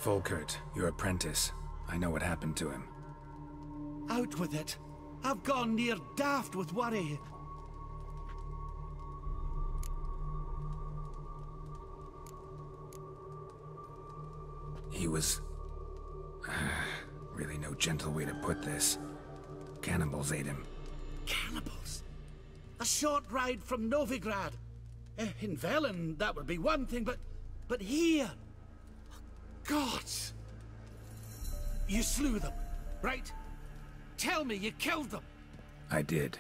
Volkert, your apprentice. I know what happened to him. Out with it. I've gone near daft with worry. He was... really no gentle way to put this. Cannibals ate him. Cannibals? A short ride from Novigrad. In Velen, that would be one thing, but here... Gods! You slew them, right? Tell me you killed them. I did.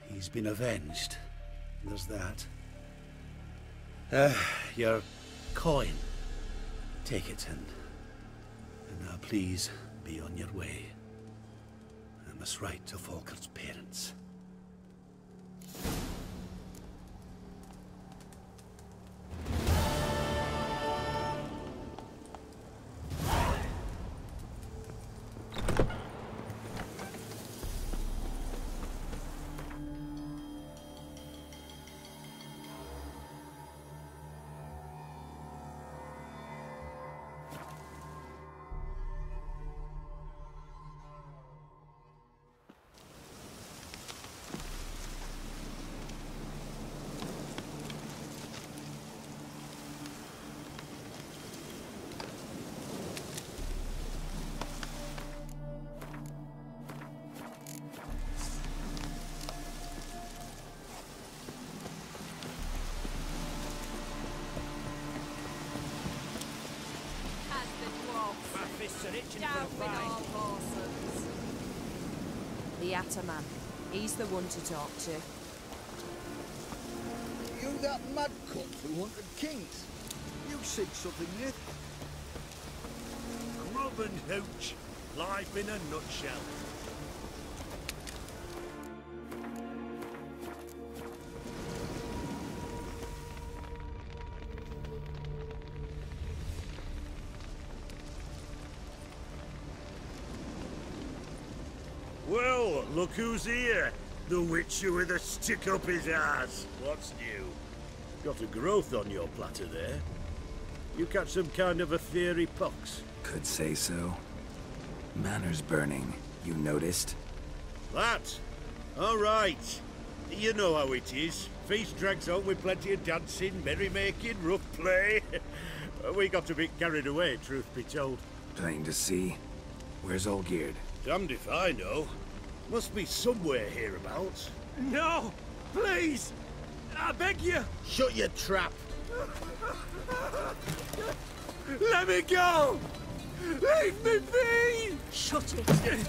He's been avenged. There's that. Your coin. Take it and now please be on your way. I must write to Volkert's parents. The Ataman. He's the one to talk to. You that mad cunt who hunted kings? You said something there. Grub and hooch. Life in a nutshell. Well, look who's here. The Witcher with a stick up his ass. What's new? Got a growth on your platter there. You catch some kind of a fiery pox? Could say so. Manor's burning. You noticed? That? All right. You know how it is. Feast drags on with plenty of dancing, merrymaking, rough play. We got a bit carried away, truth be told. Plain to see. Where's Olgierd? Damned if I know. Must be somewhere hereabouts. No! Please! I beg you! Shut your trap! Let me go! Leave me be! Shut it!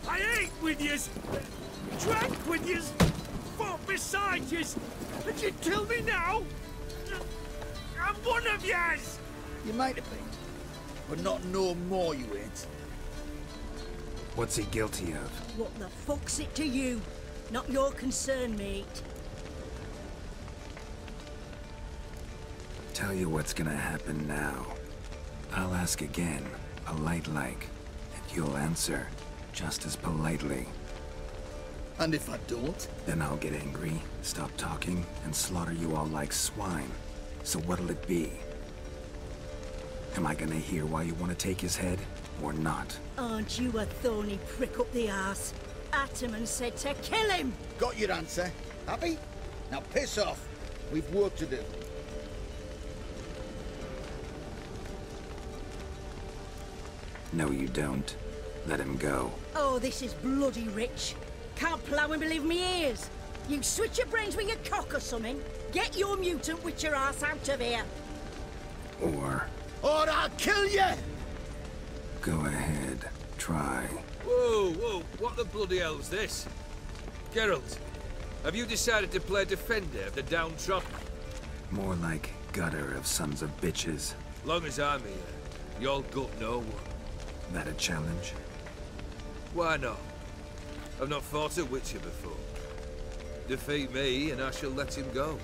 I ate with yous! Drank with yous! Fought beside yous! And you kill me now? I'm one of yous! You might have been, but not no more you ain't. What's he guilty of? What the fuck's it to you? Not your concern, mate. Tell you what's gonna happen now. I'll ask again, polite-like, and you'll answer just as politely. And if I don't? Then I'll get angry, stop talking, and slaughter you all like swine. So what'll it be? Am I gonna hear why you want to take his head, or not? Aren't you a thorny prick up the arse? Ataman said to kill him! Got your answer. Happy? Now piss off. We've work to do. No, you don't. Let him go. Oh, this is bloody rich. Can't plough and believe me ears. You switch your brains with your cock or something. Get your mutant witcher ass out of here. Or I'll kill you! go ahead, try. Whoa, what the bloody hell's this? Geralt, have you decided to play defender of the downtrodden? More like gutter of sons of bitches. Long as I'm here, you'll gut no one. That a challenge? Why not? I've not fought a Witcher before. Defeat me and I shall let him go.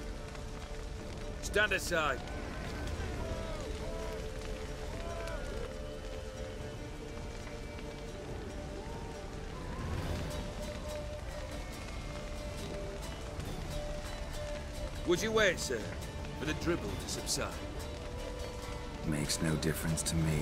Stand aside. Would you wait, sir, for the dribble to subside? Makes no difference to me.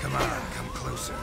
Come on, come closer.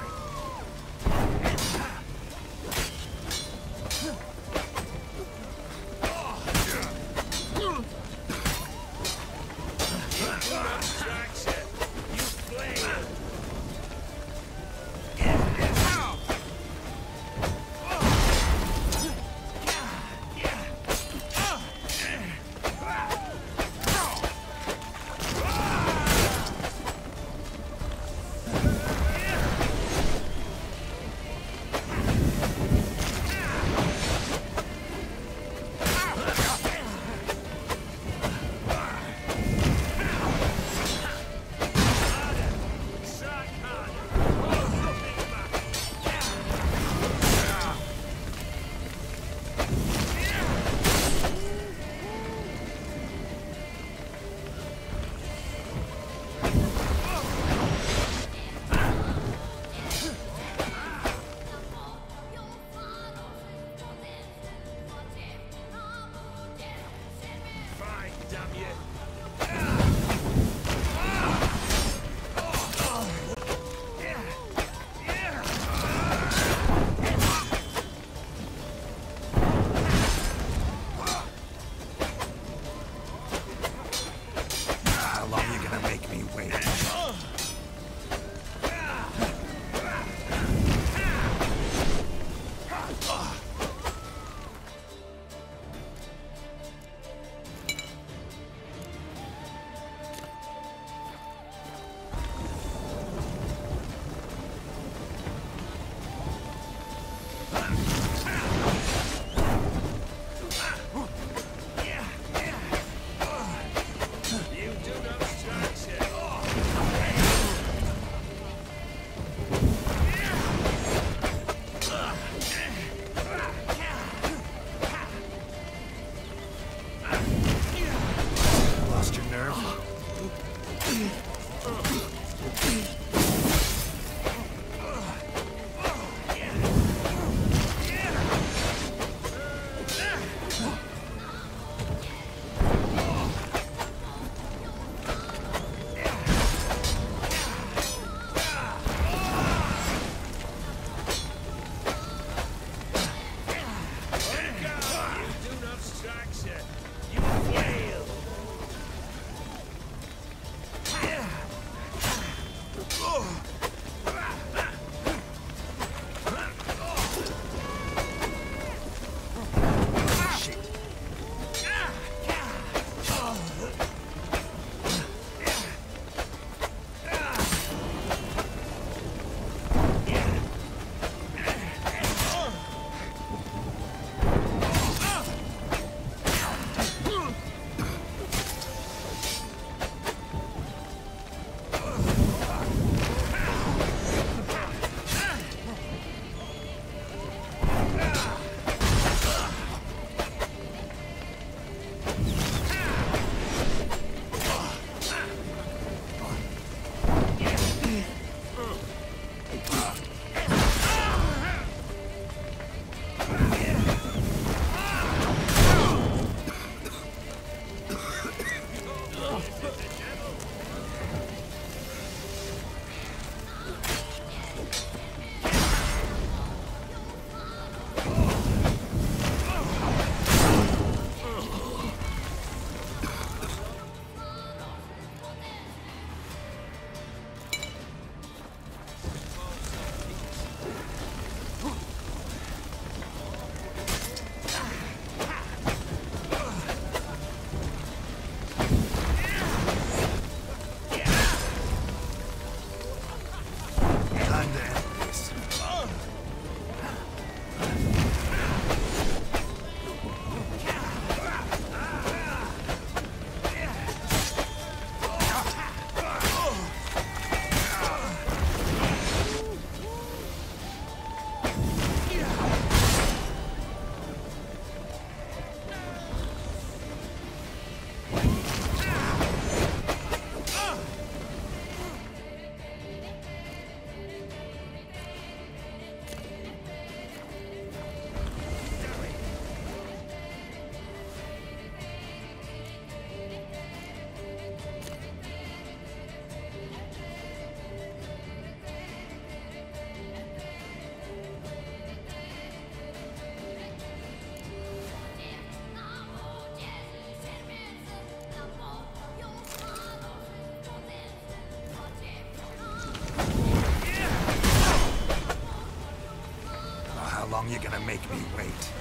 long you gonna make me wait?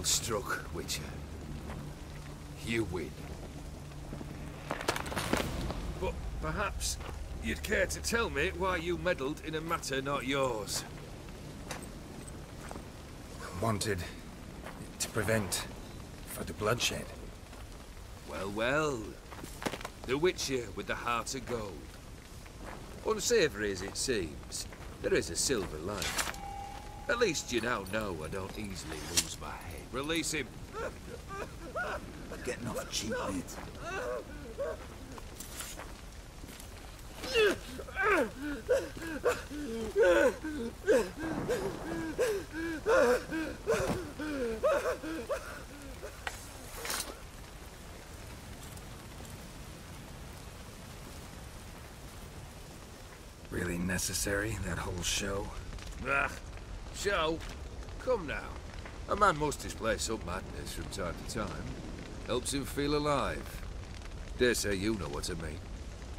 Well struck, Witcher. You win. But perhaps you'd care to tell me why you meddled in a matter not yours. Wanted to prevent further bloodshed. Well, well. The Witcher with the heart of gold. Unsavory as it seems, there is a silver lining. At least you now know I don't easily lose my head. Release him. Getting off cheap, mate. Really necessary, that whole show? Ah, show? Come now. A man must display some madness from time to time. Helps him feel alive. Dare say you know what I mean.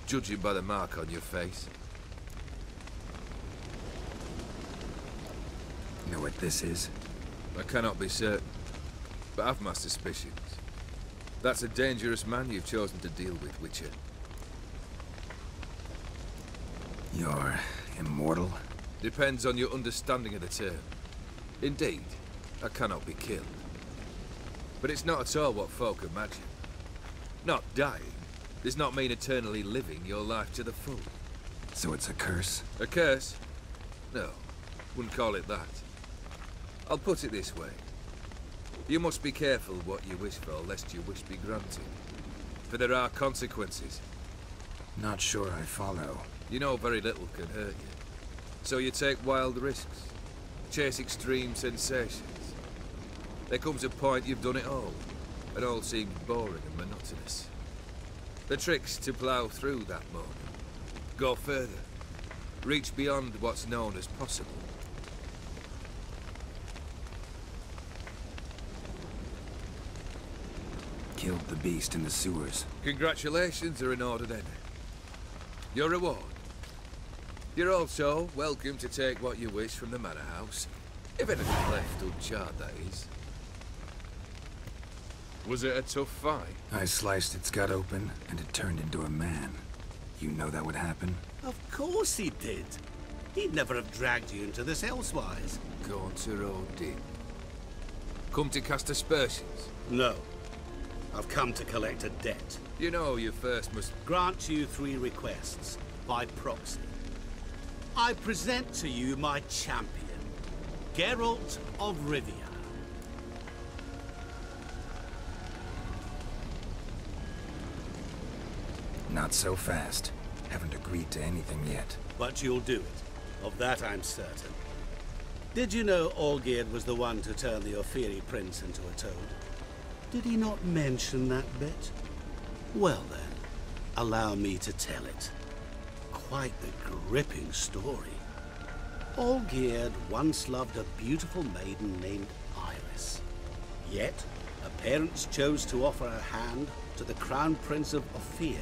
Judging by the mark on your face. You know what this is? I cannot be certain, but I've my suspicions. That's a dangerous man you've chosen to deal with, Witcher. You're immortal? Depends on your understanding of the term. Indeed, I cannot be killed. But it's not at all what folk imagine. Not dying does not mean eternally living your life to the full. So it's a curse? A curse? No, wouldn't call it that. I'll put it this way. You must be careful what you wish for, lest your wish be granted. For there are consequences. Not sure I follow. You know very little can hurt you. So you take wild risks. Chase extreme sensations. There comes a point you've done it all, and all seems boring and monotonous. The trick's to plough through that moment. Go further. Reach beyond what's known as possible. Killed the beast in the sewers. Congratulations are in order then. Your reward. You're also welcome to take what you wish from the manor house. If anything left uncharred, that is. Was it a tough fight? I sliced its gut open, and it turned into a man. You know that would happen? Of course he did. He'd never have dragged you into this elsewise. Gone to Rowdy. Come to cast aspersions. No. I've come to collect a debt. You know you first must... Grant you 3 requests, by proxy. I present to you my champion, Geralt of Rivia. Not so fast. Haven't agreed to anything yet. But you'll do it. Of that I'm certain. Did you know Olgierd was the one to turn the Ophiri prince into a toad? Did he not mention that bit? Well then, allow me to tell it. Quite the gripping story. Olgierd once loved a beautiful maiden named Iris. Yet, her parents chose to offer her hand to the Crown Prince of Ophir.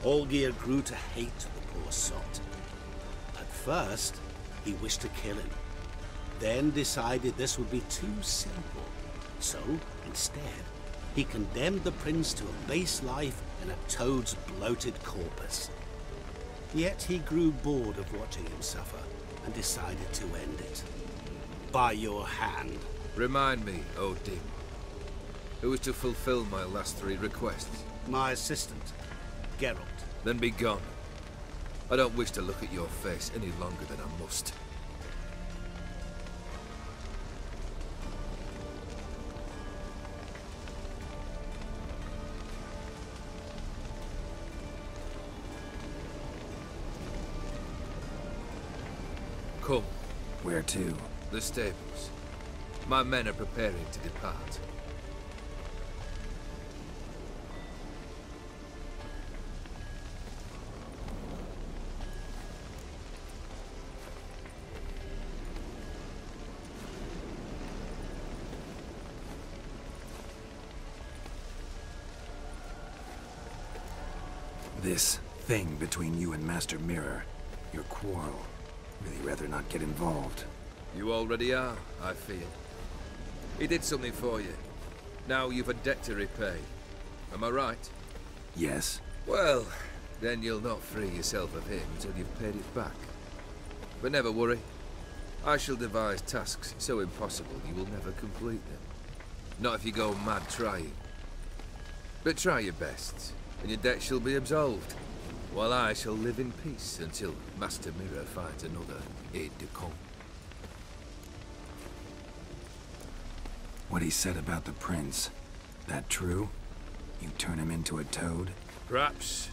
Olgierd grew to hate the poor sot. At first, he wished to kill him. Then decided this would be too simple. So, instead, he condemned the prince to a base life in a toad's bloated corpus. Yet he grew bored of watching him suffer and decided to end it. By your hand. Remind me, Odin. Who is to fulfill my last 3 requests? My assistant, Geralt. Then be gone. I don't wish to look at your face any longer than I must. Come. Where to? The stables. My men are preparing to depart. This thing between you and Master Mirror, your quarrel. Really rather not get involved. You already are, I feel. He did something for you. Now you've a debt to repay. Am I right? Yes. Well, then you'll not free yourself of him until you've paid it back. But never worry. I shall devise tasks so impossible you will never complete them. Not if you go mad trying. But try your best, and your debt shall be absolved, while I shall live in peace until Master Mirror finds another aide-de-camp. What he said about the prince, that true? You turn him into a toad? Perhaps.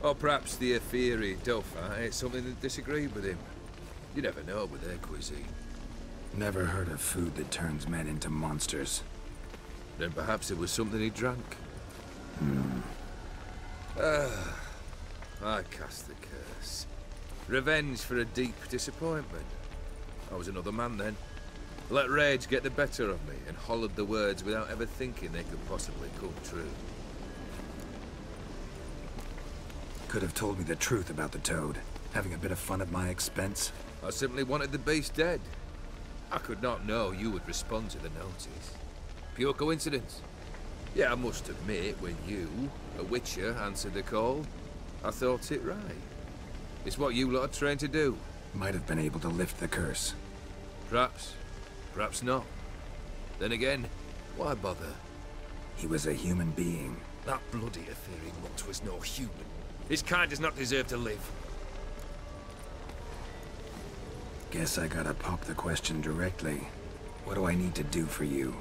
Or perhaps the Aetheri Dauphin ate something that disagreed with him. You never know with their cuisine. Never heard of food that turns men into monsters. Then perhaps it was something he drank. I cast the curse. Revenge for a deep disappointment. I was another man then. Let rage get the better of me and hollered the words without ever thinking they could possibly come true. Could have told me the truth about the toad. Having a bit of fun at my expense. I simply wanted the beast dead. I could not know you would respond to the notice. Pure coincidence. Yeah, I must admit, when you, a witcher, answered the call, I thought it right. It's what you lot are trained to do. Might have been able to lift the curse. Perhaps. Perhaps not. Then again, why bother? He was a human being. That bloody Aetheri mutt was no human. His kind does not deserve to live. Guess I gotta pop the question directly. What do I need to do for you?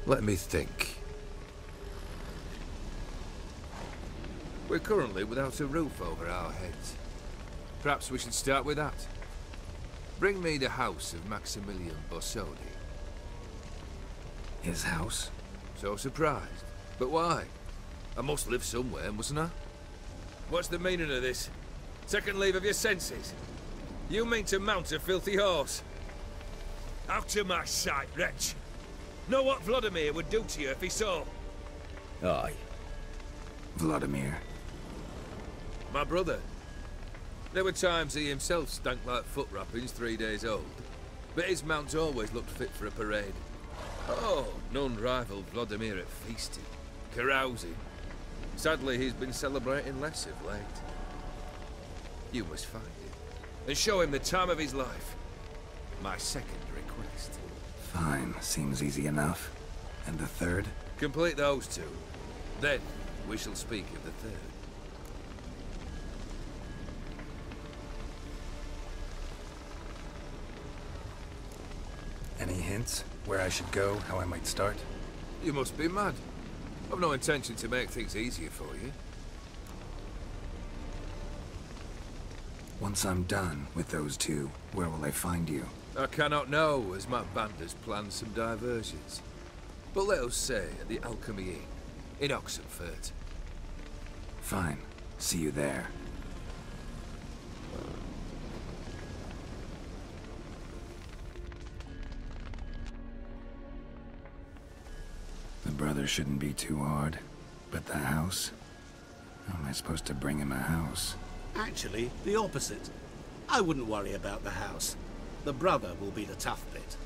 Let me think. We're currently without a roof over our heads. Perhaps we should start with that. Bring me the house of Maximilian Borsodi. His house? So surprised. But why? I must live somewhere, mustn't I? What's the meaning of this? Second leave of your senses? You mean to mount a filthy horse? Out of my sight, wretch! Know what Vladimir would do to you if he saw? Aye. Vladimir. My brother. There were times he himself stank like foot wrappings 3 days old, but his mount always looked fit for a parade. Oh, none rivaled Vladimir at feasting, carousing. Sadly, he's been celebrating less of late. You must find him, and show him the time of his life. My second request. Fine, seems easy enough. And the third? Complete those two. Then, we shall speak of the third. Any hints? Where I should go, how I might start? You must be mad. I've no intention to make things easier for you. Once I'm done with those two, where will I find you? I cannot know, as my band has planned some diversions. But let us say at the Alchemy Inn, in Oxenfurt. Fine. See you there. The brother shouldn't be too hard. But the house? How am I supposed to bring him a house? Actually, the opposite. I wouldn't worry about the house. The brother will be the tough bit.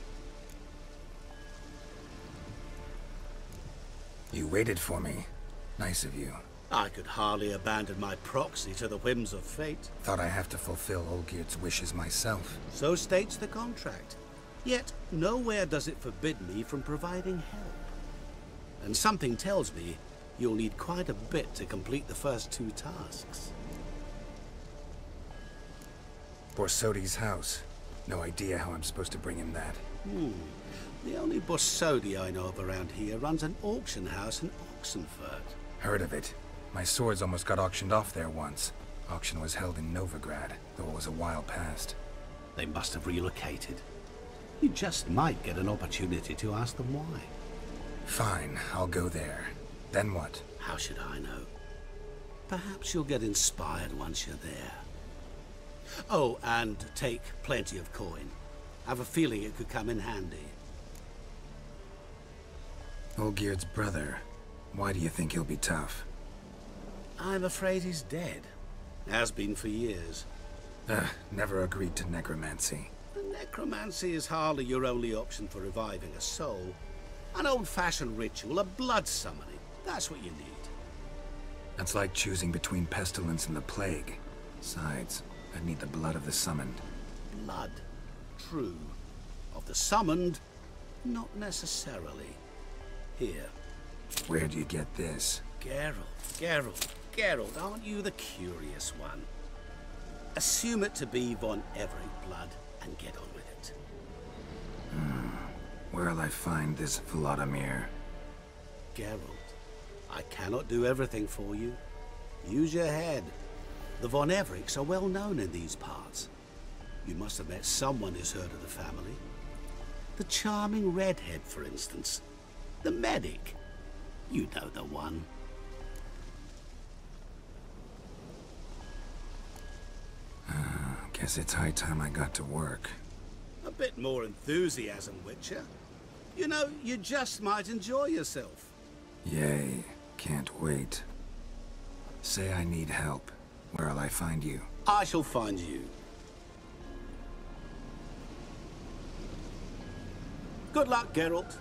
You waited for me. Nice of you. I could hardly abandon my proxy to the whims of fate. Thought I have to fulfill Olgierd's wishes myself. So states the contract. Yet, nowhere does it forbid me from providing help. And something tells me you'll need quite a bit to complete the first two tasks. Borsodi's house. No idea how I'm supposed to bring him that. The only Borsodi I know of around here runs an auction house in Oxenfurt. Heard of it. My swords almost got auctioned off there once. Auction was held in Novigrad, though it was a while past. They must have relocated. You just might get an opportunity to ask them why. Fine, I'll go there. Then what? How should I know? Perhaps you'll get inspired once you're there. Oh, and take plenty of coin. I have a feeling it could come in handy. Olgierd's brother. Why do you think he'll be tough? I'm afraid he's dead. Has been for years. Never agreed to necromancy. Necromancy is hardly your only option for reviving a soul. An old-fashioned ritual, a blood summoning. That's what you need. That's like choosing between pestilence and the plague. Besides, I need the blood of the summoned. Blood. True. Of the summoned, not necessarily. Here. Where do you get this? Geralt, aren't you the curious one? Assume it to be Von Everett blood and get on with it. Where'll I find this Vladimir? Geralt, I cannot do everything for you. Use your head. The Von Evericks are well known in these parts. You must have met someone who's heard of the family. The charming redhead, for instance. The medic. You know the one. Guess it's high time I got to work. A bit more enthusiasm, Witcher. You know, you just might enjoy yourself. Yay, can't wait. Say I need help. Where'll I find you? I shall find you. Good luck, Geralt.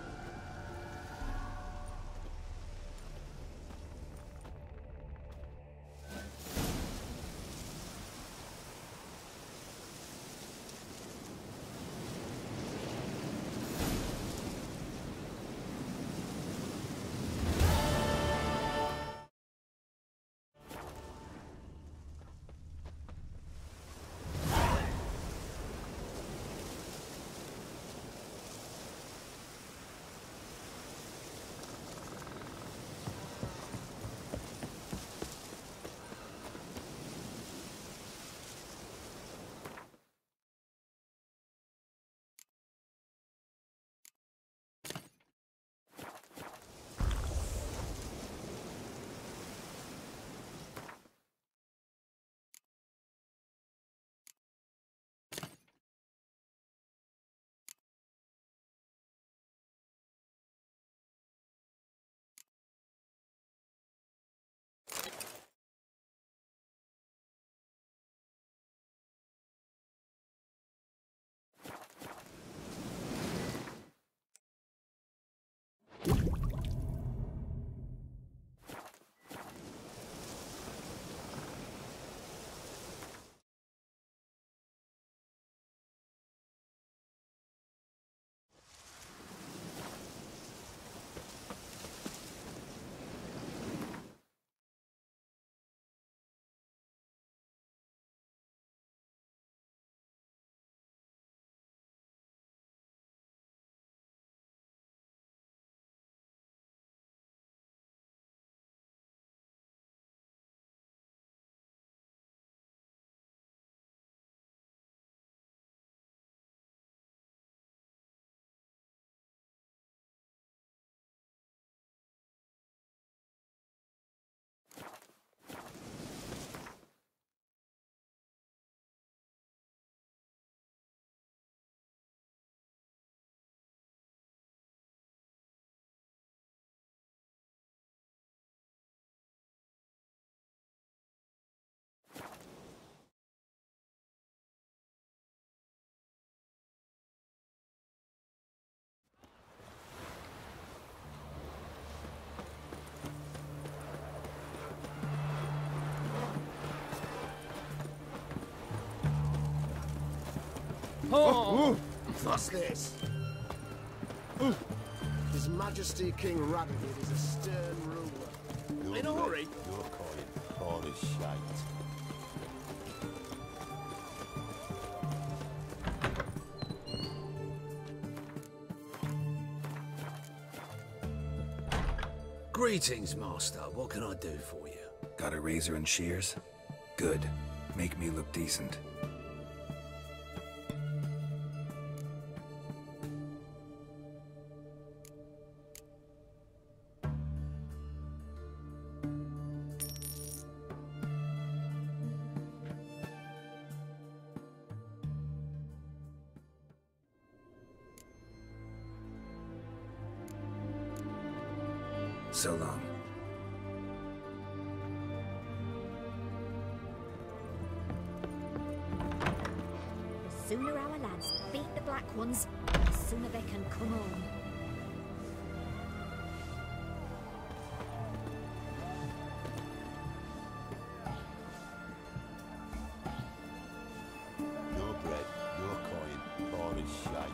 Oh. What's this? His Majesty King Rowdy is a stern ruler. In a hurry? You're calling Polish shite. Greetings, Master. What can I do for you? Got a razor and shears? Good. Make me look decent. So long. The sooner our lads beat black ones, the sooner they can come home. No bread, no coin, boring shite.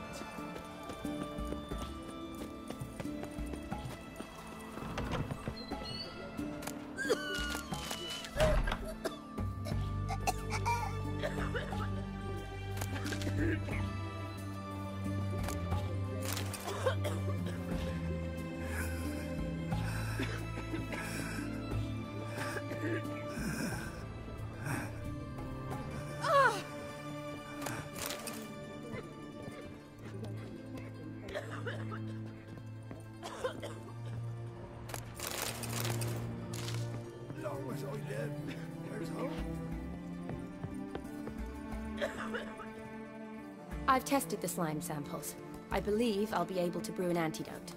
I've tested the slime samples. I believe I'll be able to brew an antidote.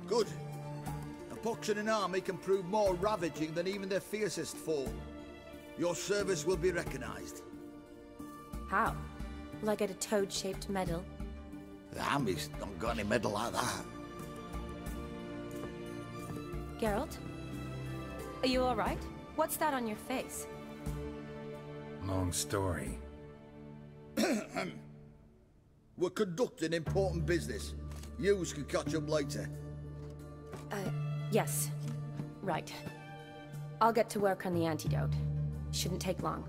Good. A pox in an army can prove more ravaging than even their fiercest foe. Your service will be recognized. How? Will I get a toad-shaped medal? The army's not got any medal like that. Geralt? Are you alright? What's that on your face? Long story. We're conducting important business. Yous can catch up later. Yes. Right. I'll get to work on the antidote. Shouldn't take long.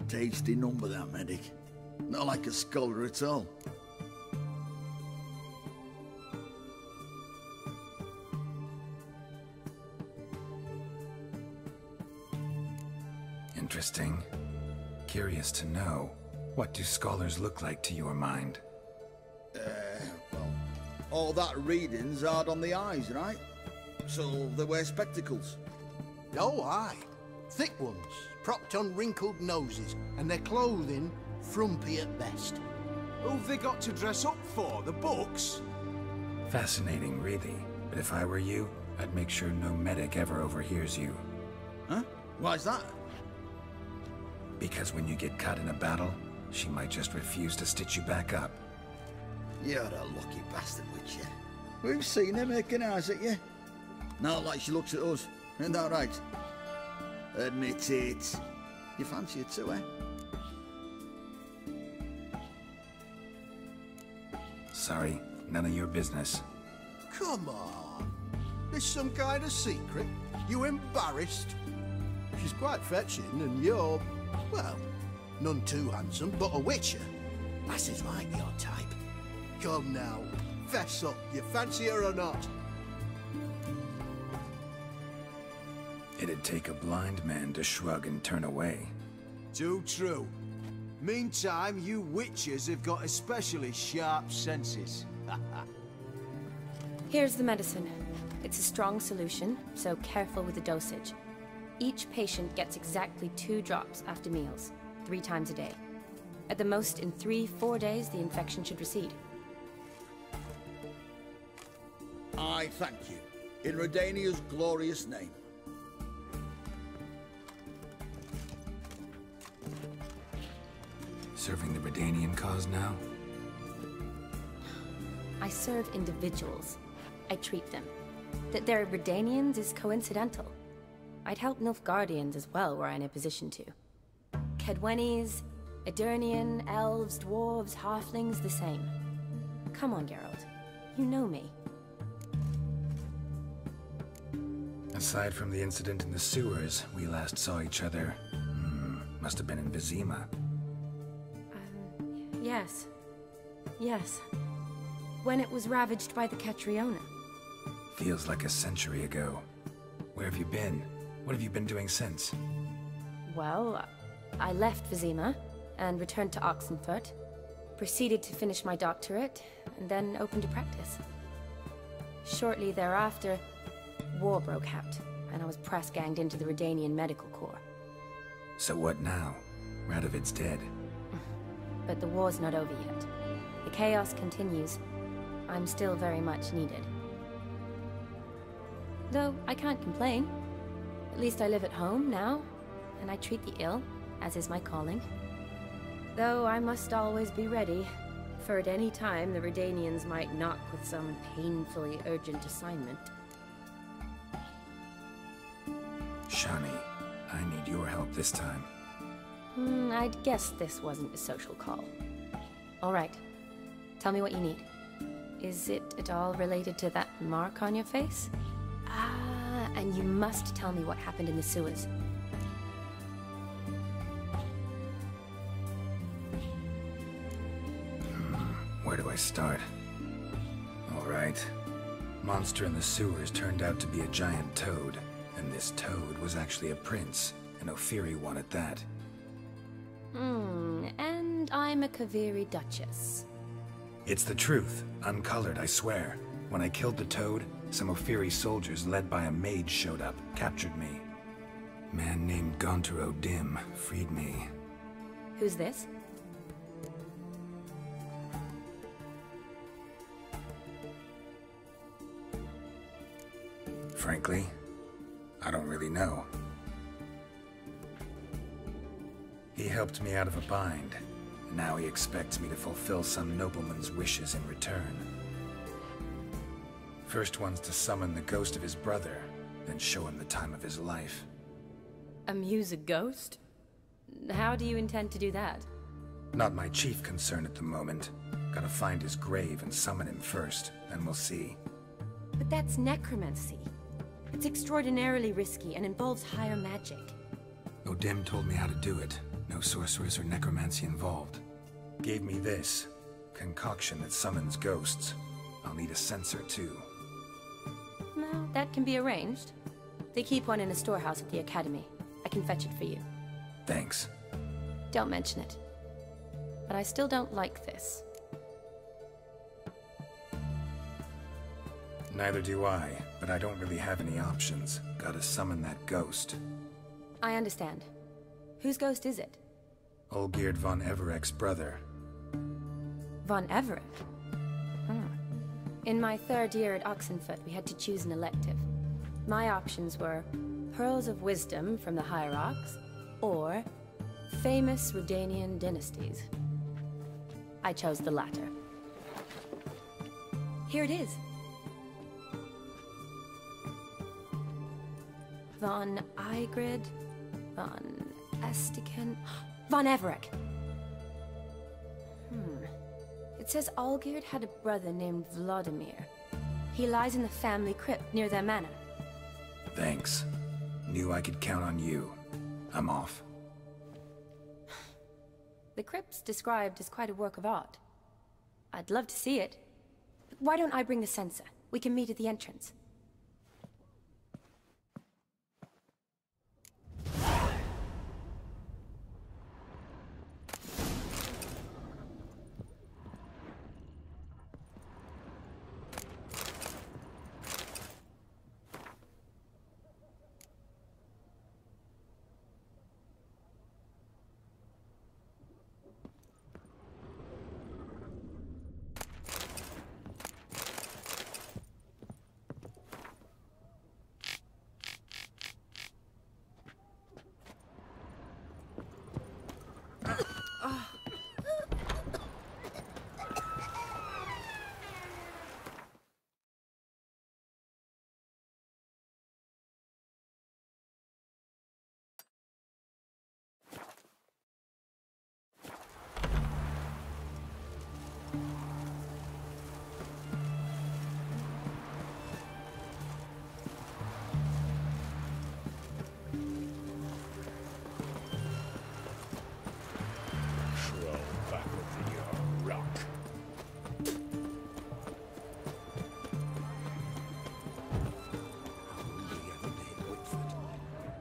Tasty number, that medic. Not like a scholar at all. Interesting. Curious to know, what do scholars look like to your mind? Well, all that reading's hard on the eyes, right? So they wear spectacles. Oh, aye. Thick ones, propped on wrinkled noses, and their clothing frumpy at best. Who've they got to dress up for? The books? Fascinating, really. But if I were you, I'd make sure no medic ever overhears you. Huh? Why's that? Because when you get caught in a battle, she might just refuse to stitch you back up. You're a lucky bastard, Witcher. We've seen her making eyes at you. Not like she looks at us. Isn't that right? Admit it. You fancy it too, eh? Sorry, none of your business. Come on. There's some kind of secret. You embarrassed? She's quite fetching, and you're, well, none too handsome, but a witcher. Lasses like your type. Come now, fess up. You fancy her or not? It'd take a blind man to shrug and turn away. Too true. Meantime, you witches have got especially sharp senses. Here's the medicine. It's a strong solution, so careful with the dosage. Each patient gets exactly 2 drops after meals, 3 times a day. At the most, in 3-4 days, the infection should recede. I thank you. In Redania's glorious name. Serving the Redanian cause now? I serve individuals. I treat them. That they're Redanians is coincidental. I'd help Nilfgaardians as well were I in a position to. Kedwenis, Edirnian, elves, dwarves, halflings, the same. Come on, Geralt. You know me. Aside from the incident in the sewers, we last saw each other. Must have been in Vizima. Yes. Yes. When it was ravaged by the Catriona. Feels like a century ago. Where have you been? What have you been doing since? Well, I left Vizima and returned to Oxenfurt, proceeded to finish my doctorate, and then opened a practice. Shortly thereafter, war broke out, and I was press-ganged into the Redanian Medical Corps. So what now? Radovid's dead. But the war's not over yet. The chaos continues. I'm still very much needed. Though I can't complain. At least I live at home now, and I treat the ill, as is my calling. Though I must always be ready, for at any time the Redanians might knock with some painfully urgent assignment. Shani, I need your help this time. I'd guess this wasn't a social call. All right. Tell me what you need. Is it at all related to that mark on your face? Ah, and you must tell me what happened in the sewers. Where do I start? All right. Monster in the sewers turned out to be a giant toad, and this toad was actually a prince, and Ophiri wanted that. And I'm a Kaviri Duchess. It's the truth, uncolored, I swear. When I killed the toad, some Ophiri soldiers led by a mage showed up, captured me. Man named Gontaro Dim freed me. Who's this? Frankly, I don't really know. He helped me out of a bind, and now he expects me to fulfill some nobleman's wishes in return. First one's to summon the ghost of his brother, then show him the time of his life. Amuse a ghost? How do you intend to do that? Not my chief concern at the moment. Gotta find his grave and summon him first, then we'll see. But that's necromancy. It's extraordinarily risky and involves higher magic. Odim told me how to do it. No sorcerers or necromancy involved. Gave me this concoction that summons ghosts. I'll need a censer too. Well, that can be arranged. They keep one in a storehouse at the academy. I can fetch it for you. Thanks. Don't mention it. But I still don't like this. Neither do I, but I don't really have any options. Gotta summon that ghost. I understand. Whose ghost is it? Olgierd von Everek's brother. Von Everek? In my third year at Oxenfoot, we had to choose an elective. My options were Pearls of Wisdom from the Hierarchs, or Famous Redanian Dynasties. I chose the latter. Here it is. Von Igrid, Von Estiken, Von Everek. It says Olgierd had a brother named Vladimir. He lies in the family crypt near their manor. Thanks. Knew I could count on you. I'm off. The crypt's described as quite a work of art. I'd love to see it. But why don't I bring the censer? We can meet at the entrance.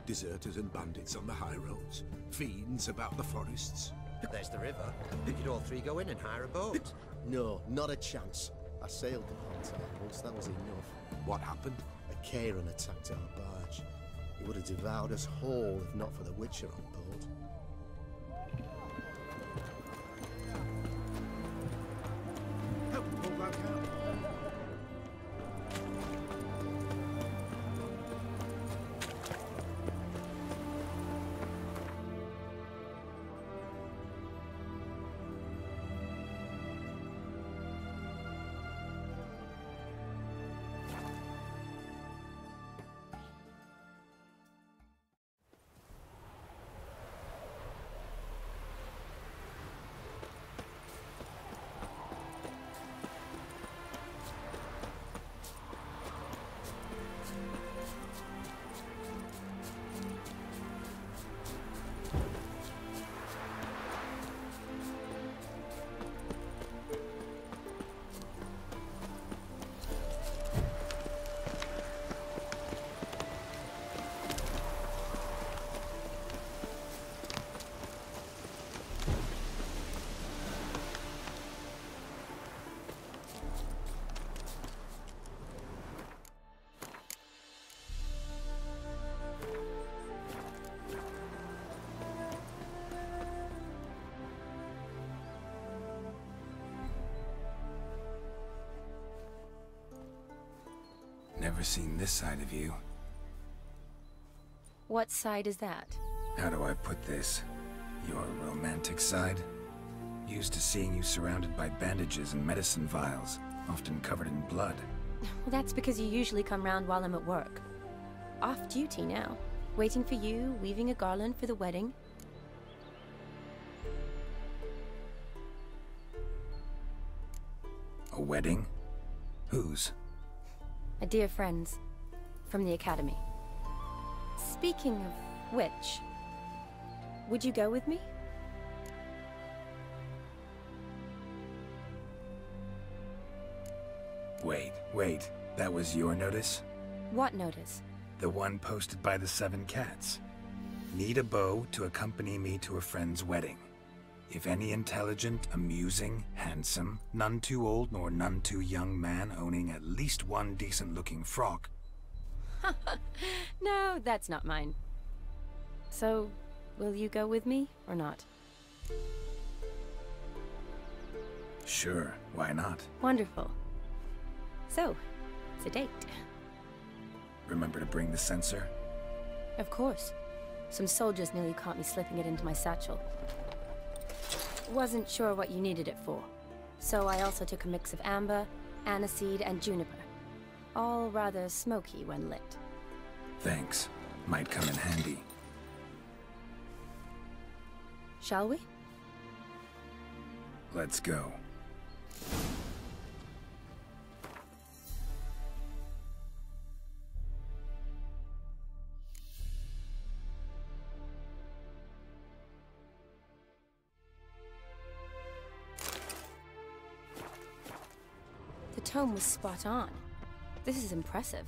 Deserters and bandits on the high roads, fiends about the forests. There's the river. We could all three go in and hire a boat. No, not a chance. I sailed the Pontar once, that was enough. What happened? A Kieran attacked our barge. He would have devoured us whole if not for the Witcher on board. Help pull back out. Never seen this side of you. What side is that? How do I put this? Your romantic side? Used to seeing you surrounded by bandages and medicine vials, often covered in blood. Well, that's because you usually come round while I'm at work. Off duty now. Waiting for you, weaving a garland for the wedding. A wedding? Whose? A dear friend's. From the academy. Speaking of which, would you go with me? Wait. That was your notice? What notice? The one posted by the 7 cats. Need a beau to accompany me to a friend's wedding. If any intelligent, amusing, handsome, none too old nor none too young man owning at least one decent-looking frock. No, that's not mine. So, will you go with me, or not? Sure, why not? Wonderful. So, it's a date. Remember to bring the sensor? Of course. Some soldiers nearly caught me slipping it into my satchel. Wasn't sure what you needed it for, so I also took a mix of amber, aniseed, and juniper. All rather smoky when lit. Thanks. Might come in handy. Shall we? Let's go. The tome was spot on. This is impressive.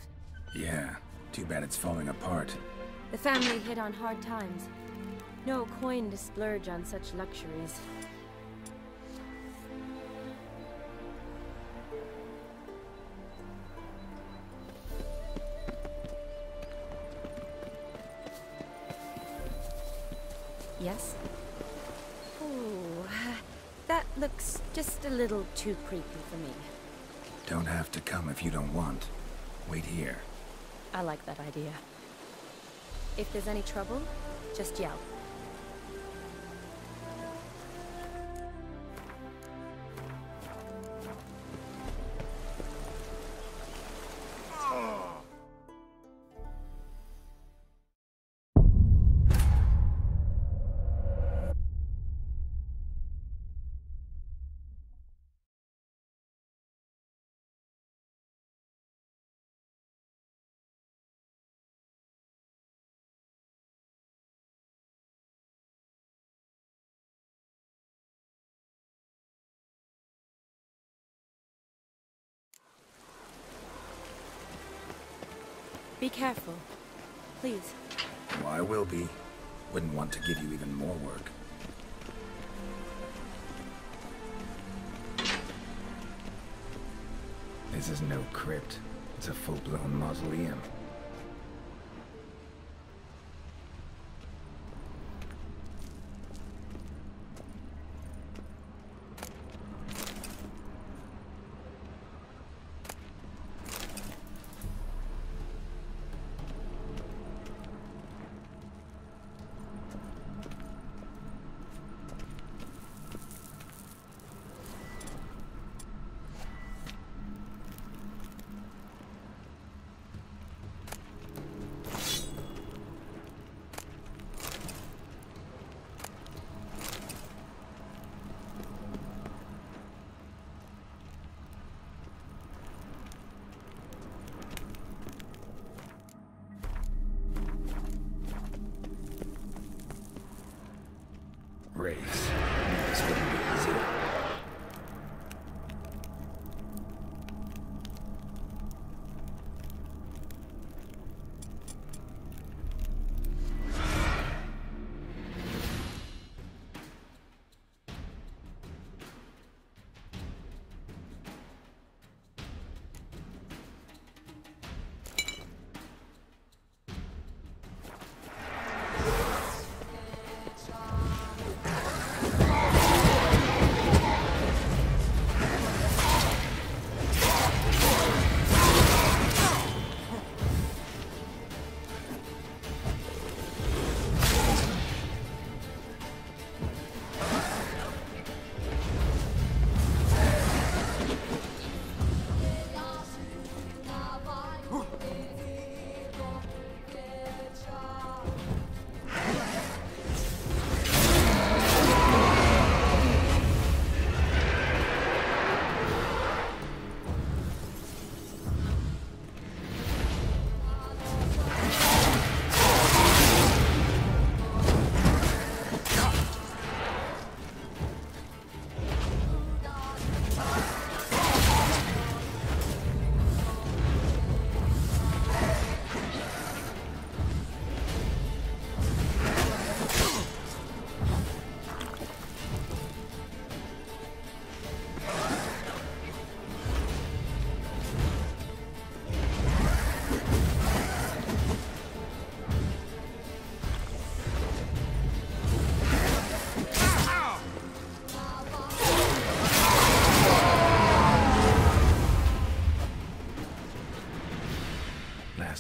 Yeah, too bad it's falling apart. The family hit on hard times. No coin to splurge on such luxuries. Yes? Oh, that looks just a little too creepy for me. Don't have to come if you don't want. Wait here. I like that idea. If there's any trouble, just yell. Be careful, please. Oh, I will be. Wouldn't want to give you even more work. This is no crypt. It's a full-blown mausoleum.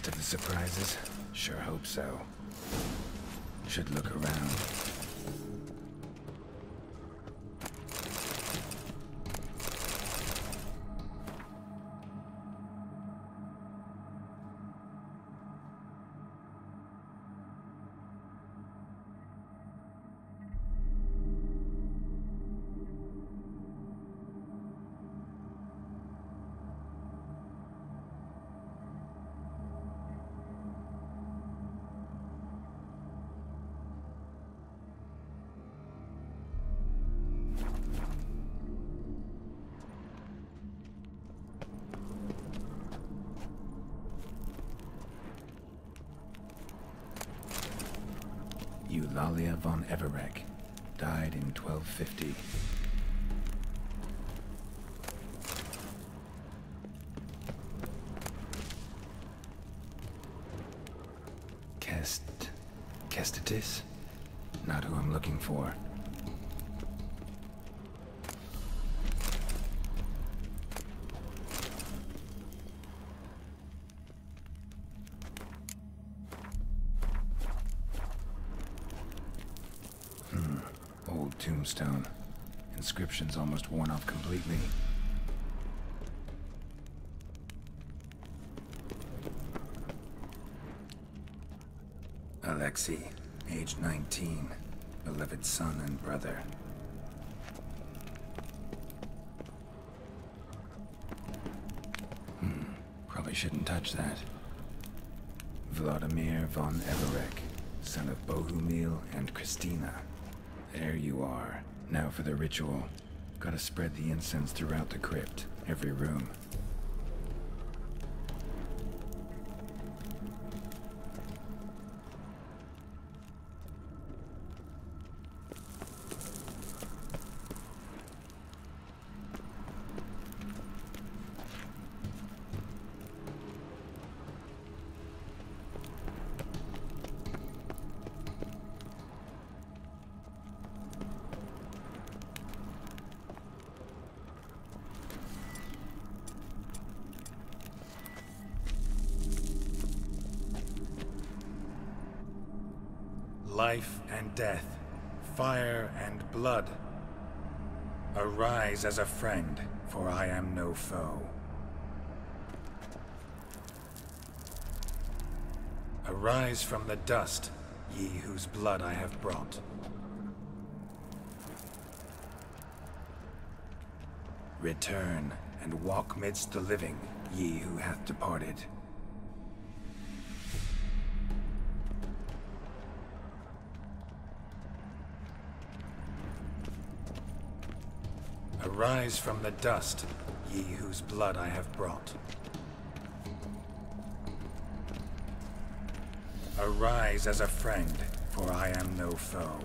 Last of the surprises? Sure hope so. Should look around. Eulalia von Everek, died in 1250. Kestatis? Not who I'm looking for. Old tombstone. Inscription's almost worn off completely. Alexei, age 19, beloved son and brother. Probably shouldn't touch that. Vladimir von Everek, son of Bohumil and Christina. There you are. Now for the ritual. Gotta spread the incense throughout the crypt, every room. Life and death, fire and blood. Arise as a friend, for I am no foe. Arise from the dust, ye whose blood I have brought. Return and walk midst the living, ye who hath departed. Arise from the dust, ye whose blood I have brought. Arise as a friend, for I am no foe.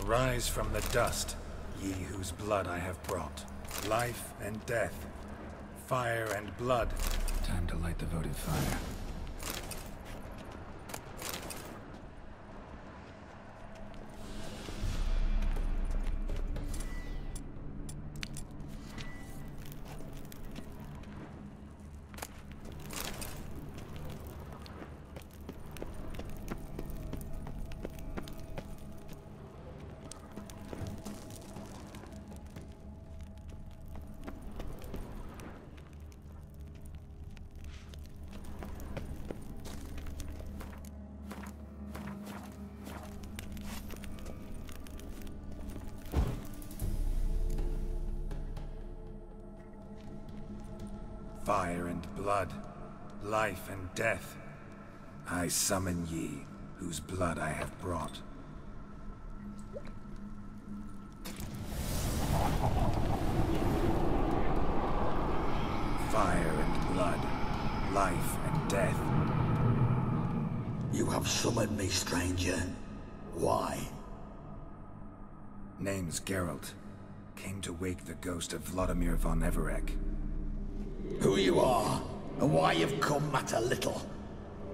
Arise from the dust, ye whose blood I have brought. Life and death, fire and blood. Time to light the votive fire. Fire and blood, life and death. I summon ye, whose blood I have brought. Fire and blood, life and death. You have summoned me, stranger. Why? Name's Geralt. Came to wake the ghost of Vladimir von Everec. Who you are, and why you've come matter little.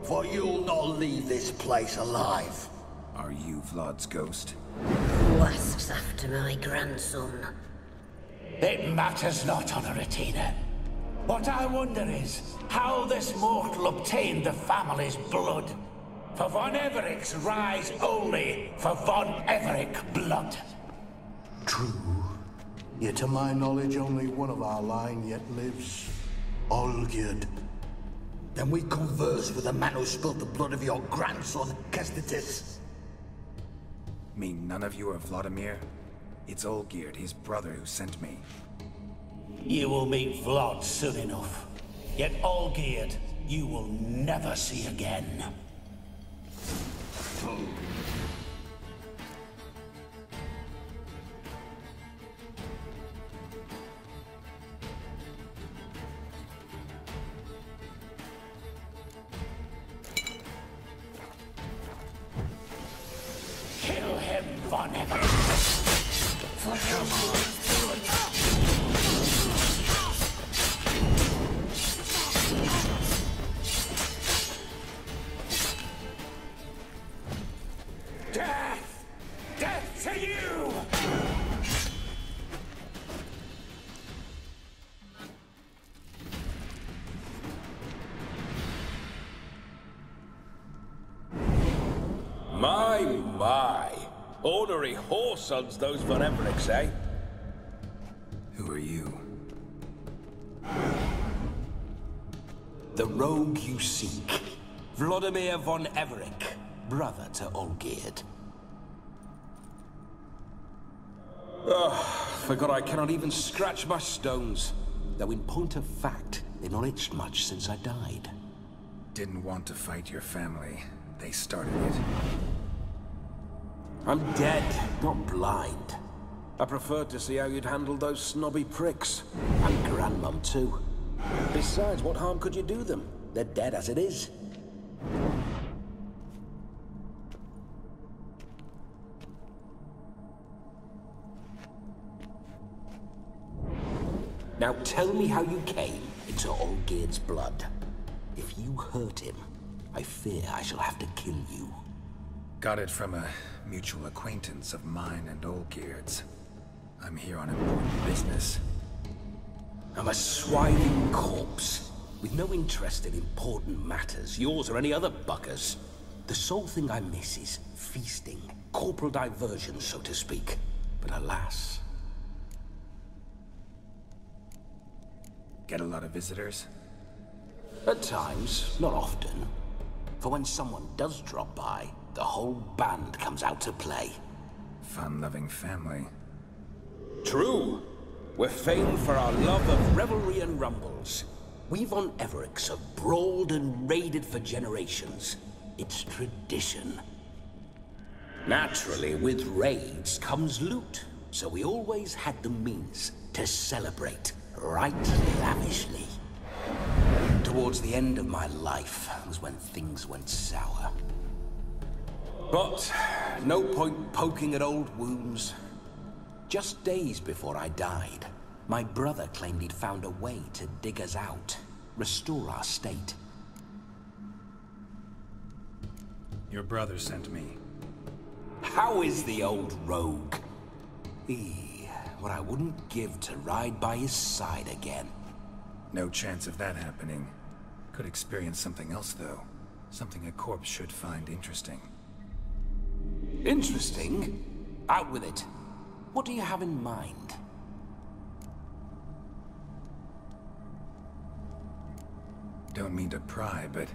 For you'll not leave this place alive. Are you Vlad's ghost? Who asks after my grandson? It matters not, Honoratina. What I wonder is how this mortal obtained the family's blood. For von Everic's rise only for von Everec blood. True. Yet to my knowledge, only one of our line yet lives. Olgierd. Then we converse with the man who spilled the blood of your grandson, Kestitis. Mean none of you are Vladimir? It's Olgierd, his brother, who sent me. You will meet Vlad soon enough. Yet Olgierd, you will never see again. Kill him, von Everec. Death! Death to you! My. Ornery whoresons those von Everecs, eh? Who are you? The rogue you seek. Vladimir von Everec, brother to Olgierd. Forgot I cannot even scratch my stones. Though in point of fact, they've not itched much since I died. Didn't want to fight your family. They started it. I'm dead, not blind. I preferred to see how you'd handle those snobby pricks. And Grandmum, too. Besides, what harm could you do them? They're dead as it is. Now tell me how you came into Olgierd's blood. If you hurt him, I fear I shall have to kill you. Got it from a mutual acquaintance of mine and Olgierd's. I'm here on important business. I'm a swining corpse, with no interest in important matters, yours or any other buckers. The sole thing I miss is feasting, corporal diversion, so to speak. But alas... Get a lot of visitors? At times, not often. For when someone does drop by, the whole band comes out to play. Fun-loving family. True. We're famed for our love of revelry and rumbles. We von Everecs have brawled and raided for generations. It's tradition. Naturally, with raids comes loot, so we always had the means to celebrate right lavishly. Towards the end of my life was when things went sour. But no point poking at old wounds. Just days before I died, my brother claimed he'd found a way to dig us out, restore our state. Your brother sent me. How is the old rogue? What I wouldn't give to ride by his side again. No chance of that happening. Could experience something else, though. Something a corpse should find interesting. Interesting? Out with it. What do you have in mind? Don't mean to pry, but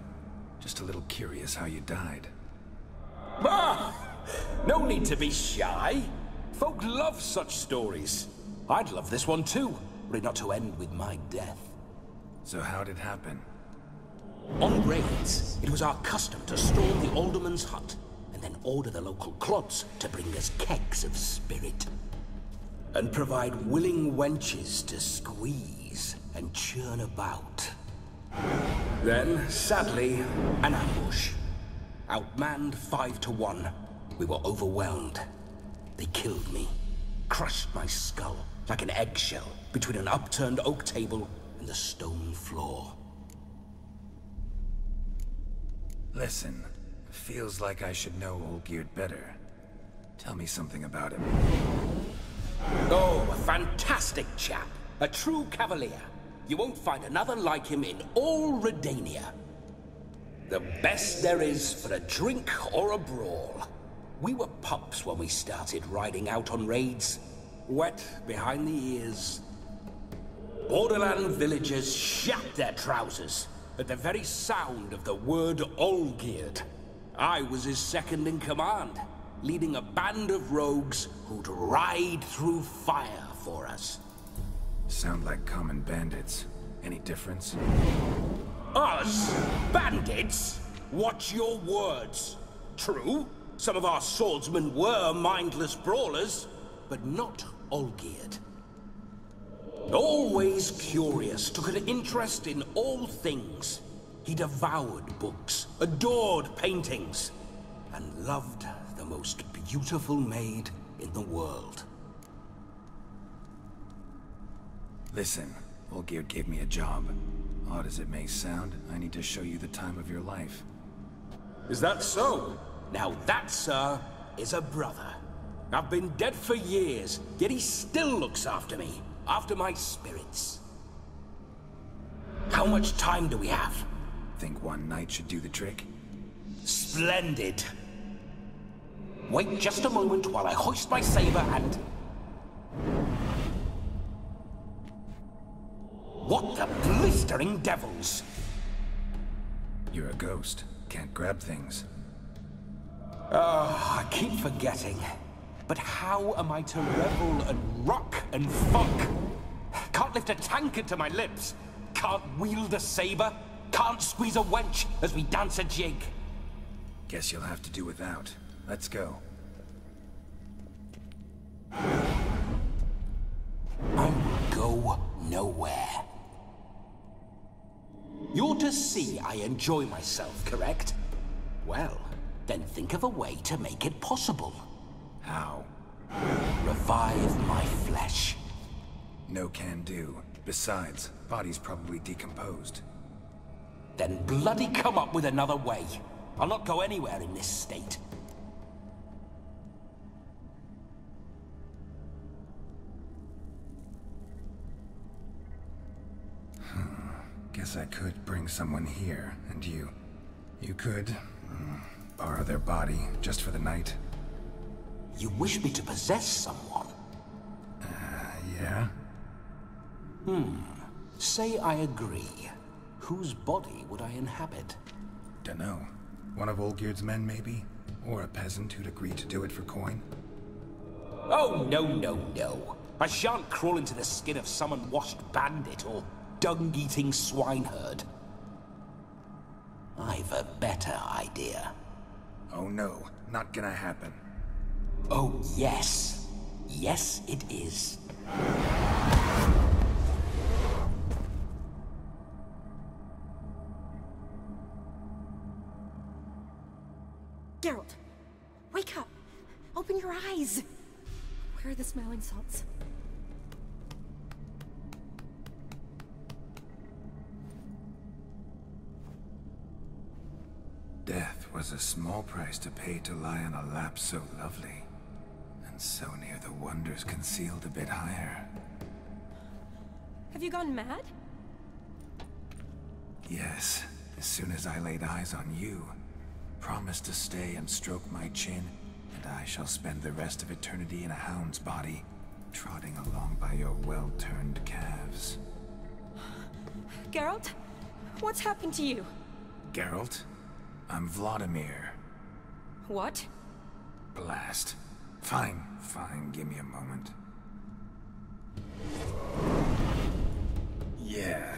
just a little curious how you died. Ah! No need to be shy. Folk love such stories. I'd love this one too, were it not to end with my death. So how'd it happen? On raids, it was our custom to storm the alderman's hut, and then order the local clods to bring us kegs of spirit. And provide willing wenches to squeeze and churn about. Then, sadly, an ambush. Outmanned 5 to 1. We were overwhelmed. They killed me. Crushed my skull like an eggshell between an upturned oak table and the stone floor. Listen, feels like I should know Olgierd better. Tell me something about him. Oh, a fantastic chap. A true cavalier. You won't find another like him in all Redania. The best there is for a drink or a brawl. We were pups when we started riding out on raids. Wet behind the ears. Borderland villagers shat their trousers at the very sound of the word Olgierd. I was his second in command, leading a band of rogues who'd ride through fire for us. Sound like common bandits. Any difference? Us? Bandits? Watch your words. True, some of our swordsmen were mindless brawlers, but not Olgierd. Always curious, took an interest in all things. He devoured books, adored paintings, and loved the most beautiful maid in the world. Listen, Olgierd gave me a job. Odd as it may sound, I need to show you the time of your life. Is that so? Now that, sir, is a brother. I've been dead for years, yet he still looks after me, after my spirits. How much time do we have? Think one night should do the trick? Splendid. Wait just a moment while I hoist my saber and... What the blistering devils? You're a ghost. Can't grab things. I keep forgetting. But how am I to revel and rock and fuck? Can't lift a tankard to my lips. Can't wield a saber. Can't squeeze a wench as we dance a jig. Guess you'll have to do without. Let's go. I will go nowhere. You're to see I enjoy myself, correct? Well, then think of a way to make it possible. How? Revive my flesh. No can do. Besides, body's probably decomposed. Then bloody come up with another way. I'll not go anywhere in this state. Guess I could bring someone here, and you could borrow their body just for the night. You wish me to possess someone? Yeah? Say I agree. Whose body would I inhabit? Dunno. One of Olgierd's men, maybe? Or a peasant who'd agree to do it for coin? Oh, no. I shan't crawl into the skin of some unwashed bandit or dung-eating swineherd. I've a better idea. Oh no, not gonna happen. Oh, yes. Yes, it is. Geralt, Wake up! Open your eyes! Where are the smelling salts? Death was a small price to pay to lie on a lap so lovely, and so near the wonders concealed a bit higher. Have you gone mad? Yes, as soon as I laid eyes on you, promise to stay and stroke my chin, and I shall spend the rest of eternity in a hound's body, trotting along by your well-turned calves. Geralt? What's happened to you? Geralt? I'm Vladimir. What? Blast. Fine, give me a moment. Yeah,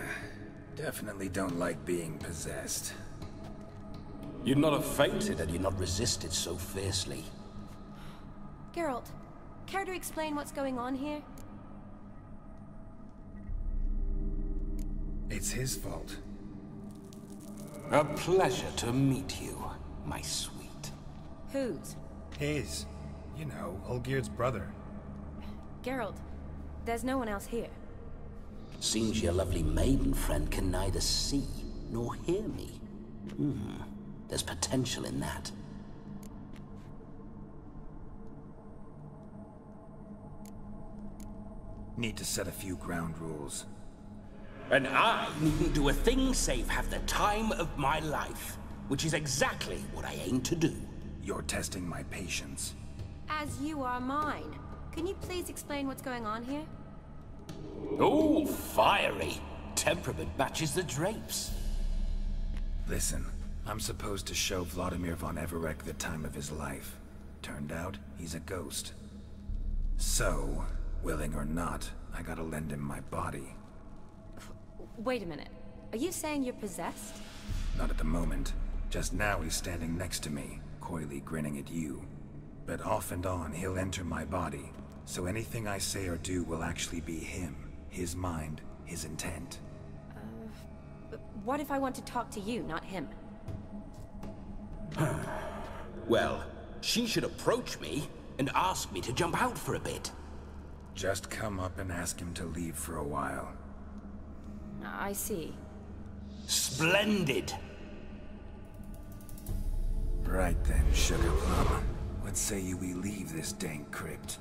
definitely don't like being possessed. You'd not have fainted had you not resisted so fiercely. Geralt, care to explain what's going on here? It's his fault. A pleasure to meet you, my sweet. Whose? His. You know, Olgierd's brother. Geralt, there's no one else here. Seems your lovely maiden friend can neither see nor hear me. There's potential in that. Need to set a few ground rules. And I needn't do a thing save have the time of my life, which is exactly what I aim to do. You're testing my patience. As you are mine. Can you please explain what's going on here? Oh, fiery. Temperament matches the drapes. Listen, I'm supposed to show Vladimir von Everec the time of his life. Turned out, he's a ghost. So, willing or not, I gotta lend him my body. Wait a minute. Are you saying you're possessed? Not at the moment. Just now he's standing next to me, coyly grinning at you. But off and on, he'll enter my body. So anything I say or do will actually be him. His mind, his intent. What if I want to talk to you, not him? Well, she should approach me and ask me to jump out for a bit. Just come up and ask him to leave for a while. I see. Splendid! Right then, Sugar Plum. What say you we leave this dank crypt?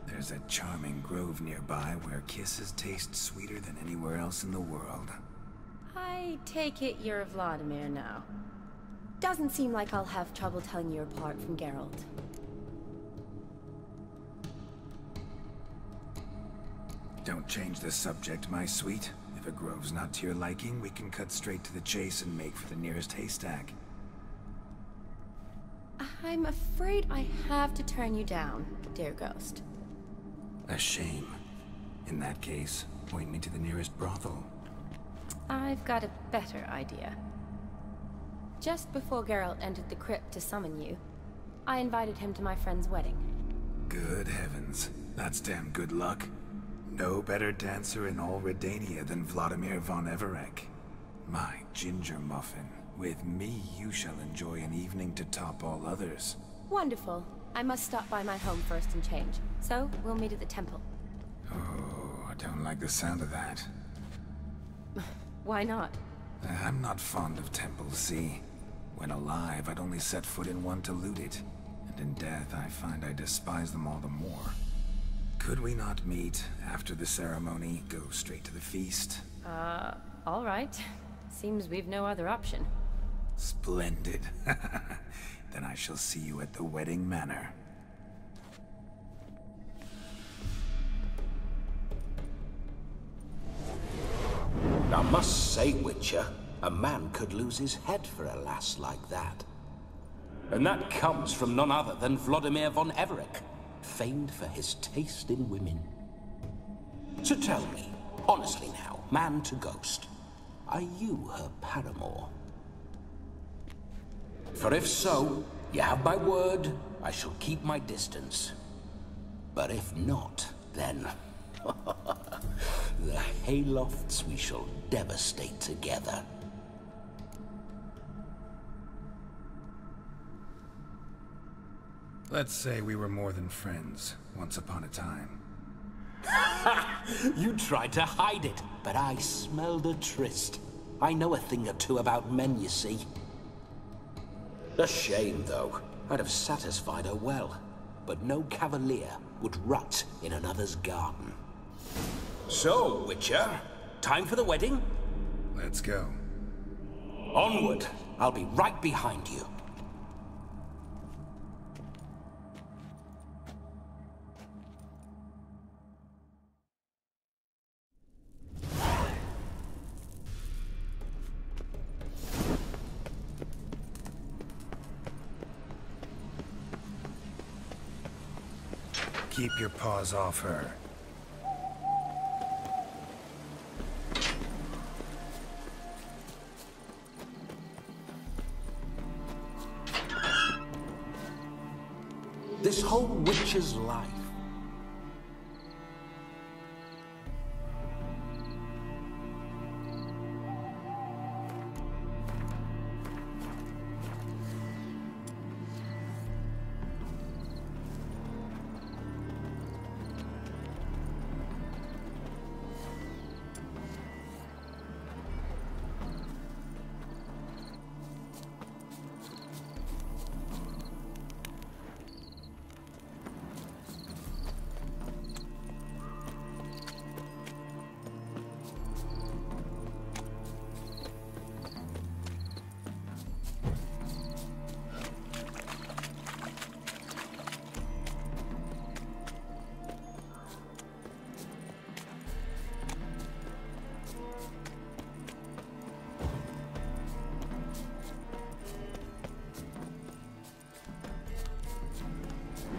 There's a charming grove nearby where kisses taste sweeter than anywhere else in the world. I take it you're Vladimir now. Doesn't seem like I'll have trouble telling you apart from Geralt. Don't change the subject, my sweet. If a grove's not to your liking, we can cut straight to the chase and make for the nearest haystack. I'm afraid I have to turn you down, dear ghost. A shame. In that case, point me to the nearest brothel. I've got a better idea. Just before Geralt entered the crypt to summon you, I invited him to my friend's wedding. Good heavens. That's damn good luck. No better dancer in all Redania than Vladimir von Everec. My ginger muffin. With me, you shall enjoy an evening to top all others. Wonderful. I must stop by my home first and change. So, we'll meet at the temple. Oh, I don't like the sound of that. Why not? I'm not fond of temples, see? When alive, I'd only set foot in one to loot it. And in death, I find I despise them all the more. Could we not meet after the ceremony, go straight to the feast? All right. Seems we've no other option. Splendid. Then I shall see you at the wedding manor. I must say, Witcher, a man could lose his head for a lass like that. And that comes from none other than Vladimir von Everec, famed for his taste in women. So tell me, honestly now, man to ghost, are you her paramour? For if so, you have my word, I shall keep my distance. But if not, then... the haylofts we shall devastate together. Let's say we were more than friends, once upon a time. You tried to hide it, but I smelled a tryst. I know a thing or two about men, you see. A shame, though. I'd have satisfied her well. But no cavalier would rot in another's garden. So, Witcher, time for the wedding? Let's go. Onward. I'll be right behind you. Keep your paws off her. This whole witch's life.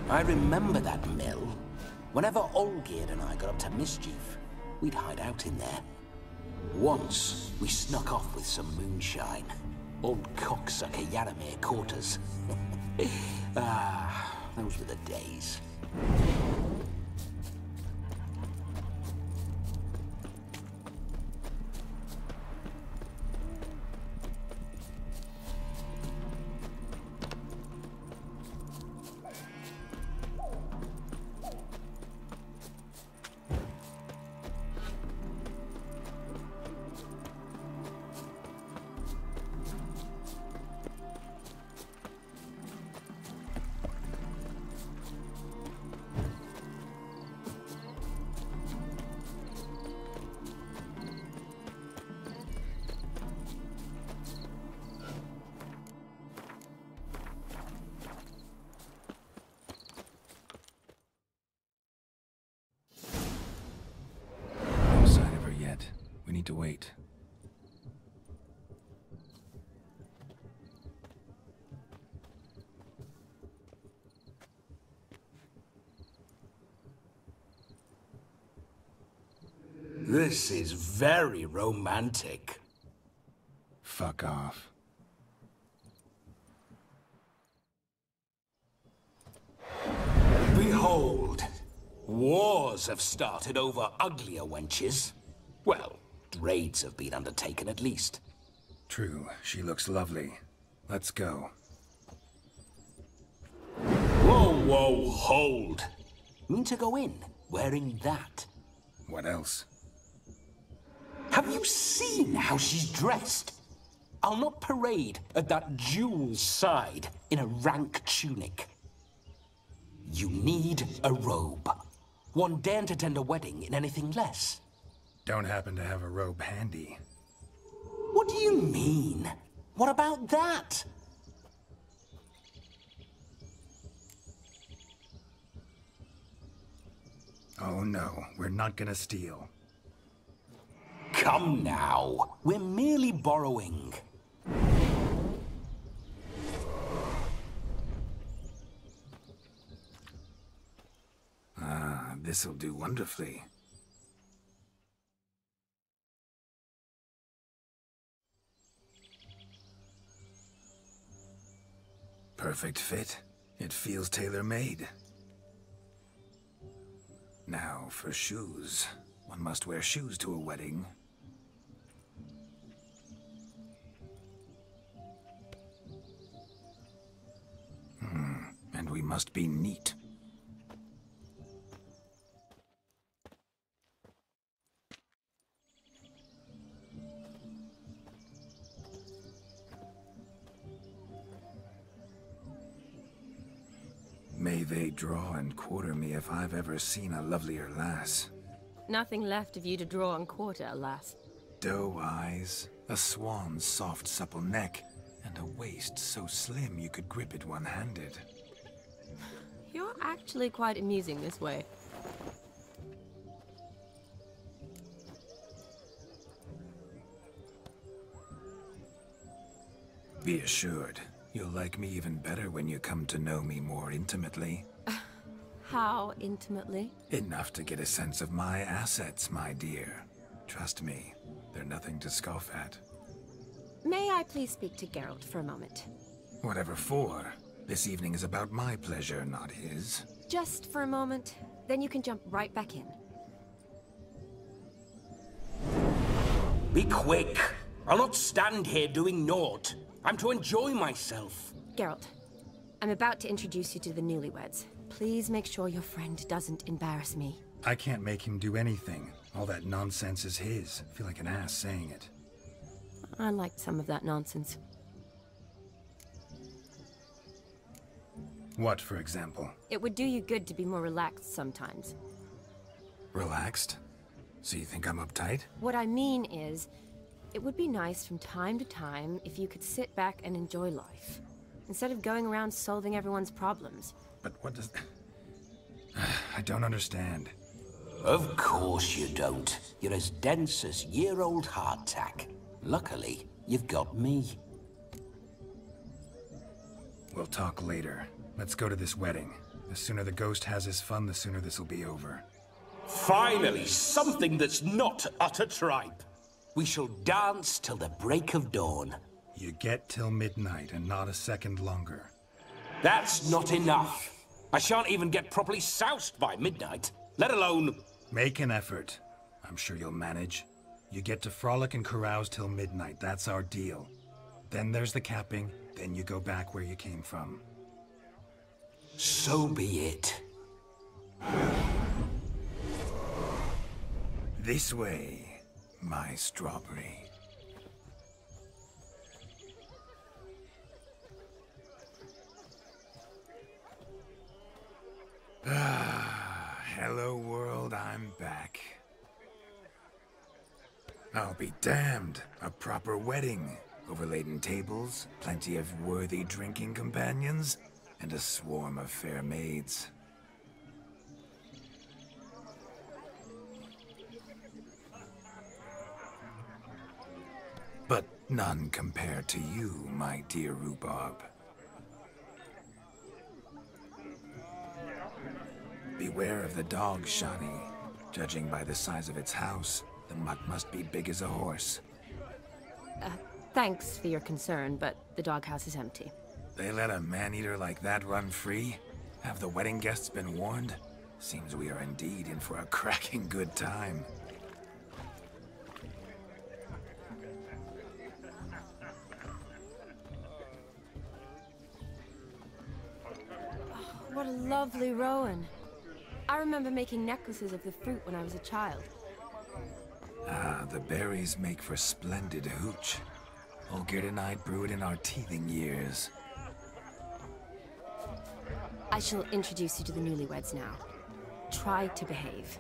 I remember that mill. Whenever Olgierd and I got up to mischief, we'd hide out in there. Once, we snuck off with some moonshine. Old cocksucker Yaramir caught us. Those were the days. To wait. This is very romantic. Fuck off. Behold, wars have started over uglier wenches. Well, raids have been undertaken at least. True, she looks lovely. Let's go. Whoa, hold. Mean to go in, wearing that? What else? Have you seen how she's dressed? I'll not parade at that jewel's side in a rank tunic. You need a robe. One daren't attend a wedding in anything less. Don't happen to have a robe handy. What do you mean? What about that? Oh no, we're not gonna steal. Come now, we're merely borrowing. This'll do wonderfully. Perfect fit. It feels tailor-made. Now for shoes. One must wear shoes to a wedding. And we must be neat. May they draw and quarter me if I've ever seen a lovelier lass. Nothing left of you to draw and quarter, alas. Doe eyes, a swan's soft supple neck, and a waist so slim you could grip it one-handed. You're actually quite amusing this way. Be assured, you'll like me even better when you come to know me more intimately. How intimately? Enough to get a sense of my assets, my dear. Trust me, they're nothing to scoff at. May I please speak to Geralt for a moment? Whatever for. This evening is about my pleasure, not his. Just for a moment, then you can jump right back in. Be quick! I'll not stand here doing naught. I'm to enjoy myself. Geralt, I'm about to introduce you to the newlyweds. Please make sure your friend doesn't embarrass me. I can't make him do anything. All that nonsense is his. I feel like an ass saying it. I liked some of that nonsense. What, for example? It would do you good to be more relaxed sometimes. Relaxed? So you think I'm uptight? What I mean is, it would be nice from time to time if you could sit back and enjoy life, instead of going around solving everyone's problems. But what does... I don't understand. Of course you don't. You're as dense as year-old hardtack. Luckily, you've got me. We'll talk later. Let's go to this wedding. The sooner the ghost has his fun, the sooner this'll be over. Finally, something that's not utter tripe. We shall dance till the break of dawn. You get till midnight and not a second longer. That's not enough. I shan't even get properly soused by midnight, let alone... Make an effort. I'm sure you'll manage. You get to frolic and carouse till midnight, that's our deal. Then there's the capping, then you go back where you came from. So be it. This way, my strawberry. Hello world, I'm back. I'll be damned. A proper wedding. Overladen tables, plenty of worthy drinking companions, and a swarm of fair maids. But none compared to you, my dear rhubarb. Beware of the dog, Shani. Judging by the size of its house, the mutt must be big as a horse. Thanks for your concern, but the doghouse is empty. They let a man-eater like that run free? Have the wedding guests been warned? Seems we are indeed in for a cracking good time. What a lovely rowan. I remember making necklaces of the fruit when I was a child. Ah, the berries make for splendid hooch. Olgierd and I brewed in our teething years. I shall introduce you to the newlyweds now. Try to behave.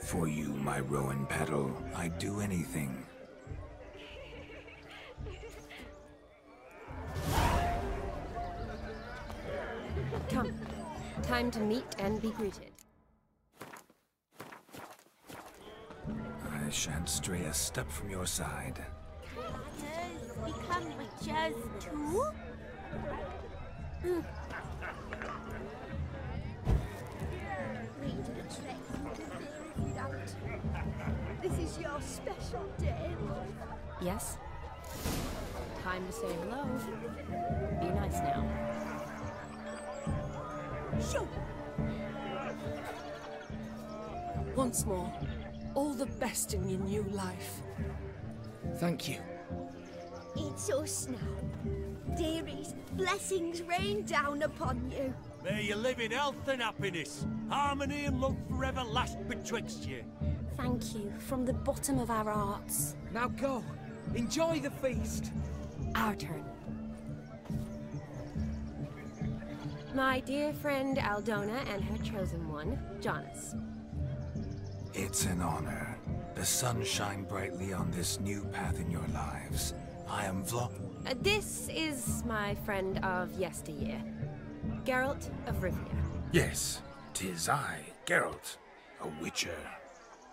For you, my rowan petal, I'd do anything. Come. Time to meet and be greeted. I shan't stray a step from your side. Become witches too? This is your special day, love. Yes? Time to say hello. Be nice now. Shoot! Once more, all the best in your new life. Thank you. It's us now. Dearies, blessings rain down upon you. May you live in health and happiness. Harmony and love forever last betwixt you. Thank you, from the bottom of our hearts. Now go. Enjoy the feast. Our turn. My dear friend Aldona and her chosen one, Jonas. It's an honor. The sun shine brightly on this new path in your lives. I am This is my friend of yesteryear, Geralt of Rivia. Yes, 'tis I, Geralt, a witcher.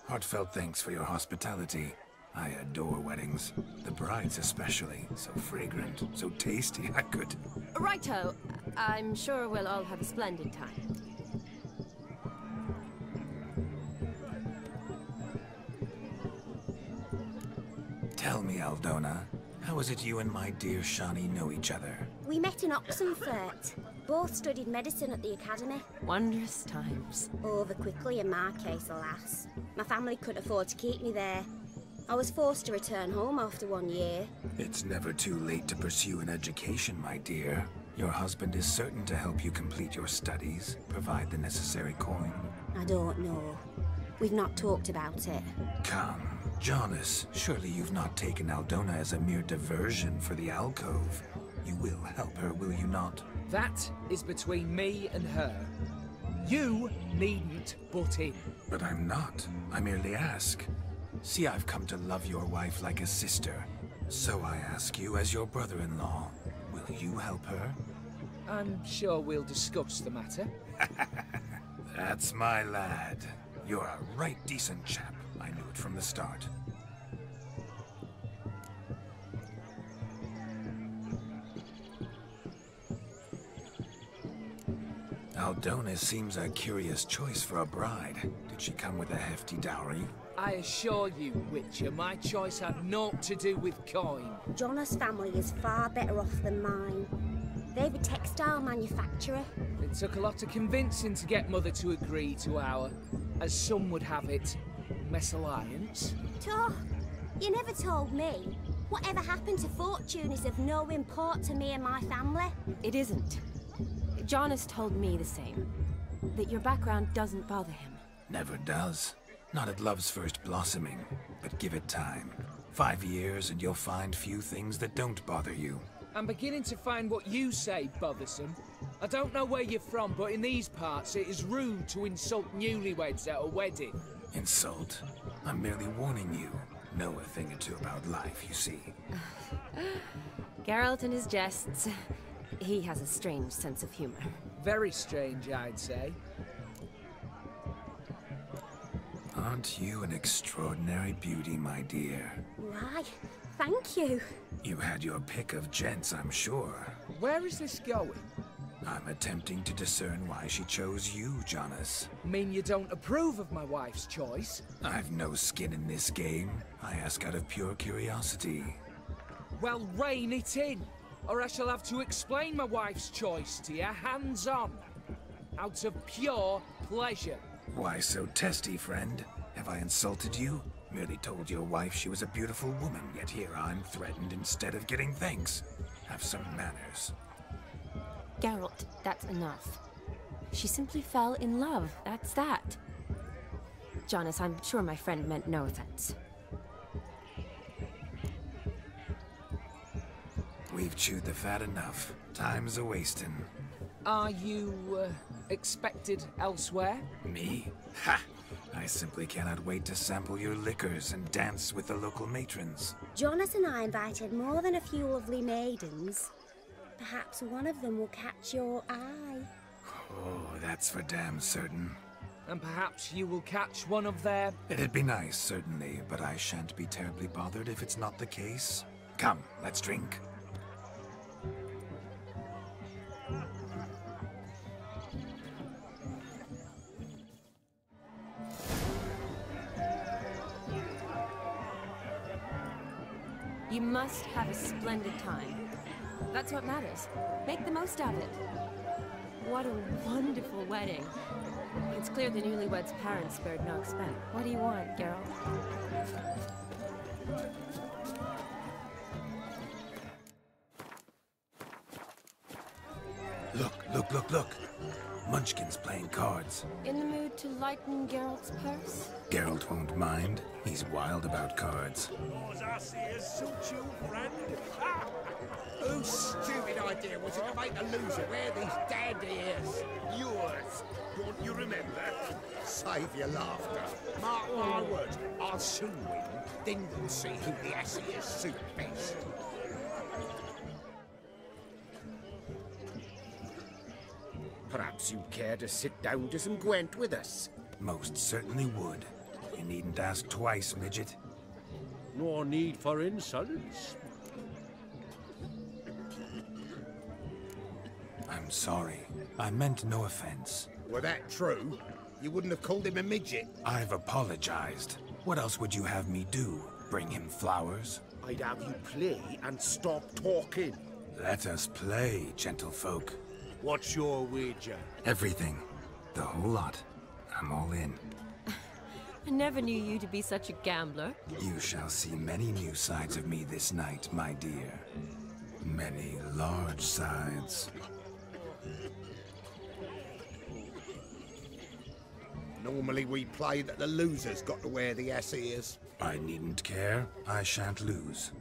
Heartfelt thanks for your hospitality. I adore weddings. The brides especially. So fragrant, so tasty, I could... Righto. I'm sure we'll all have a splendid time. Tell me, Aldona, how is it you and my dear Shani know each other? We met in Oxenfurt. Both studied medicine at the academy. Wondrous times. Over quickly in my case, alas. My family couldn't afford to keep me there. I was forced to return home after 1 year. It's never too late to pursue an education, my dear. Your husband is certain to help you complete your studies, provide the necessary coin. I don't know. We've not talked about it. Come, Jonas, surely you've not taken Aldona as a mere diversion for the alcove. You will help her, will you not? That is between me and her. You needn't butt in. But I'm not. I merely ask. See, I've come to love your wife like a sister. So I ask you, as your brother-in-law, will you help her? I'm sure we'll discuss the matter. That's my lad. You're a right decent chap. I knew it from the start. Aldona seems a curious choice for a bride. Did she come with a hefty dowry? I assure you, Witcher, my choice had naught to do with coin. Jonas' family is far better off than mine. They're a textile manufacturer. It took a lot of convincing to get Mother to agree to our, as some would have it, mesalliance. Toh, you never told me. Whatever happened to fortune is of no import to me and my family. It isn't. Jonas told me the same. That your background doesn't bother him. Never does. Not at love's first blossoming, but give it time. 5 years and you'll find few things that don't bother you. I'm beginning to find what you say bothersome. I don't know where you're from, but in these parts it is rude to insult newlyweds at a wedding. Insult? I'm merely warning you. Know a thing or two about life, you see. Geralt and his jests. He has a strange sense of humor. Very strange, I'd say. Aren't you an extraordinary beauty, my dear? Why, thank you. You had your pick of gents, I'm sure. Where is this going? I'm attempting to discern why she chose you, Jonas. Mean you don't approve of my wife's choice? I've no skin in this game. I ask out of pure curiosity. Well, rein it in, or I shall have to explain my wife's choice to you hands-on. Out of pure pleasure. Why so testy, friend? Have I insulted you? Merely told your wife she was a beautiful woman, yet here I'm threatened instead of getting thanks. Have some manners. Geralt, that's enough. She simply fell in love, that's that. Jonas, I'm sure my friend meant no offense. We've chewed the fat enough. Time's a-wasting. Are you, expected elsewhere? Me? Ha! I simply cannot wait to sample your liquors and dance with the local matrons. Jonas and I invited more than a few lovely maidens. Perhaps one of them will catch your eye. Oh, that's for damn certain. And perhaps you will catch one of their... It'd be nice, certainly, but I shan't be terribly bothered if it's not the case. Come, let's drink. You must have a splendid time. That's what matters. Make the most of it. What a wonderful wedding. It's clear the newlyweds' parents spared no expense. What do you want, Geralt? Look. Munchkin's playing cards. In the mood to lighten Geralt's purse? Geralt won't mind. He's wild about cards. Whose stupid idea was it to make the loser wear these damned ears? Yours. Don't you remember? Save your laughter. Mark my words, I'll soon win. Then we'll see who the ass ears suit best. Perhaps you'd care to sit down to some Gwent with us? Most certainly would. You needn't ask twice, midget. No need for insolence. I'm sorry. I meant no offense. Were that true, you wouldn't have called him a midget. I've apologized. What else would you have me do? Bring him flowers? I'd have you play and stop talking. Let us play, gentlefolk. What's your wager? Everything. The whole lot. I'm all in. I never knew you to be such a gambler. You shall see many new sides of me this night, my dear. Many large sides. Normally we play that the loser's got to wear the ass ears. I needn't care. I shan't lose.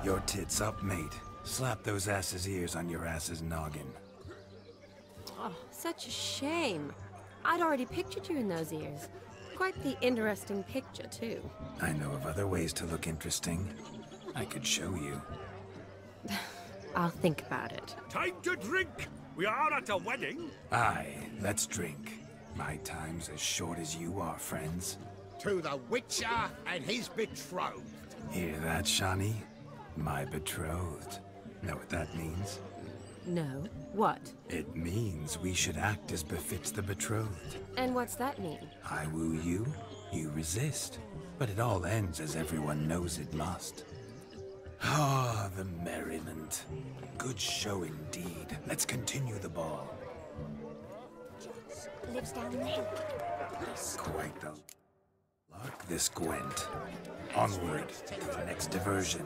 Your tits up, mate. Slap those asses' ears on your ass's noggin. Oh, such a shame. I'd already pictured you in those ears. Quite the interesting picture, too. I know of other ways to look interesting. I could show you. I'll think about it. Time to drink! We are at a wedding. Aye, let's drink. My time's as short as you are, friends. To the Witcher and his betrothed. Hear that, Shani? My betrothed. Know what that means? No. What? It means we should act as befits the betrothed. And what's that mean? I woo you, you resist. But it all ends as everyone knows it must. Ah, the merriment. Good show indeed. Let's continue the ball. Lives down there. Quite the luck, this Gwent. Onward to the next diversion.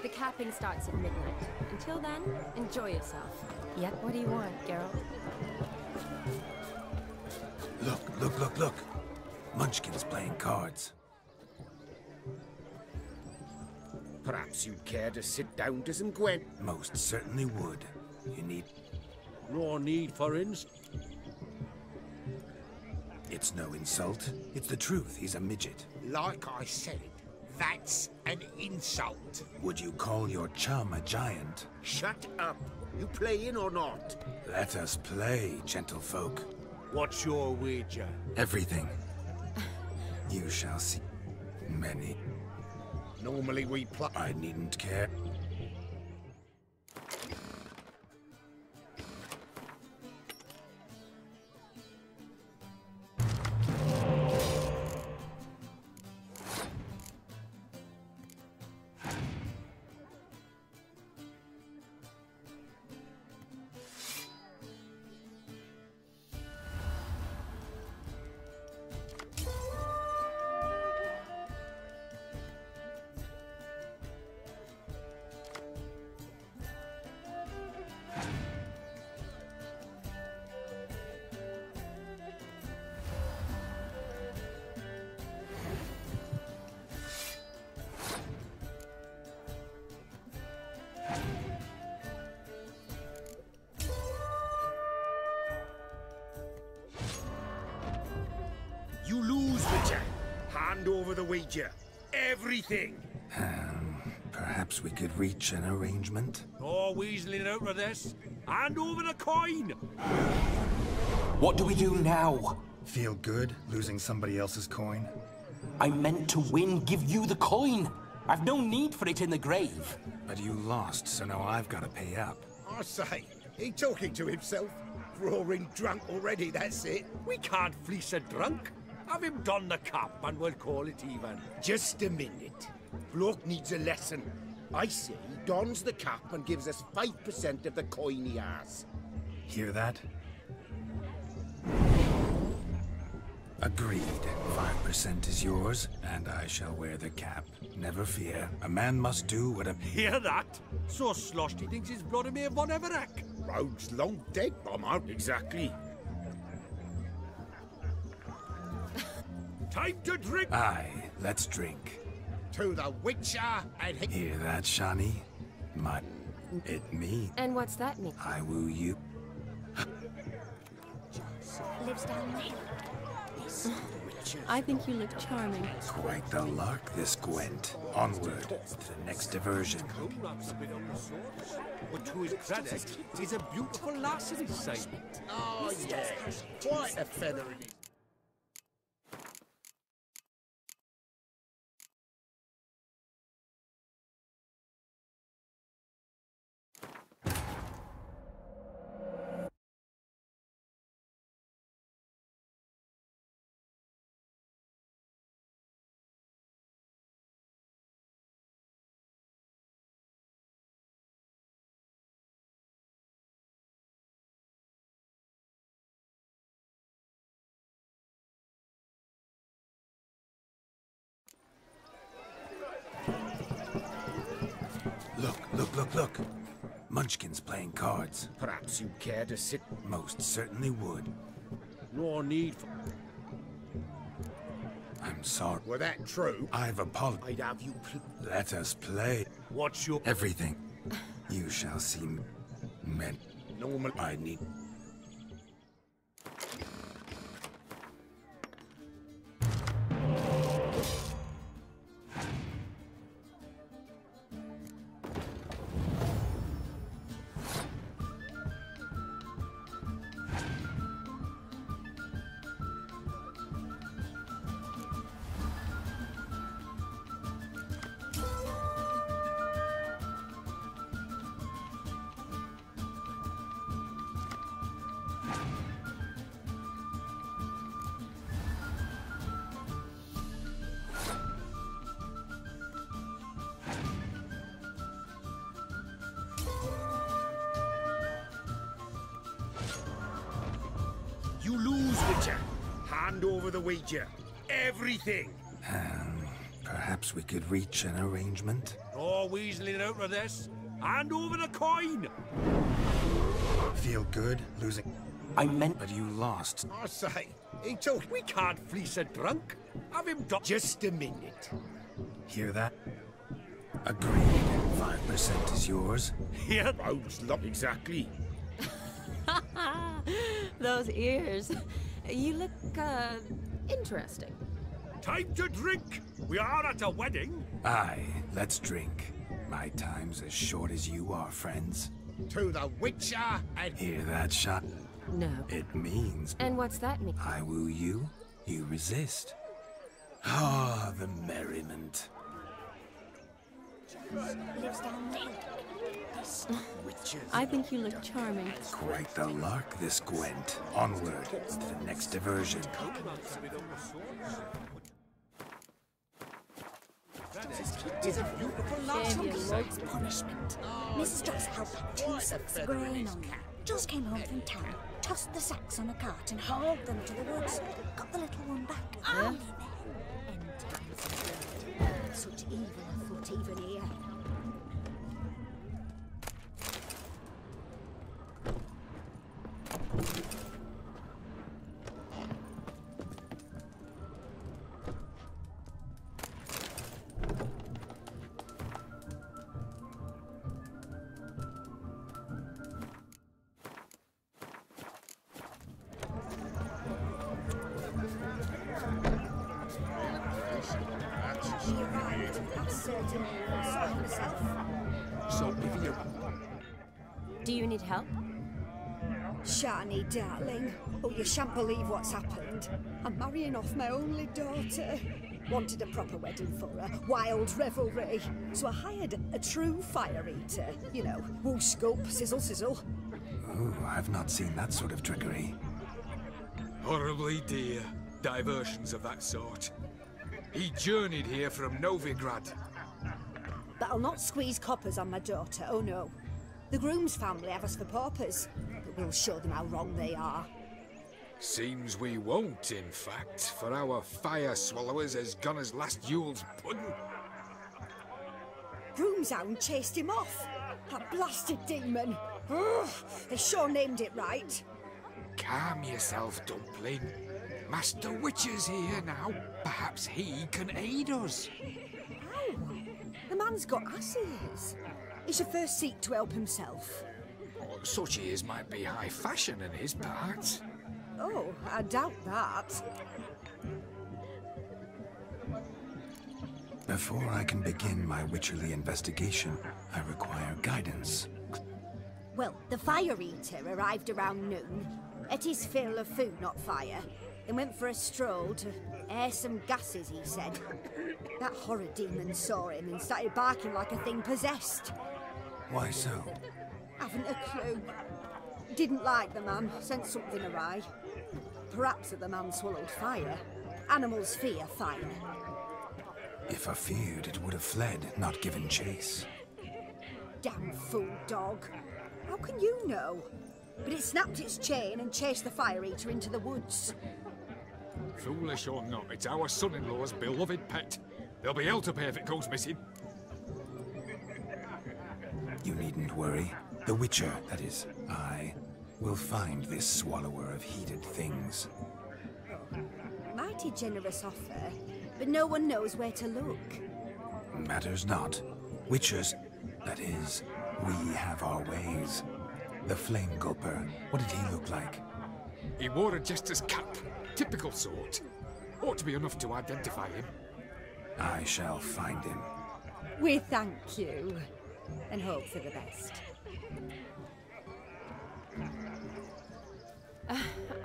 The capping starts at midnight. Until then, enjoy yourself. Yep, what do you want, Geralt? Look. Munchkin's playing cards. Perhaps you'd care to sit down to some Gwent. Most certainly would. You need... No need for instance. It's no insult. It's the truth. He's a midget. Like I said, that's an insult. Would you call your chum a giant? Shut up. You playing or not? Let us play, gentlefolk. What's your wager? Everything. You shall see many. Normally we play... I needn't care. You lose, Witcher. Hand over the wager. Everything. Perhaps we could reach an arrangement? No weaseling out of this. Hand over the coin. What do we do now? Feel good losing somebody else's coin? I meant to win, give you the coin. I've no need for it in the grave. But you lost, so now I've got to pay up. I say, he talking to himself. Roaring drunk already, that's it. We can't fleece a drunk. Have him don the cap and we'll call it even. Just a minute. Bloke needs a lesson. I say he dons the cap and gives us 5% of the coin he has. Hear that? Agreed. 5% is yours, and I shall wear the cap. Never fear. A man must do what a... Hear that? So sloshed he thinks his blood may have won Everett. Rogue's long dead, Bomber. Exactly. Time to drink! Aye, let's drink. To the Witcher and... Hear that, Shani? It me. And what's that mean? I woo you. Lives down there. I think you look charming. Quite the lark, this Gwent. Onward to the next diversion. But to his credit, he's a beautiful lass at his side. Oh, yeah. Quite a feather in his... Look. Munchkin's playing cards. Perhaps you care to sit? Most certainly would. No need for... I'm sorry. Were that true? I've apologized. I'd have you... Let us play. What's your... Everything. You shall see men. Normal... I need... You lose, Witcher. Hand over the wager. Everything. Perhaps we could reach an arrangement? No weaseling out of this. Hand over the coin. Feel good losing? I meant... But you lost. I say, he told we can't fleece a drunk. Have him just a minute. Hear that? Agreed. 5% is yours. Yeah, roads, not exactly. Those ears. You look, interesting. Time to drink! We are at a wedding. Aye, let's drink. My time's as short as you are, friends. To the Witcher and... Hear that shot? No. It means... And what's that mean? I woo you, you resist. Ah, the merriment. Lives down there. I think you look charming. Quite the lark, this Gwent. Onward to the next diversion. It's a beautiful Lord's punishment. Mrs. Joss helped 2 sacks of grain on them. Just came home from town, tossed the sacks on a cart and hauled them to the woods. Got the little one back. Only then. End times. Such evil afoot even here. Do you need help? Shani, darling. Oh, you shan't believe what's happened. I'm marrying off my only daughter. Wanted a proper wedding for her, wild revelry. So I hired a true fire eater. You know, woo scope, sizzle sizzle. Ooh, I've not seen that sort of trickery. Horribly dear diversions of that sort. He journeyed here from Novigrad. But I'll not squeeze coppers on my daughter, oh no. The groom's family have us for paupers, but we'll show them how wrong they are. Seems we won't, in fact, for our fire swallowers has gone as last Yule's pudding. Groom's hound chased him off. That blasted demon. Ugh, they sure named it right. Calm yourself, Dumpling. Master Witcher's here now. Perhaps he can aid us. Ow! The man's got ass ears. He should first seek to help himself. Oh, such ears might be high fashion in his parts. Oh, I doubt that. Before I can begin my witcherly investigation, I require guidance. Well, the fire eater arrived around noon. Ate his fill of food, not fire. Then went for a stroll to air some gases, he said. That horror demon saw him and started barking like a thing possessed. Why so? Haven't a clue. Didn't like the man, sent something awry. Perhaps that the man swallowed fire. Animals fear fire. If I feared, it would have fled, not given chase. Damn fool dog. How can you know? But it snapped its chain and chased the fire eater into the woods. Foolish or not, it's our son-in-law's beloved pet. There'll be hell to pay if it goes missing. You needn't worry. The Witcher, that is, I, will find this swallower of heated things. Mighty generous offer, but no one knows where to look. Matters not. Witchers, that is, we have our ways. The Flame Gulper, what did he look like? He wore a jester's cap. Typical sort. Ought to be enough to identify him. I shall find him. We thank you, and hope for the best.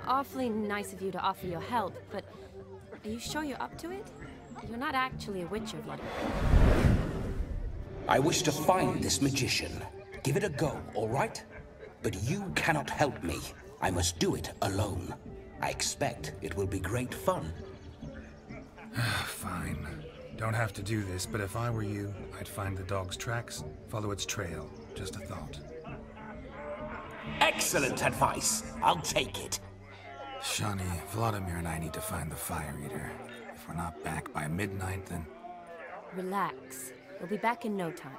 Awfully nice of you to offer your help, but are you sure you're up to it? You're not actually a Witcher, Vladimir. I wish to find this magician. Give it a go, all right? But you cannot help me. I must do it alone. I expect it will be great fun. Fine. Don't have to do this, but if I were you, I'd find the dog's tracks, follow its trail. Just a thought. Excellent advice. I'll take it. Shani, Vladimir and I need to find the Fire Eater. If we're not back by midnight, then... Relax. We'll be back in no time.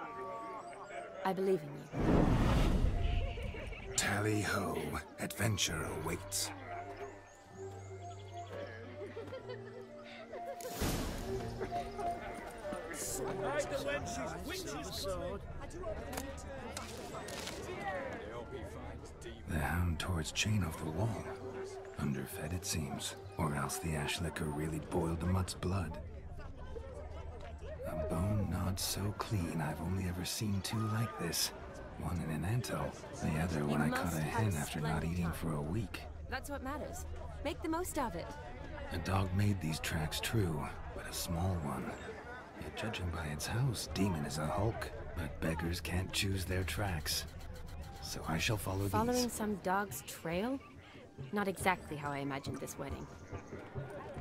I believe in you. Tally-ho. Adventure awaits. The hound towards chain off the wall. Underfed, it seems. Or else the ash liquor really boiled the mutt's blood. A bone gnawed so clean, I've only ever seen two like this. One in an anthill, the other when I caught a hen after not eating for a week. That's what matters. Make the most of it. A dog made these tracks true, but a small one. Yet judging by its house, Demon is a hulk, but beggars can't choose their tracks. So I shall follow Following these. some dog's trail? Not exactly how I imagined this wedding.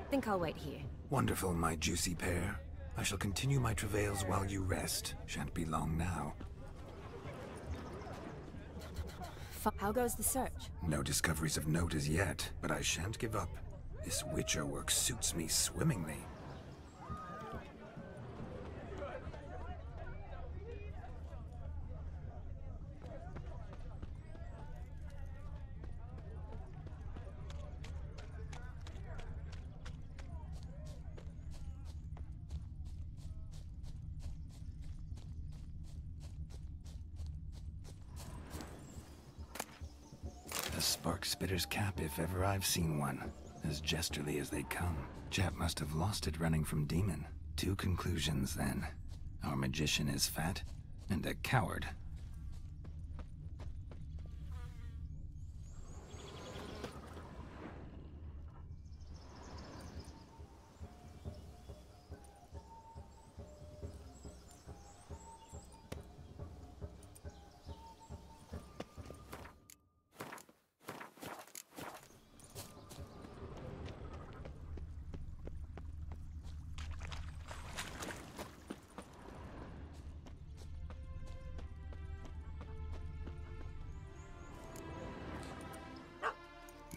Think I'll wait here. Wonderful, my juicy pair. I shall continue my travails while you rest. Shan't be long now. How goes the search? No discoveries of note as yet, but I shan't give up. This Witcher work suits me swimmingly. A spark spitter's cap if ever I've seen one. As jesterly as they come. Chap must have lost it running from Demon. Two conclusions then. Our magician is fat, and a coward.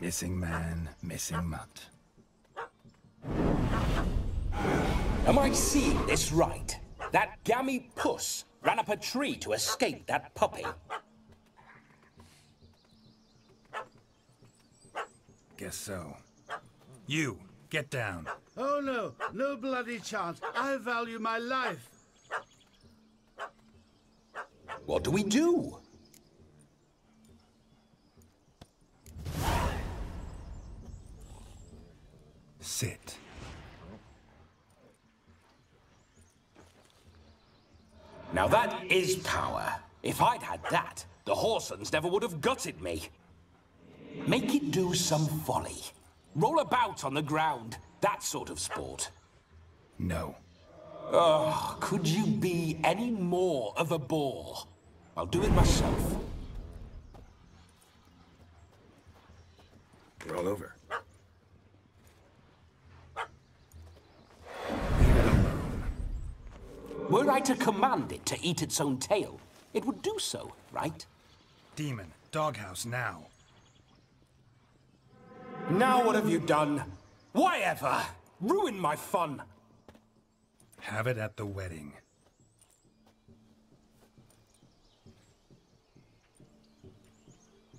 Missing man, missing mutt. Am I seeing this right? That gammy puss ran up a tree to escape that puppy. Guess so. You, get down. Oh no, no bloody chance. I value my life. What do we do? Sit. Now that is power. If I'd had that, the Horsons never would have gutted me. Make it do some folly. Roll about on the ground. That sort of sport. No. Oh, could you be any more of a bore? I'll do it myself. Roll over. Were I to command it to eat its own tail, it would do so, right? Demon, doghouse now. Now what have you done? Why ever? Ruin my fun. Have it at the wedding.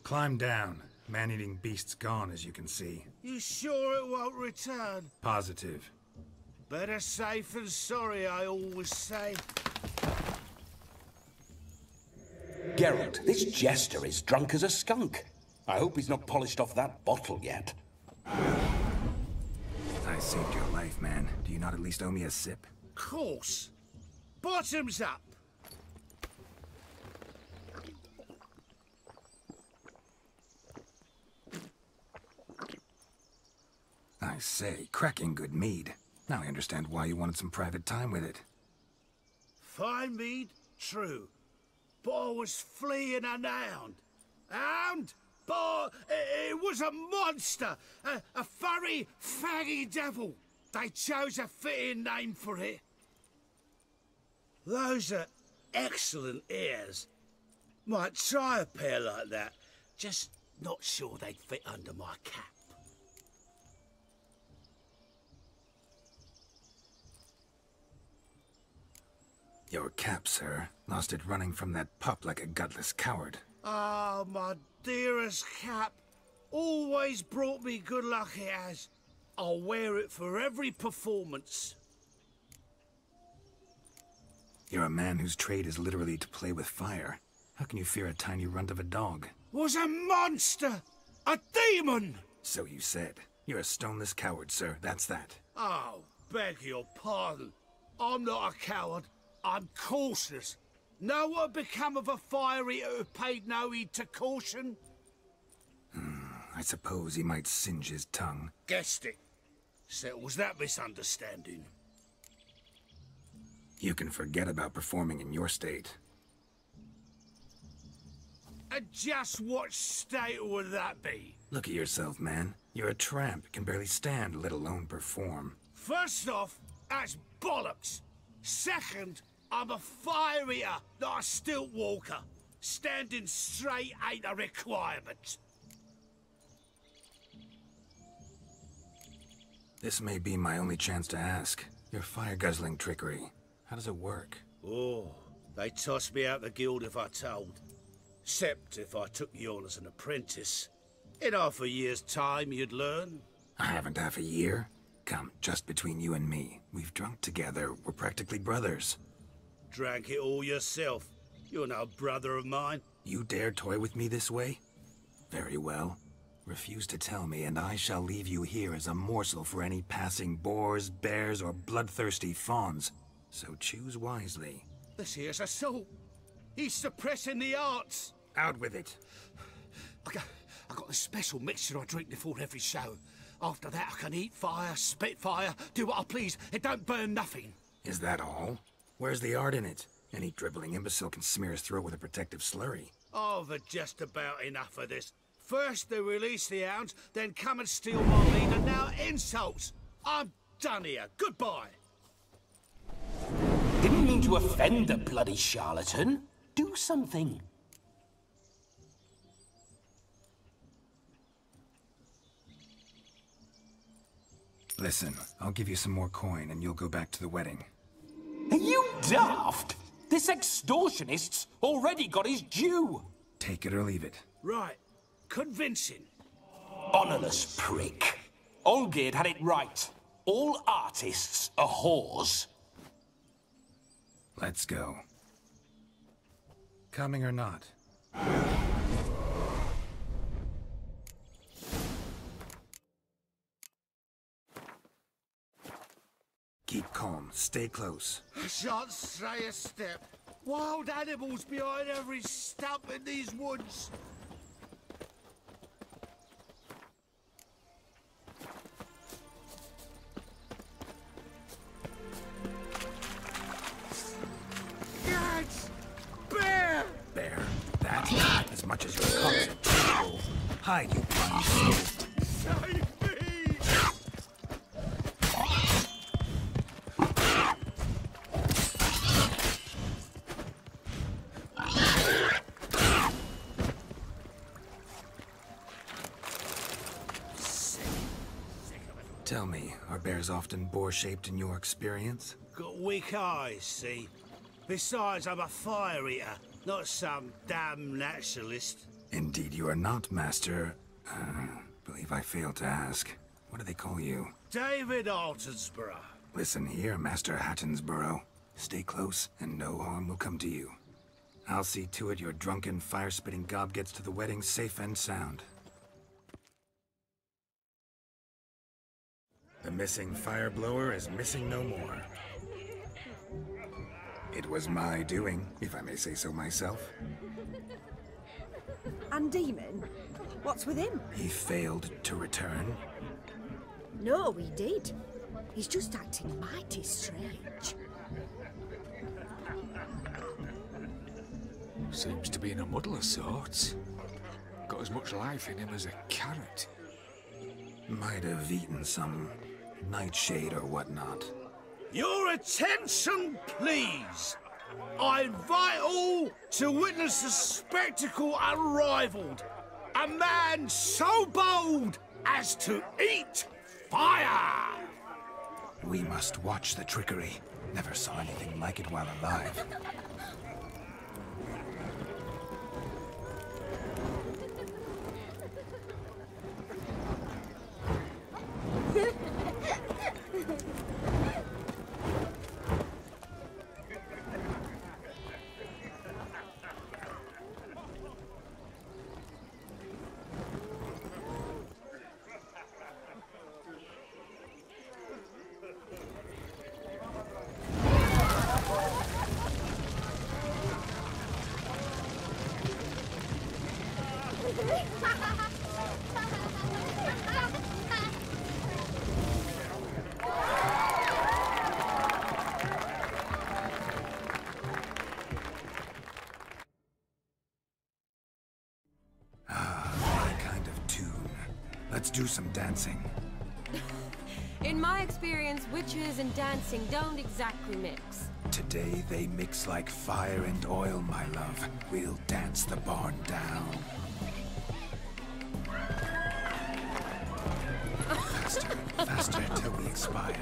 Climb down. Man-eating beast's gone, as you can see. You sure it won't return? Positive. Better safe than sorry, I always say. Geralt, this jester is drunk as a skunk. I hope he's not polished off that bottle yet. I saved your life, man. Do you not at least owe me a sip? Course. Bottoms up. I say, cracking good mead. Now I understand why you wanted some private time with it. Fine mead, true. But I was fleeing an hound. Hound? But it was a monster! A furry, faggy devil. They chose a fitting name for it. Those are excellent ears. Might try a pair like that. Just not sure they'd fit under my cap. Your cap, sir. Lost it running from that pup like a gutless coward. Ah, my dearest cap. Always brought me good luck it has. I'll wear it for every performance. You're a man whose trade is literally to play with fire. How can you fear a tiny runt of a dog? Was a monster! A demon! So you said. You're a stoneless coward, sir. That's that. Oh, beg your pardon. I'm not a coward. I'm cautious. Know what had become of a fire eater who paid no heed to caution? I suppose he might singe his tongue. Guessed it. Settles that misunderstanding. You can forget about performing in your state. And just what state would that be? Look at yourself, man. You're a tramp, can barely stand, let alone perform. First off, that's bollocks. Second, I'm a fire eater, not a stilt walker. Standing straight ain't a requirement. This may be my only chance to ask. Your fire-guzzling trickery. How does it work? Oh, they'd toss me out the guild if I told. Except if I took you on as an apprentice. In half a year's time, you'd learn. I haven't half a year. Come, just between you and me. We've drunk together. We're practically brothers. Drank it all yourself. You're no brother of mine. You dare toy with me this way? Very well. Refuse to tell me, and I shall leave you here as a morsel for any passing boars, bears, or bloodthirsty fawns. So choose wisely. This here's assault. He's suppressing the arts. Out with it. I got a special mixture I drink before every show. After that, I can eat fire, spit fire, do what I please. It don't burn nothing. Is that all? Where's the art in it? Any dribbling imbecile can smear his throat with a protective slurry. I've had just about enough of this. First they release the hounds, then come and steal my meat, and now insults. I'm done here. Goodbye. Didn't mean to offend the bloody charlatan. Do something. Listen, I'll give you some more coin and you'll go back to the wedding. Are you daft? This extortionist's already got his due. Take it or leave it. Right. Convincing. Honourless prick. Olgierd had it right. All artists are whores. Let's go. Coming or not? Keep calm. Stay close. I shan't stray a step. Wild animals behind every stump in these woods. Guards! Bear! Bear? That? As much as your cock's a hide, you bloody fool. Save me! Tell me, are bears often boar-shaped in your experience? Got weak eyes, see? Besides, I'm a fire eater, not some damn naturalist. Indeed you are not, Master. Believe I failed to ask. What do they call you? David Altonsborough. Listen here, Master Hattonsborough. Stay close, and no harm will come to you. I'll see to it your drunken, fire-spitting gob gets to the wedding safe and sound. The missing fire blower is missing no more. It was my doing, if I may say so myself. And Demon? What's with him? He failed to return. No, he did. He's just acting mighty strange. Seems to be in a muddle of sorts. Got as much life in him as a carrot. Might have eaten some nightshade or whatnot. Your attention, please! I invite all to witness a spectacle unrivaled. A man so bold as to eat fire! We must watch the trickery. Never saw anything like it while alive. Let's do some dancing. In my experience, witches and dancing don't exactly mix. Today they mix like fire and oil, my love. We'll dance the barn down. Faster, faster till we expire.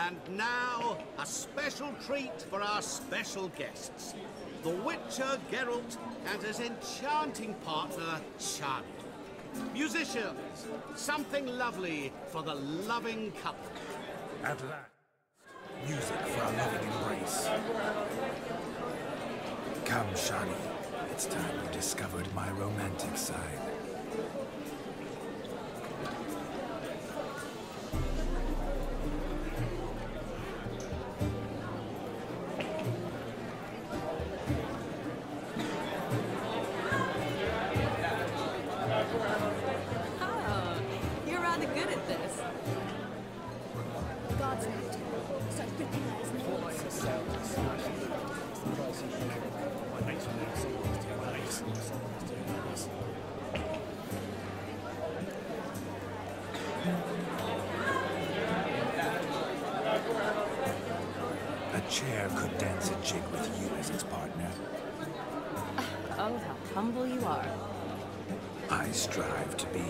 And now, a special treat for our special guests. The Witcher Geralt and his enchanting partner, Shani. Musicians, something lovely for the loving couple. At last, music for a loving embrace. Come, Shani. It's time you discovered my romantic side. A chair could dance a jig with you as its partner. Oh, how humble you are. I strive to be,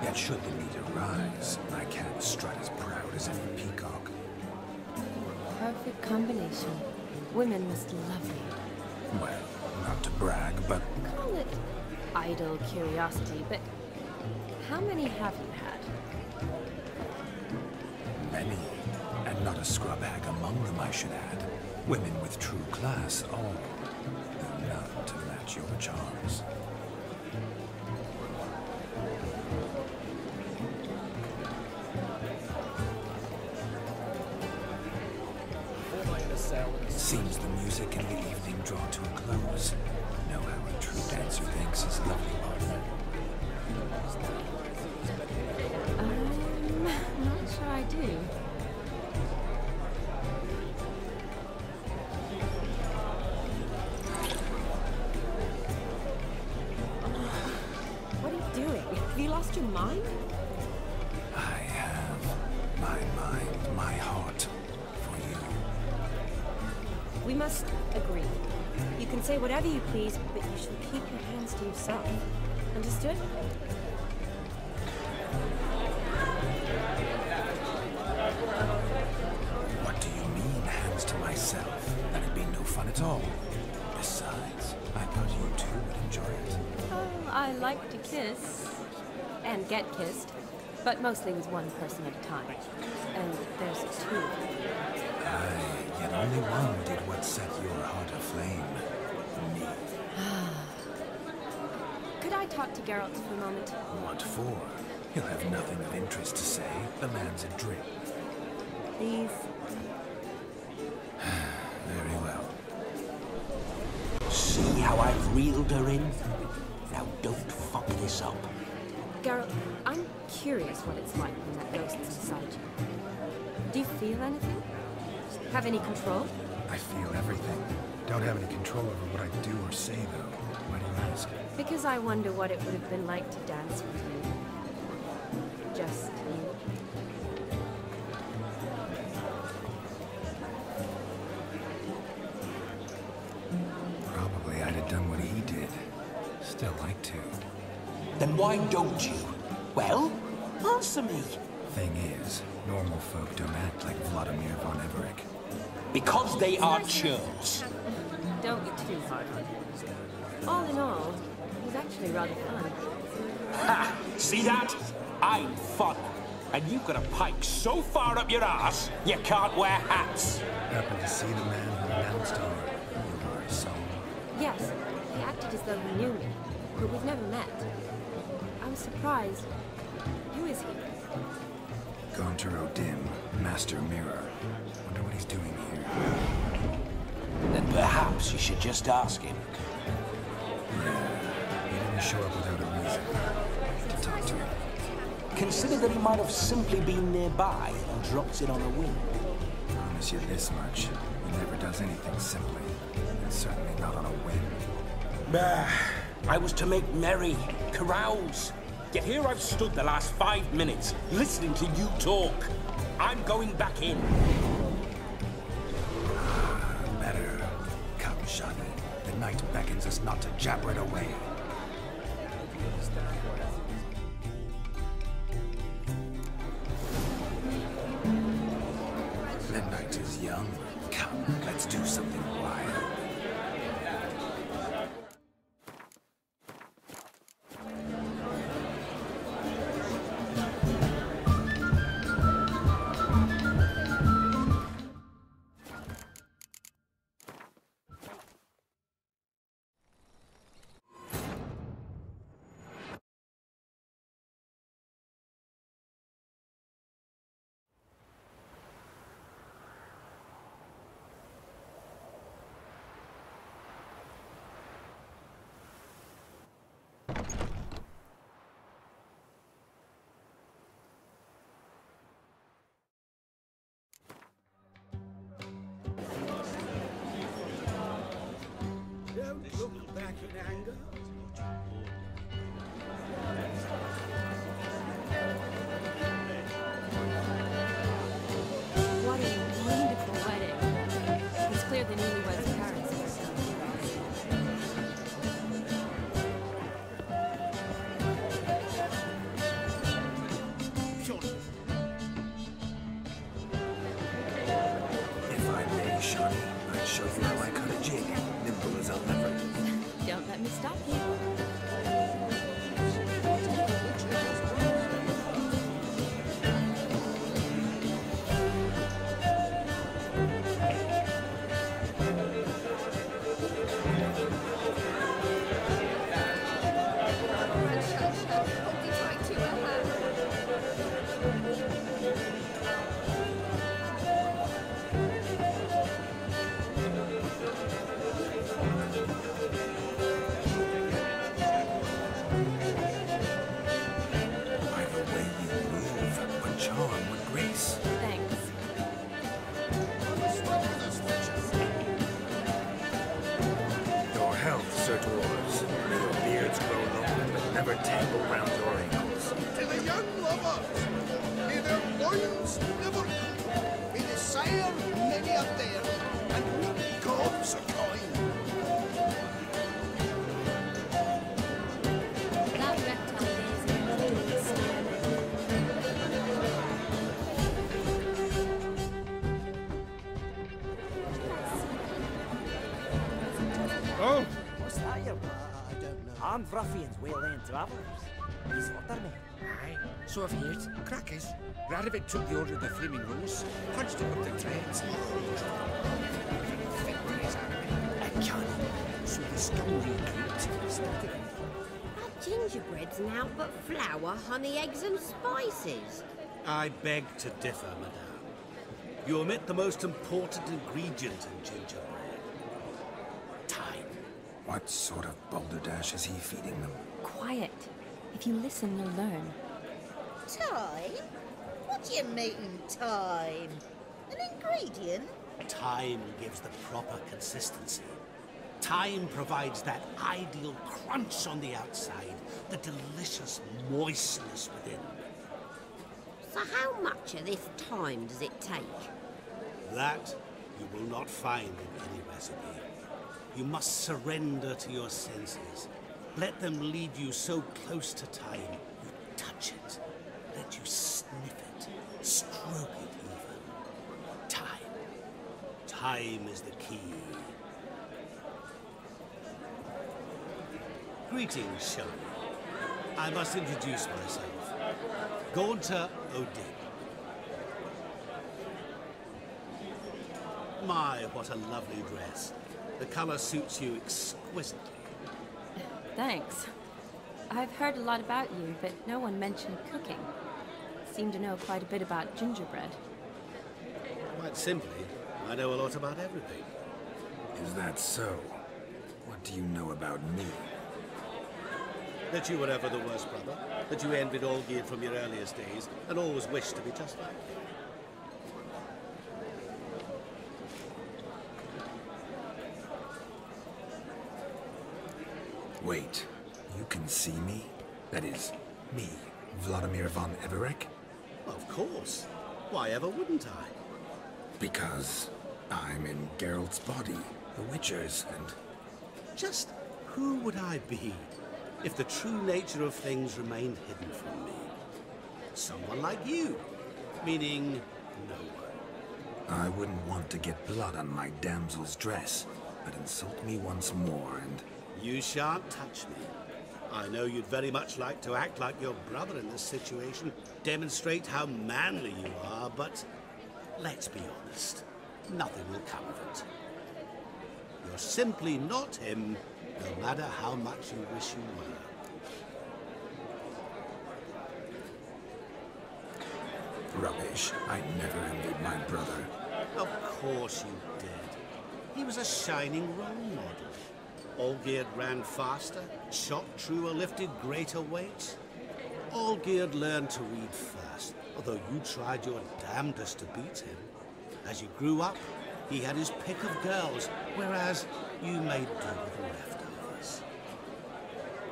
yet should the need arise, I can't strut as proud as any peacock. Perfect combination. Women must love you. Well, not to brag, but... Call it idle curiosity, but how many have you had? Many, and not a scrub hag among them, I should add. Women with true class, all, though none to match your charms. Seems the music and the evening draw to a close. Know how a true dancer thanks his lovely partner. lost your mind? I have my mind, my heart for you. We must agree. You can say whatever you please, but you shall keep your hands to yourself. Understood? What do you mean, hands to myself? That'd be no fun at all. Besides, I thought you two would enjoy it. Oh, I like to kiss. And get kissed. But mostly with one person at a time. And there's two. Aye, yet only one did what set your heart aflame. Me. Could I talk to Geralt for a moment? What for? He'll have nothing of interest to say. The man's adrift. Please. Very well. See how I've reeled her in? Now don't fuck this up. Geralt, I'm curious what it's like when that ghost is inside you. Do you feel anything? Have any control? I feel everything. Don't have any control over what I do or say, though. Why do you ask? Because I wonder what it would have been like to dance with you. Just you. Probably I'd have done what he did. Still like to. Then why don't you? Well, answer me. Thing is, normal folk don't act like Vladimir von Everett. Because they are churls. Don't get too hard on him. All in all, it was actually rather fun. Ha! See that? I'm fun. And you've got a pike so far up your ass, you can't wear hats. Happened to see the man who announced our song? Yes, he acted as though he knew me, but we've never met. I was surprised. Who is he? Gaunter O'Dim, Master Mirror. Wonder what he's doing here. Then perhaps you should just ask him. Yeah, he didn't show up without a reason. To talk to him. Consider that he might have simply been nearby and dropped it on a whim. Promise you this much. He never does anything simply. And certainly not on a whim. I was to make merry, carouse. Yet here I've stood the last 5 minutes, listening to you talk. I'm going back in. Better. Come, Shani. The night beckons us not to jabber it away. The night is young. Come, let's do something wild. Don't look back in anger. What a wonderful wedding. It's clear the newlyweds' parents are If I may, Shani, I'd show you how I cut a jig. Nimble as I'll never. Don't let me stop you. Sir Dwarves. May your beards grow long, but never tangle round your ankles. and lovers. May their loins never cool. May the sire many a dare, and meet gobs of coin. That reptile is Oh! What's that, you? I don't know. Armed ruffians waylaying travellers. He's water me. Aye, so I've heard. Crackers. Radovid took the order of the Flaming Rose, punched it up the treads. Fit for his army. A cannon. So the scum recruit started. Not gingerbreads now, but flour, honey, eggs and spices. I beg to differ, madame. You omit the most important ingredient in gingerbread. Time. What sort of balderdash is he feeding them? quiet. If you listen, you'll learn. Time? What do you mean, time? An ingredient? Time gives the proper consistency. Time provides that ideal crunch on the outside, the delicious moistness within. So how much of this time does it take? That you will not find in any recipe. You must surrender to your senses. Let them lead you so close to time, you touch it. Let you sniff it, stroke it even. Time. Time is the key. Greetings, Sean. I must introduce myself. Gaunter Odin. My, what a lovely dress. The color suits you exquisitely. Thanks. I've heard a lot about you, but no one mentioned cooking. Seem to know quite a bit about gingerbread. Quite simply, I know a lot about everything. Is that so? What do you know about me? That you were ever the worst brother, that you envied Olgierd from your earliest days, and always wished to be just like him. Wait, you can see me? That is, me, Vladimir von Everek? Of course. Why ever wouldn't I? Because I'm in Geralt's body, the Witcher's, and... Just who would I be if the true nature of things remained hidden from me? Someone like you, meaning no one. I wouldn't want to get blood on my damsel's dress, but insult me once more and... You shan't touch me. I know you'd very much like to act like your brother in this situation, demonstrate how manly you are, but let's be honest, nothing will come of it. You're simply not him, no matter how much you wish you were. Rubbish. I never envied my brother. Of course you did. He was a shining role model. Olgierd ran faster, shot truer, lifted greater weights. Olgierd learned to read first, although you tried your damnedest to beat him. As you grew up, he had his pick of girls, whereas you made do with the leftovers.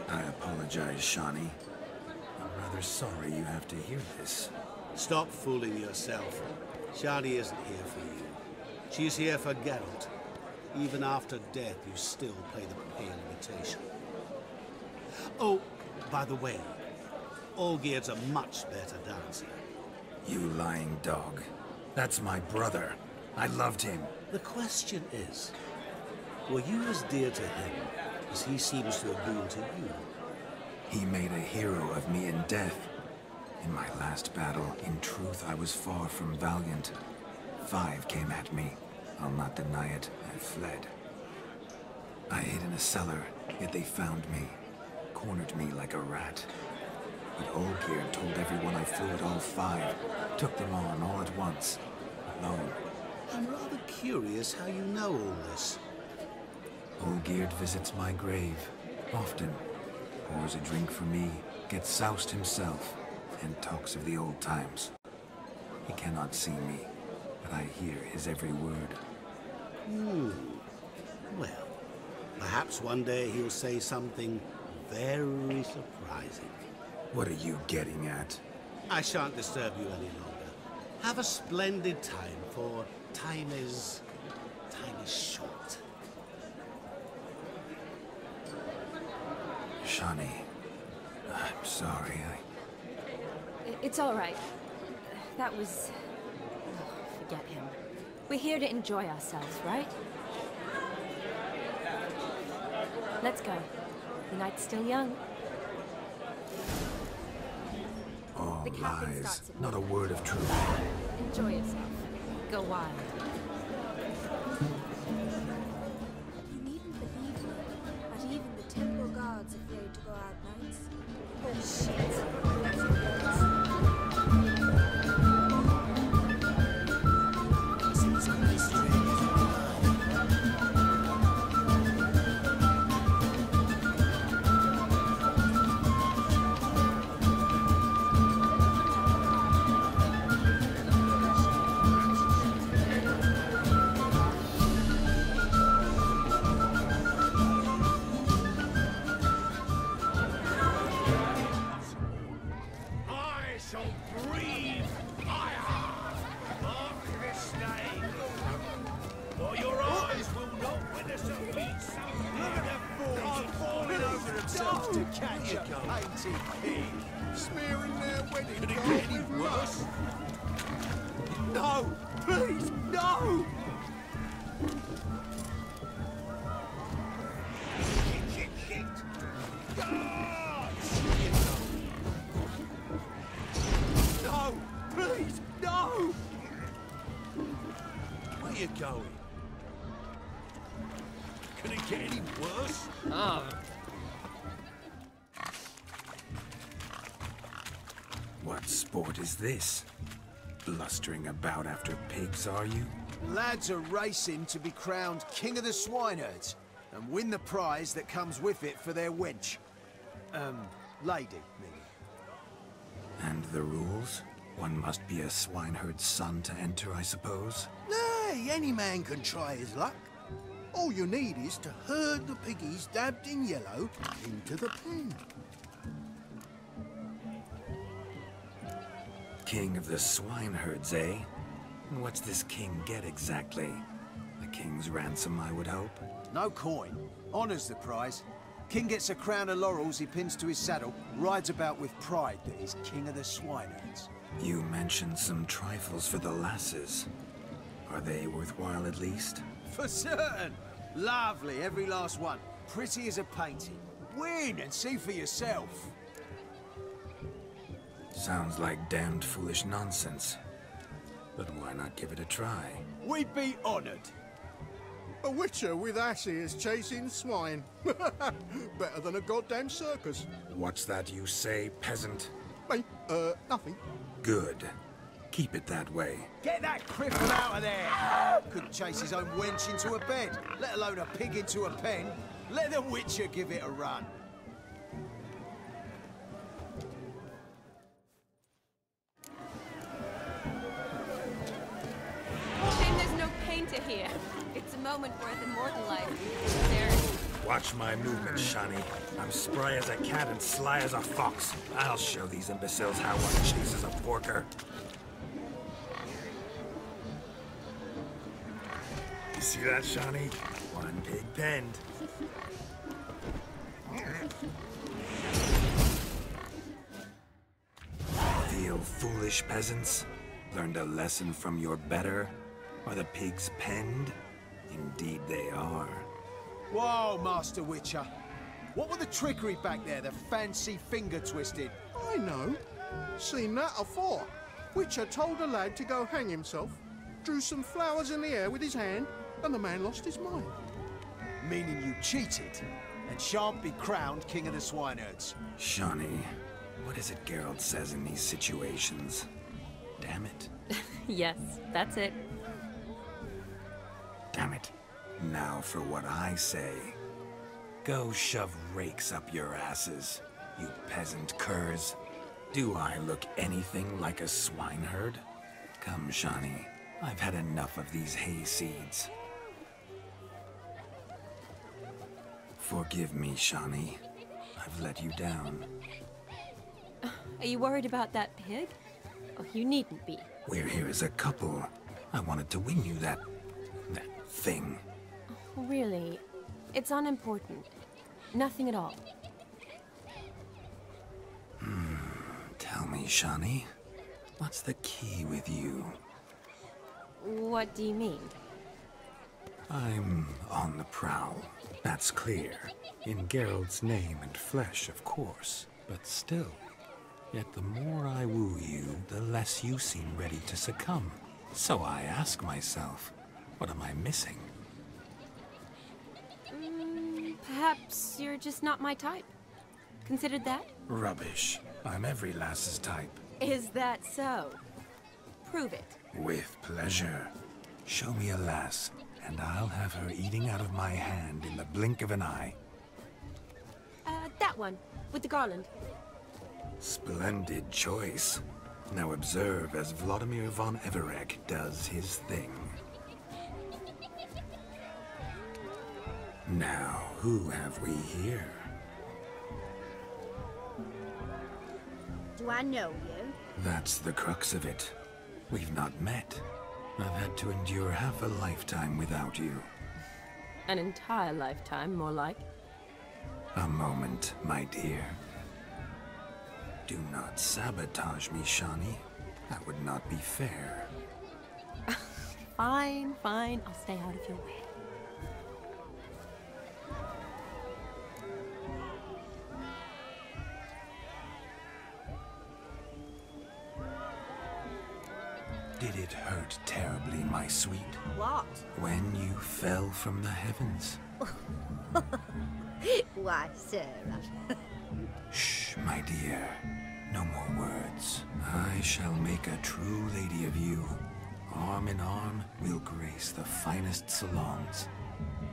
I apologize, Shawnee. I'm rather sorry you have to hear this. Stop fooling yourself. Shani isn't here for you. She's here for Geralt. Even after death, you still play the pale imitation. Oh, by the way, Olgierd's a much better dancer. You lying dog. That's my brother. I loved him. The question is, were you as dear to him as he seems to have been to you? He made a hero of me in death. In my last battle, in truth, I was far from valiant. 5 came at me. I'll not deny it, I fled. I hid in a cellar, yet they found me, cornered me like a rat. But Olgierd told everyone I flew at all 5, took them on all at once, alone. I'm rather curious how you know all this. Olgierd visits my grave, often. Pours a drink for me, gets soused himself, and talks of the old times. He cannot see me, but I hear his every word. Well, perhaps one day he'll say something very surprising. What are you getting at? I shan't disturb you any longer. Have a splendid time, for time is short. Shawnee, I'm sorry. It's all right. That was... oh, forget him. We're here to enjoy ourselves, right? Let's go. The night's still young. All lies, not a word of truth. Enjoy yourself. Go wild. You needn't believe me, but even the temple guards are afraid to go out nights. Oh shit. Smearing their wedding gold with mud. No! Please, no! Shit! No! Please, no! Where you going? Can it get any worse? What sport is this? Blustering about after pigs, are you? Lads are racing to be crowned King of the Swineherds and win the prize that comes with it for their wench. Lady, meaning. And the rules? One must be a swineherd's son to enter, I suppose? Nay, any man can try his luck. All you need is to herd the piggies dabbed in yellow into the pen. King of the swineherds, eh? And what's this king get exactly? The king's ransom, I would hope? No coin. Honours the prize. King gets a crown of laurels he pins to his saddle, rides about with pride that he's king of the swineherds. You mentioned some trifles for the lasses. Are they worthwhile at least? For certain! Lovely, every last one. Pretty as a painting. Win and see for yourself. Sounds like damned foolish nonsense. But why not give it a try? We'd be honoured. A witcher with asses chasing swine. Better than a goddamn circus. What's that you say, peasant? Me? Nothing. Good. Keep it that way. Get that cripple out of there! Couldn't chase his own wench into a bed, let alone a pig into a pen. Let the witcher give it a run. Shame there's no painter here. It's a moment worth immortalizing. There. Watch my movement, Shawnee. I'm spry as a cat and sly as a fox. I'll show these imbeciles how one chases a porker. You see that, Shawnee? One pig penned. Feel foolish, peasants? Learned a lesson from your better? Are the pigs penned? Indeed they are. Whoa, Master Witcher. What were the trickery back there, the fancy finger twisted? I know. Seen that afore. Witcher told a lad to go hang himself, drew some flowers in the air with his hand, and the man lost his mind. Meaning you cheated, and shan't be crowned King of the Swineherds. Shawnee, what is it Geralt says in these situations? Damn it. Yes, that's it. Damn it. Now for what I say. Go shove rakes up your asses, you peasant curs. Do I look anything like a swineherd? Come, Shawnee. I've had enough of these hayseeds. Forgive me, Shawnee. I've let you down. Are you worried about that pig? Oh, you needn't be. We're here as a couple. I wanted to win you that thing. Oh, really? It's unimportant. Nothing at all. Tell me, Shani, what's the key with you? What do you mean? I'm on the prowl. That's clear. In Geralt's name and flesh, of course. But still. Yet the more I woo you, the less you seem ready to succumb. So I ask myself, what am I missing? Perhaps you're just not my type. Considered that? Rubbish. I'm every lass's type. Is that so? Prove it. With pleasure. Show me a lass, and I'll have her eating out of my hand in the blink of an eye. That one, with the garland. Splendid choice. Now observe as Vladimir von Everek does his thing. Now, who have we here? Do I know you? That's the crux of it. We've not met. I've had to endure half a lifetime without you. An entire lifetime, more like. A moment, my dear. Do not sabotage me, Shani. That would not be fair. Fine, fine. I'll stay out of your way. Did it hurt terribly, my sweet? What? When you fell from the heavens? Why, Sarah. Shh, my dear. No more words. I shall make a true lady of you. Arm in arm, we'll grace the finest salons.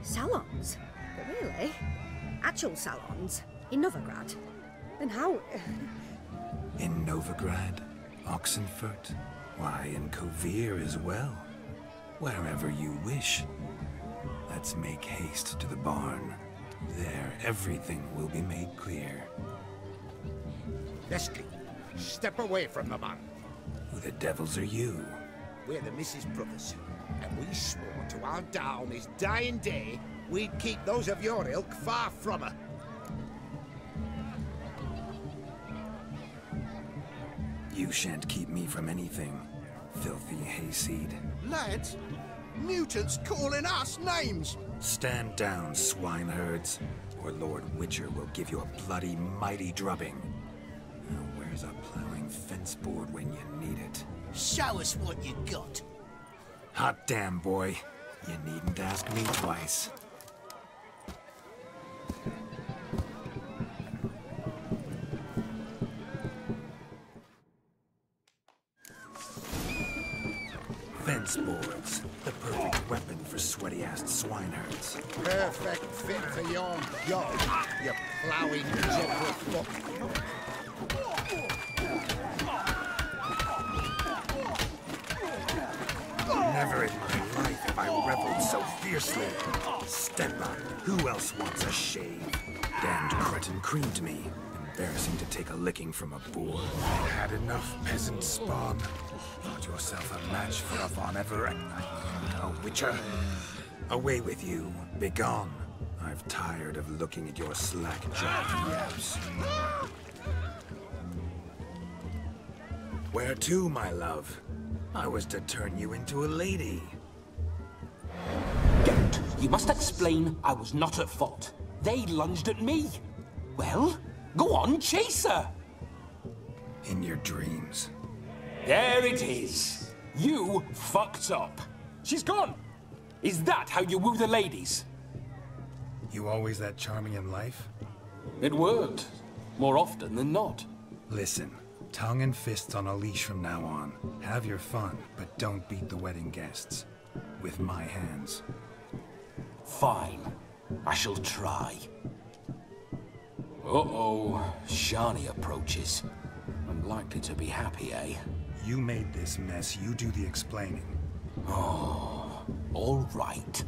Salons? Really? Actual salons? In Novigrad? And how... In Novigrad, Oxenfurt, why, in Kovir as well. Wherever you wish. Let's make haste to the barn. There, everything will be made clear. Leslie, step away from the man. Who the devils are you? We're the Mrs. Brothers, and we swore to our down his dying day we'd keep those of your ilk far from her. You shan't keep me from anything, filthy hayseed. Lads, mutants calling us names! Stand down, swineherds, or Lord Witcher will give you a bloody mighty drubbing. Now where's a plowing fence board when you need it? Show us what you got. Hot damn, boy. You needn't ask me twice. Fence boards. The perfect weapon for sweaty-assed swineherds. Perfect fit for your job, you ploughing zebra foot. Never in my life have I reveled so fiercely. Step up. Who else wants a shave? Damned cretin creamed me. Embarrassing to take a licking from a boor. Had enough, peasant spawn. Thought yourself a match for a Von Everett. A Witcher. Away with you. Begone. I've tired of looking at your slack-jawed yaps. Where to, my love? I was to turn you into a lady. Geralt, you must explain I was not at fault. They lunged at me. Well, go on, chase her. In your dreams. There it is. You fucked up. She's gone. Is that how you woo the ladies? You always that charming in life? It worked. More often than not. Listen, tongue and fists on a leash from now on. Have your fun, but don't beat the wedding guests. With my hands. Fine. I shall try. Uh-oh. Shani approaches. Unlikely to be happy, eh? You made this mess. You do the explaining. Oh, all right.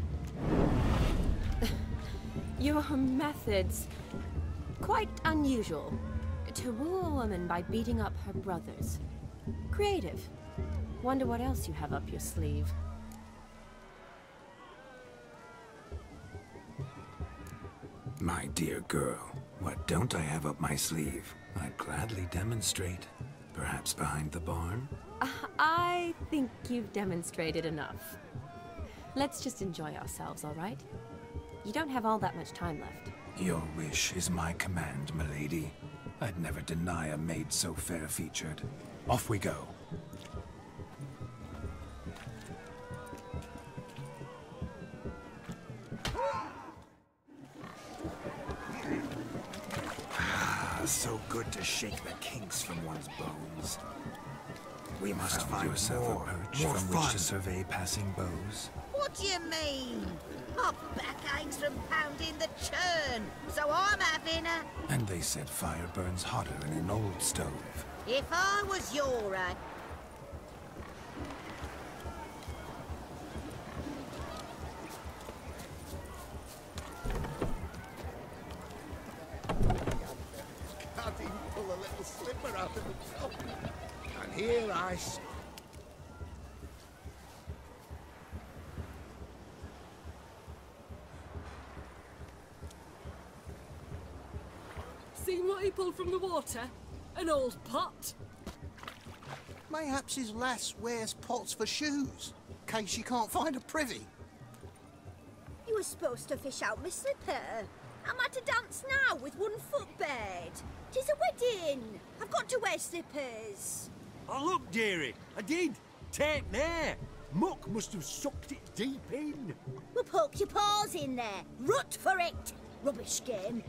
Your methods... quite unusual. To rule a woman by beating up her brothers. Creative. Wonder what else you have up your sleeve. My dear girl, what don't I have up my sleeve? I'd gladly demonstrate. Perhaps behind the barn? I think you've demonstrated enough. Let's just enjoy ourselves, all right? You don't have all that much time left. Your wish is my command, milady. I'd never deny a maid so fair-featured. Off we go. So good to shake the kinks from one's bones. We must find yourself a perch from which to survey passing bows. What do you mean? My back aches from pounding the churn, so I'm having a... And they said fire burns hotter in an old stove. If I was your age... Pull a little slipper out of the top. And here I... Seen what he pulled from the water? An old pot. Mayhaps his lass wears pots for shoes, in case she can't find a privy. You were supposed to fish out my slipper. I'm at a dance now with one footbed. 'Tis a wedding. I've got to wear slippers. Oh, look, dearie, I did. Take there. Muck must have sucked it deep in. Well, poke your paws in there. Rut for it. Rubbish game.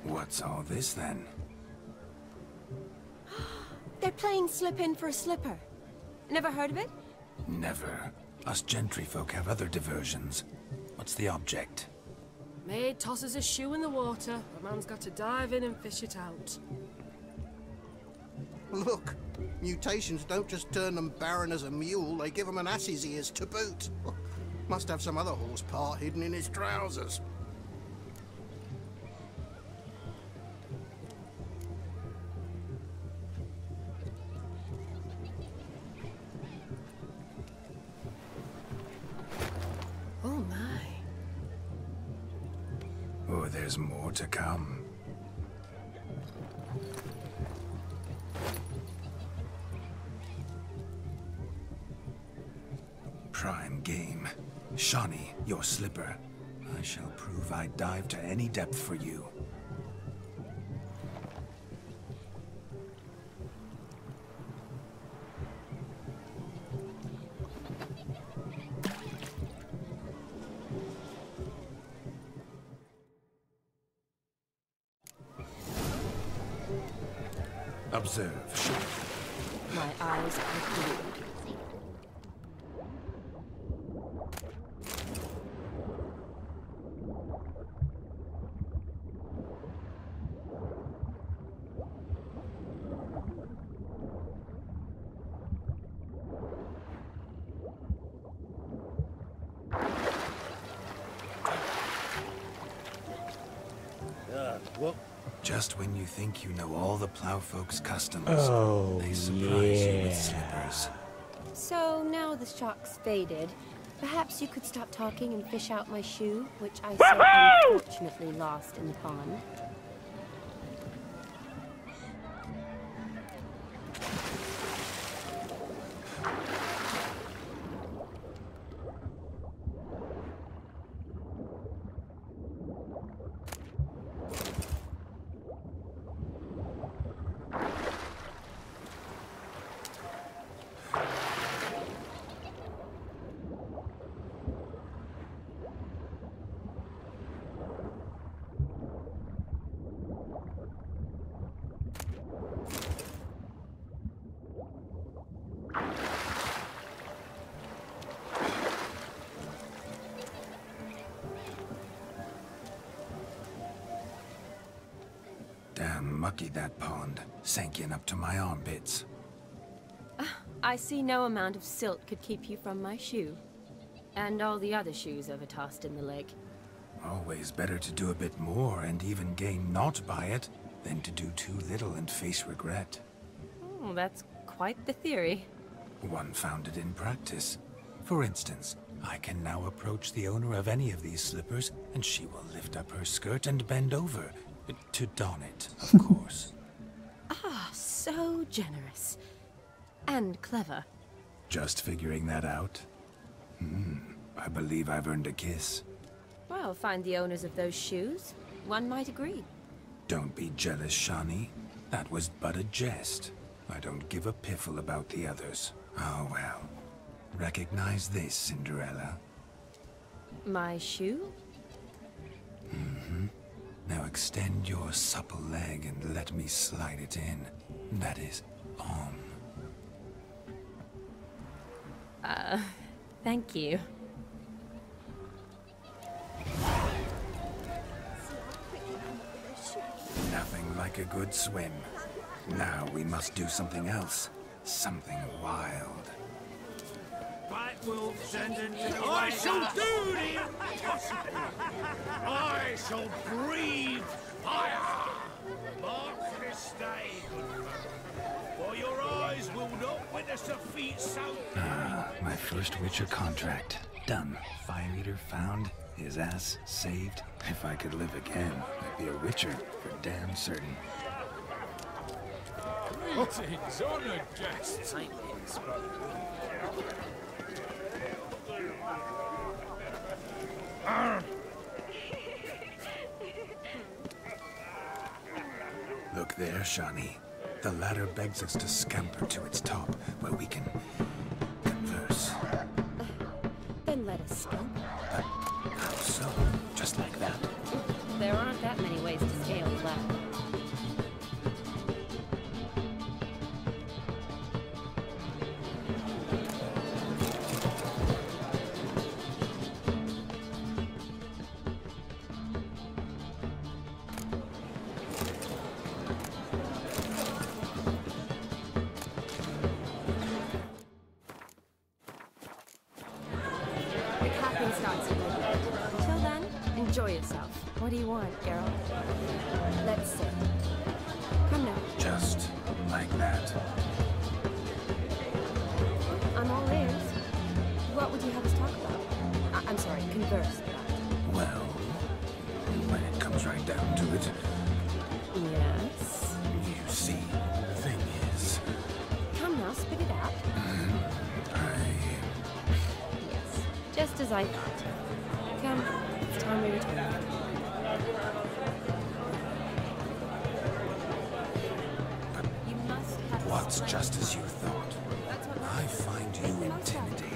What's all this, then? They're playing slip in for a slipper. Never heard of it? Never. Us gentry folk have other diversions. What's the object? Maid tosses a shoe in the water. A man's got to dive in and fish it out. Look, mutations don't just turn them barren as a mule, they give them an ass's ears to boot. Must have some other horse part hidden in his trousers. Oh my. Oh, there's more to come. Prime game. Shawnee, your slipper. I shall prove I'd dive to any depth for you. Observe. My eyes are glued. What? Just when you think you know all the plowfolk's customs, Oh, they surprise you with yeah. slippers. So now the shock's faded. Perhaps you could stop talking and fish out my shoe, which I so unfortunately lost in the pond. Damn mucky, that pond. Sank in up to my armpits. I see no amount of silt could keep you from my shoe. And all the other shoes ever tossed in the lake. Always better to do a bit more and even gain naught by it than to do too little and face regret. Oh, that's quite the theory. One founded in practice. For instance, I can now approach the owner of any of these slippers, and she will lift up her skirt and bend over. To don it, of course. Ah, so generous. And clever. Just figuring that out? I believe I've earned a kiss. Well, find the owners of those shoes. One might agree. Don't be jealous, Shani. That was but a jest. I don't give a piffle about the others. Oh well. Recognize this, Cinderella? My shoe? Now extend your supple leg and let me slide it in. That is, on. Thank you. Nothing like a good swim. Now we must do something else. Something wild. Fight wolves and I shall do the impossible. I shall breathe fire. Mark this day, good folk, for your eyes will not witness a feat so... My first Witcher contract. Done. Fire Eater found. His ass saved. If I could live again, I'd be a Witcher for damn certain. Greetings, honored guests. Look there, Shani. The ladder begs us to scamper to its top, where we can converse. Then let us scamper. How so? Just like that? There aren't that many ways to scale the ladder. Enjoy yourself. What do you want, Geralt? Let's see. Come now. Just like that. I'm all ears. What would you have us talk about? I'm sorry, converse about. Well, when it comes right down to it... Yes? You see, the thing is... Come now, spit it out. Yes, just as I thought. Come. It's time we return. You must have What's just as you thought? I find you intimidating.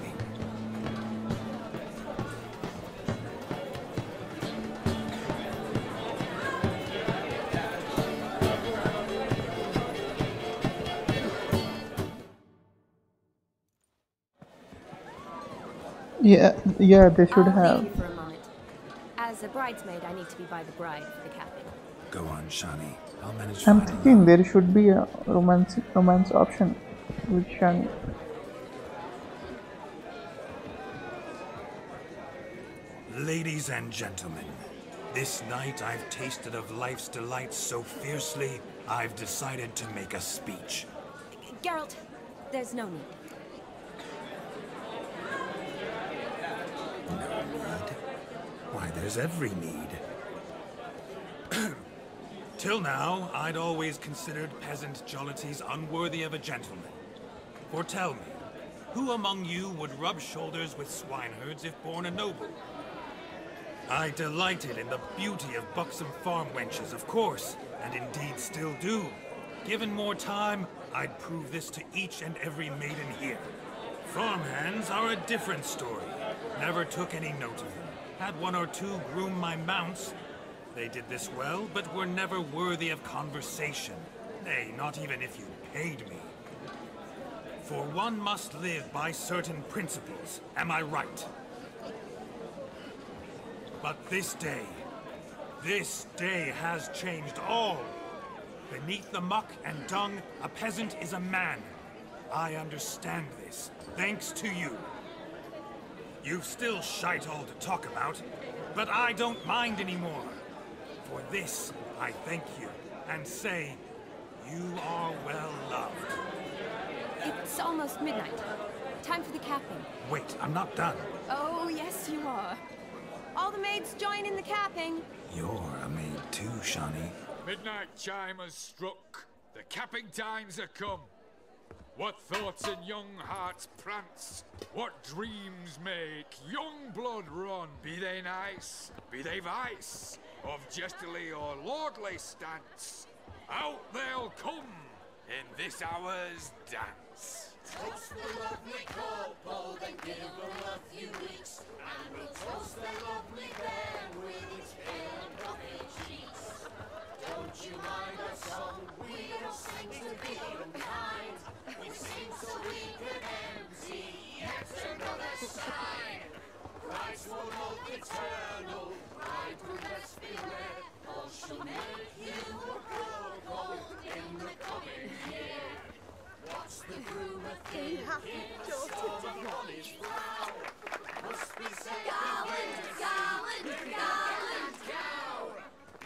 Yeah, they should have. For a moment. As a bridesmaid, I need to be by the bride for the capping. Go on, Shani. I'll manage. I'm thinking there should be a romance option with Shani. Ladies and gentlemen, this night I've tasted of life's delights so fiercely, I've decided to make a speech. Geralt, there's no need. No need? Why, there's every need. Till now, I'd always considered peasant jollities unworthy of a gentleman. For tell me, who among you would rub shoulders with swineherds if born a noble? I delighted in the beauty of buxom farm wenches, of course, and indeed still do. Given more time, I'd prove this to each and every maiden here. Farmhands are a different story. Never took any note of them. Had one or two groom my mounts. They did this well, but were never worthy of conversation. Nay, not even if you paid me. For one must live by certain principles, am I right? But this day has changed all. Beneath the muck and dung, a peasant is a man. I understand this, thanks to you. You've still shite all to talk about, but I don't mind anymore. For this, I thank you, and say, you are well loved. It's almost midnight. Time for the capping. Wait, I'm not done. Oh, yes, you are. All the maids join in the capping. You're a maid too, Shawnee. Midnight chime has struck. The capping times are come. What thoughts in young hearts prance? What dreams make young blood run? Be they nice, be they vice, of jestily or lordly stance, out they'll come in this hour's dance. Toast the lovely couple, then give them a few weeks, and we'll toast the lovely band with its pale and puffy cheeks. Don't you mind our song? We don't sing to be unkind. We sing so we can empty yet another side. Christ will love eternal, bride will rest beware, or she'll make you a broco in the coming year. What's the groom a thinking? On his brow must be said. Garland, cow.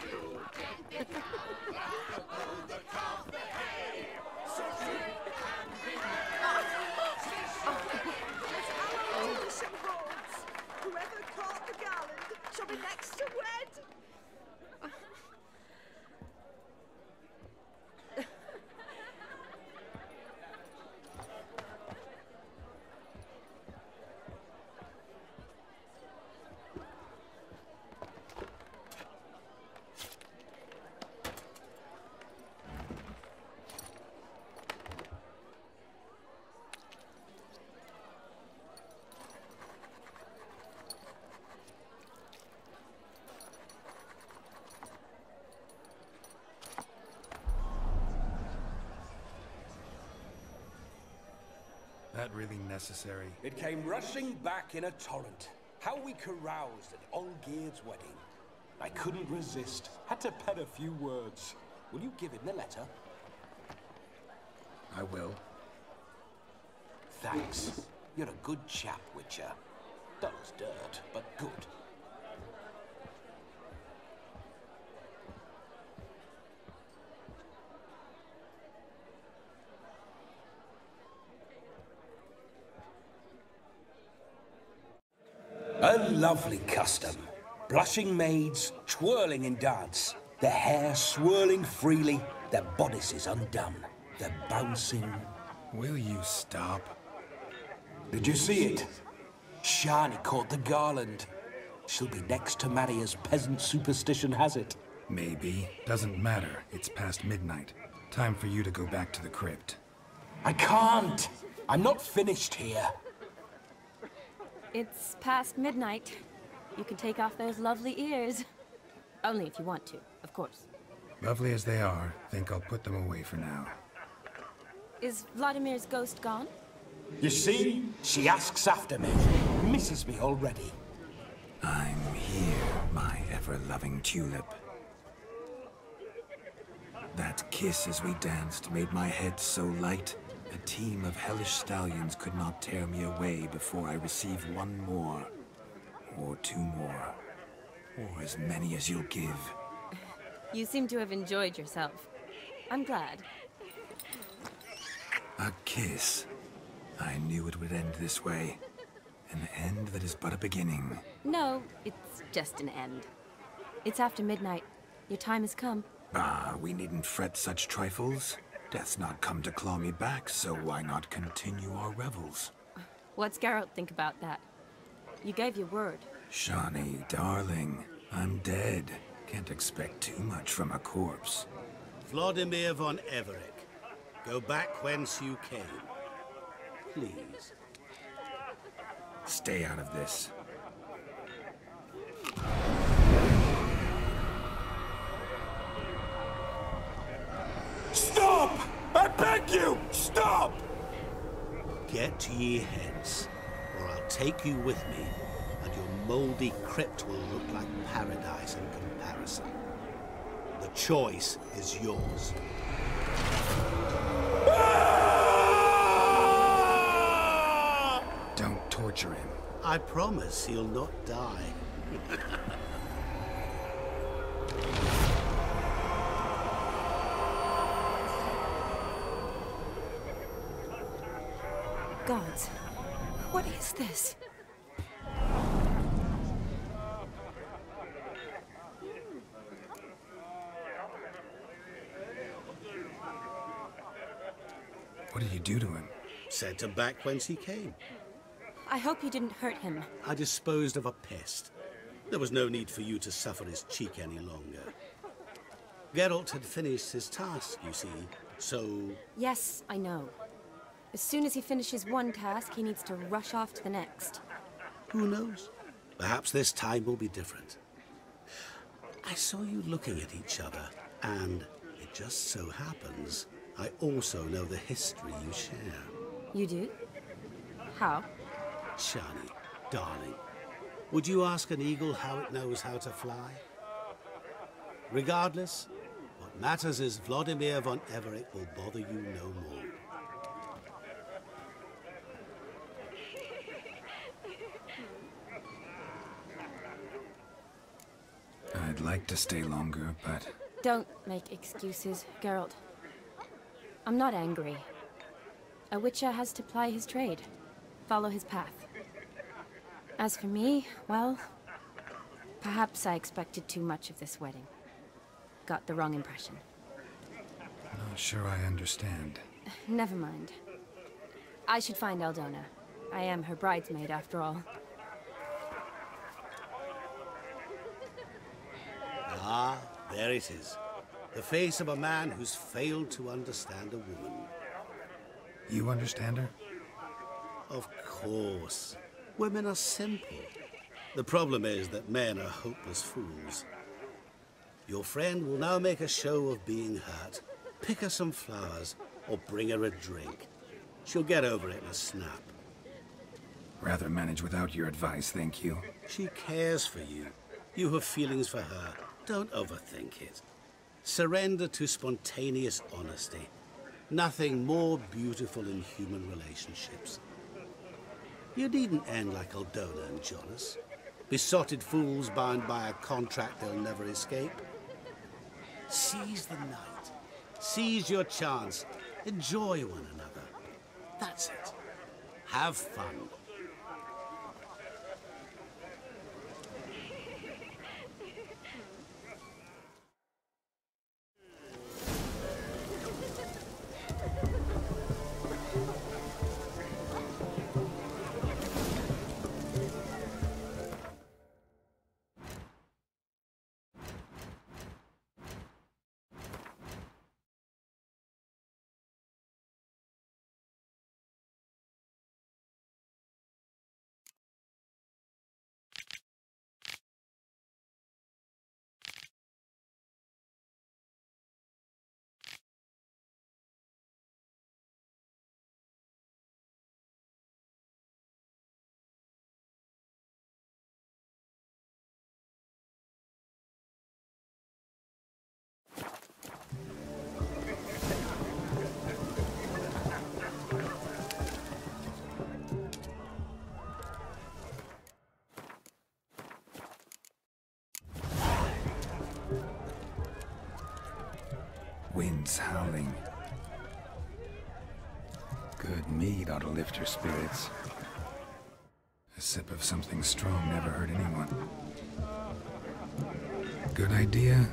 You get the calf the hay. So drink and be Whoever caught the garland shall be next to wed. That really necessary? It came rushing back in a torrent. How we caroused at Olgierd's wedding. I couldn't resist. Had to pen a few words. Will you give him the letter? I will. Thanks. You're a good chap, Witcher. Dull as dirt, but good. A lovely custom. Blushing maids, twirling in dance. Their hair swirling freely, their bodices undone. They're bouncing. Will you stop? Did you see it? Shani caught the garland. She'll be next to marry as peasant superstition has it. Maybe. Doesn't matter. It's past midnight. Time for you to go back to the crypt. I can't. I'm not finished here. It's past midnight. You can take off those lovely ears. Only if you want to, of course. Lovely as they are, think I'll put them away for now. Is Vladimir's ghost gone? You see? She asks after me. Misses me already. I'm here, my ever-loving tulip. That kiss as we danced made my head so light. A team of hellish stallions could not tear me away before I receive one more. Or two more. Or as many as you'll give. You seem to have enjoyed yourself. I'm glad. A kiss. I knew it would end this way. An end that is but a beginning. No, it's just an end. It's after midnight. Your time has come. Ah, we needn't fret such trifles. Death's not come to claw me back, so why not continue our revels? What's Geralt think about that? You gave your word. Shawnee, darling, I'm dead. Can't expect too much from a corpse. Vladimir von Everick, go back whence you came. Please. Stay out of this. Stop! I beg you! Stop! Get ye hence, or I'll take you with me, and your mouldy crypt will look like paradise in comparison. The choice is yours. Don't torture him. I promise he'll not die. Gods, what is this? What did you do to him? Sent him back whence he came. I hope you didn't hurt him. I disposed of a pest. There was no need for you to suffer his cheek any longer. Geralt had finished his task, you see, so... Yes, I know. As soon as he finishes one task, he needs to rush off to the next. Who knows? Perhaps this time will be different. I saw you looking at each other, and it just so happens I also know the history you share. You do? How? Shani, darling, would you ask an eagle how it knows how to fly? Regardless, what matters is Vladimir von Everett will bother you no more. I'd like to stay longer, but... Don't make excuses, Geralt. I'm not angry. A witcher has to ply his trade, follow his path. As for me, well, perhaps I expected too much of this wedding. Got the wrong impression. Not sure I understand. Never mind. I should find Aldona. I am her bridesmaid, after all. Ah, there it is. The face of a man who's failed to understand a woman. You understand her? Of course. Women are simple. The problem is that men are hopeless fools. Your friend will now make a show of being hurt, pick her some flowers, or bring her a drink. She'll get over it in a snap. Rather manage without your advice, thank you. She cares for you. You have feelings for her. Don't overthink it. Surrender to spontaneous honesty. Nothing more beautiful in human relationships. You needn't end like Aldona and Jonas. Besotted fools bound by a contract they'll never escape. Seize the night. Seize your chance. Enjoy one another. That's it. Have fun. Winds howling. Good mead ought to lift your spirits. A sip of something strong never hurt anyone. Good idea?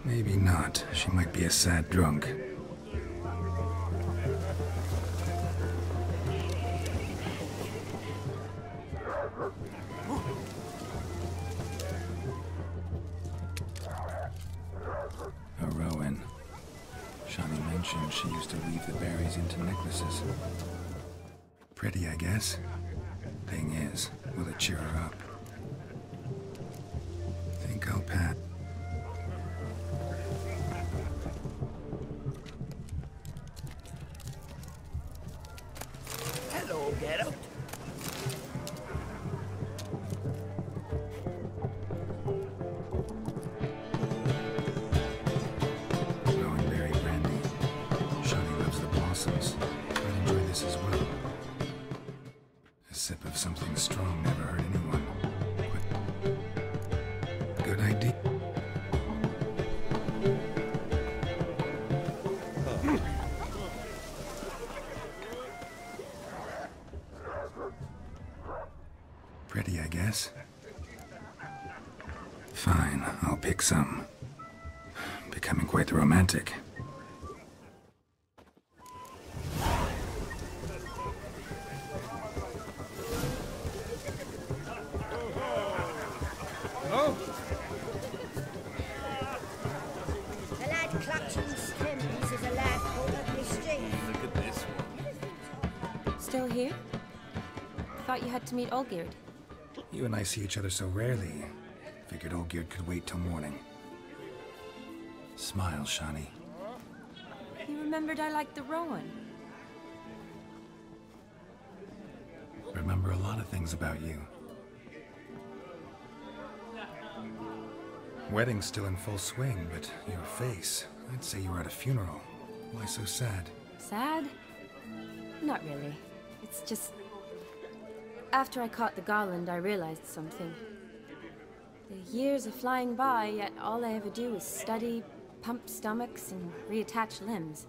Maybe not. She might be a sad drunk. A Rowan. Shani mentioned she used to weave the berries into necklaces. Pretty, I guess. Thing is, will it cheer her up? Think I'll pat. Hello, Geralt. A sip of something strong never hurt anyone. Fine, I'll pick some. Becoming quite the romantic. Oh! The lad clutching stems is a lad called Ugly Steve. Look at this one. Still here? Thought you had to meet Olgierd. You and I see each other so rarely. Figured Olgierd could wait till morning. Smile, Shani. You remembered I liked the Rowan. Remember a lot of things about you. Wedding's still in full swing, but your face, I'd say you were at a funeral. Why so sad? Sad? Not really. It's just... After I caught the garland, I realized something. The years are flying by, yet all I ever do is study, pump stomachs, and reattach limbs.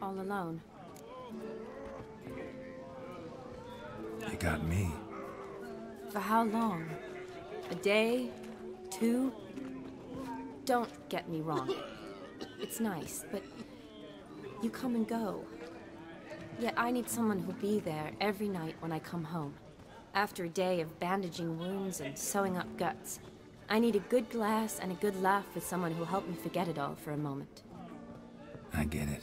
All alone. You got me. For how long? A day? 2? Don't get me wrong. It's nice, but you come and go. Yet I need someone who'll be there every night when I come home. After a day of bandaging wounds and sewing up guts, I need a good glass and a good laugh with someone who'll help me forget it all for a moment. I get it.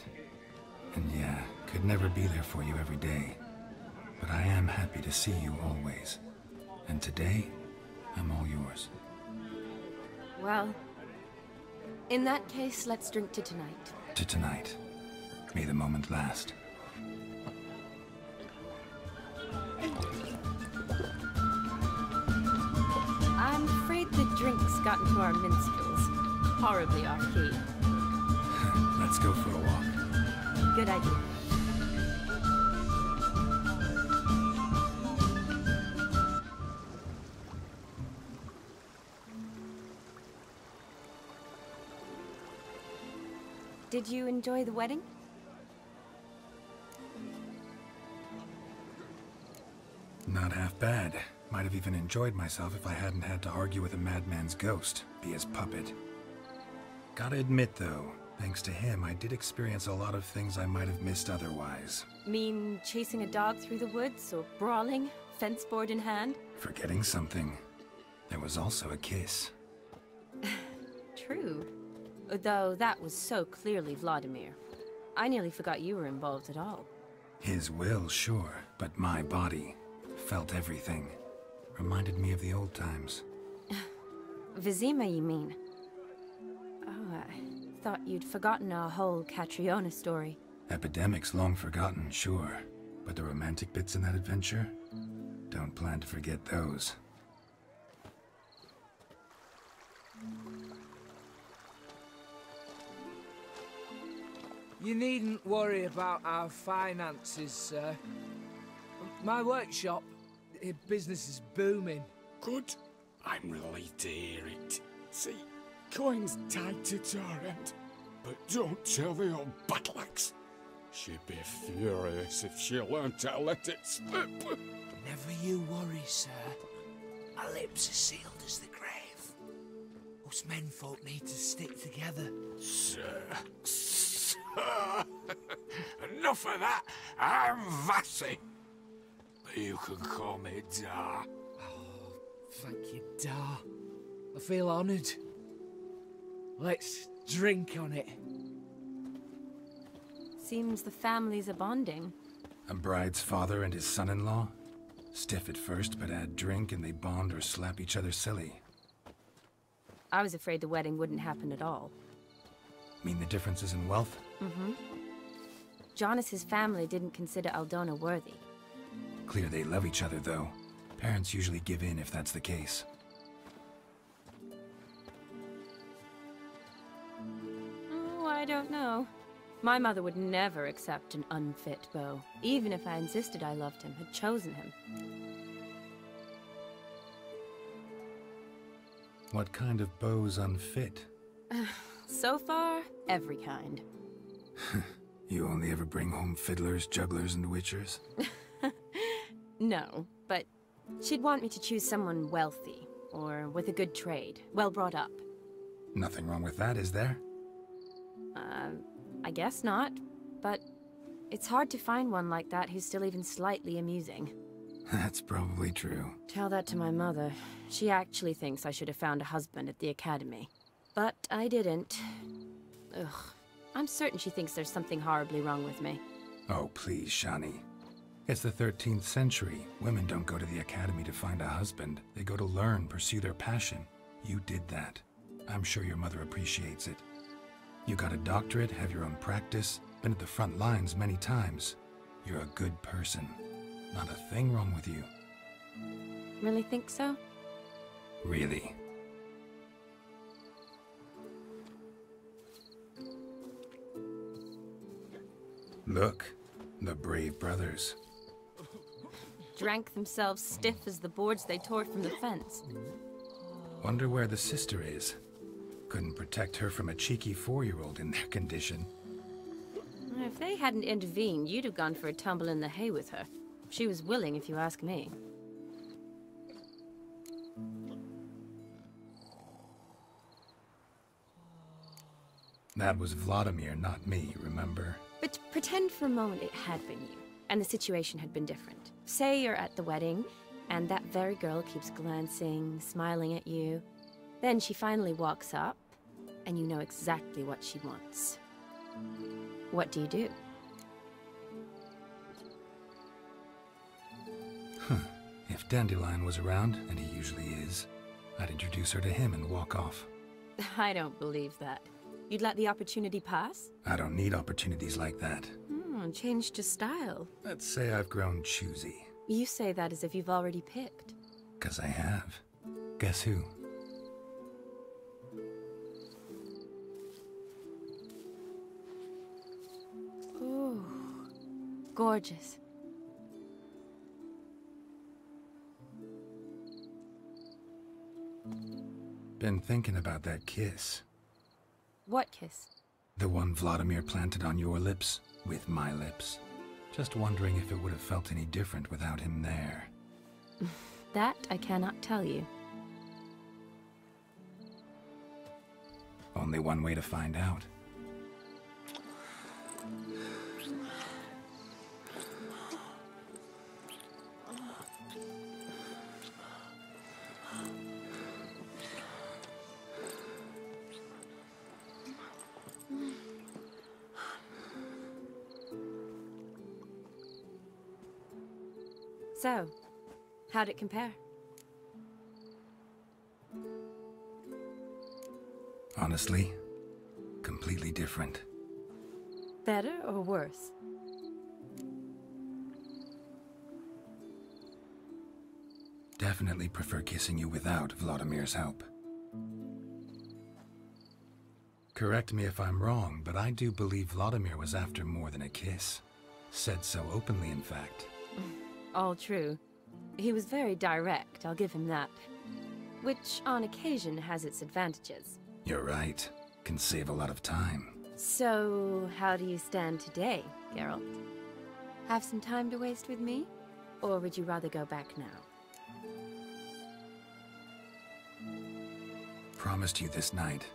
And yeah, could never be there for you every day. But I am happy to see you always. And today, I'm all yours. Well, in that case, let's drink to tonight. To tonight. May the moment last. I'm afraid the drinks got into our minstrels. Horribly off-key. Let's go for a walk. Good idea. Did you enjoy the wedding? Not half bad. Might have even enjoyed myself if I hadn't had to argue with a madman's ghost, be his puppet. Gotta admit though, thanks to him, I did experience a lot of things I might have missed otherwise. Mean chasing a dog through the woods, or brawling, fence board in hand? Forgetting something. There was also a kiss. True. Though that was so clearly Vladimir. I nearly forgot you were involved at all. His will, sure, but my body felt everything. Reminded me of the old times. Vizima, you mean? Oh, I thought you'd forgotten our whole Catriona story. Epidemics long forgotten, sure. But the romantic bits in that adventure? Don't plan to forget those. You needn't worry about our finances, sir. My workshop, business is booming. Good. I'm relieved to hear it. See, coin's tied to Torrent. But don't tell the old battleaxe. She'd be furious if she learned to let it slip. Never you worry, sir. My lips are sealed as the grave. Us menfolk need to stick together. Sir. Enough of that. I'm Vassy. You can call me Dar. Oh, thank you, Dar. I feel honoured. Let's drink on it. Seems the families are bonding. A bride's father and his son-in-law? Stiff at first, but add drink and they bond or slap each other silly. I was afraid the wedding wouldn't happen at all. Mean the differences in wealth? Mm-hmm. Jonas's family didn't consider Aldona worthy. Clear they love each other, though. Parents usually give in if that's the case. Oh, I don't know. My mother would never accept an unfit beau, even if I insisted I loved him, had chosen him. What kind of beau's unfit? So far, every kind. You only ever bring home fiddlers, jugglers, and witchers? No, but she'd want me to choose someone wealthy, or with a good trade, well brought up. Nothing wrong with that, is there? I guess not, but it's hard to find one like that who's still even slightly amusing. That's probably true. Tell that to my mother. She actually thinks I should have found a husband at the academy. But I didn't. Ugh. I'm certain she thinks there's something horribly wrong with me. Oh, please, Shani. It's the 13th century. Women don't go to the academy to find a husband. They go to learn, pursue their passion. You did that. I'm sure your mother appreciates it. You got a doctorate, have your own practice, been at the front lines many times. You're a good person. Not a thing wrong with you. Really think so? Really. Look, the brave brothers. Drank themselves stiff as the boards they tore from the fence. Wonder where the sister is. Couldn't protect her from a cheeky 4-year-old in their condition. If they hadn't intervened, you'd have gone for a tumble in the hay with her. She was willing, if you ask me. That was Vladimir, not me, remember? But pretend for a moment it had been you, and the situation had been different. Say you're at the wedding, and that very girl keeps glancing, smiling at you. Then she finally walks up, and you know exactly what she wants. What do you do? If Dandelion was around, and he usually is, I'd introduce her to him and walk off. I don't believe that. You'd let the opportunity pass? I don't need opportunities like that. Changed your style. Let's say I've grown choosy. You say that as if you've already picked. 'Cause I have. Guess who? Ooh, gorgeous. Been thinking about that kiss. What kiss? The one Vladimir planted on your lips, with my lips. Just wondering if it would have felt any different without him there. That I cannot tell you. Only one way to find out. So, how'd it compare? Honestly, completely different. Better or worse? Definitely prefer kissing you without Vladimir's help. Correct me if I'm wrong, but I do believe Vladimir was after more than a kiss. Said so openly, in fact. All true. He was very direct, I'll give him that. Which, on occasion, has its advantages. You're right. Can save a lot of time. So, how do you stand today, Geralt? Have some time to waste with me? Or would you rather go back now? Promised you this night.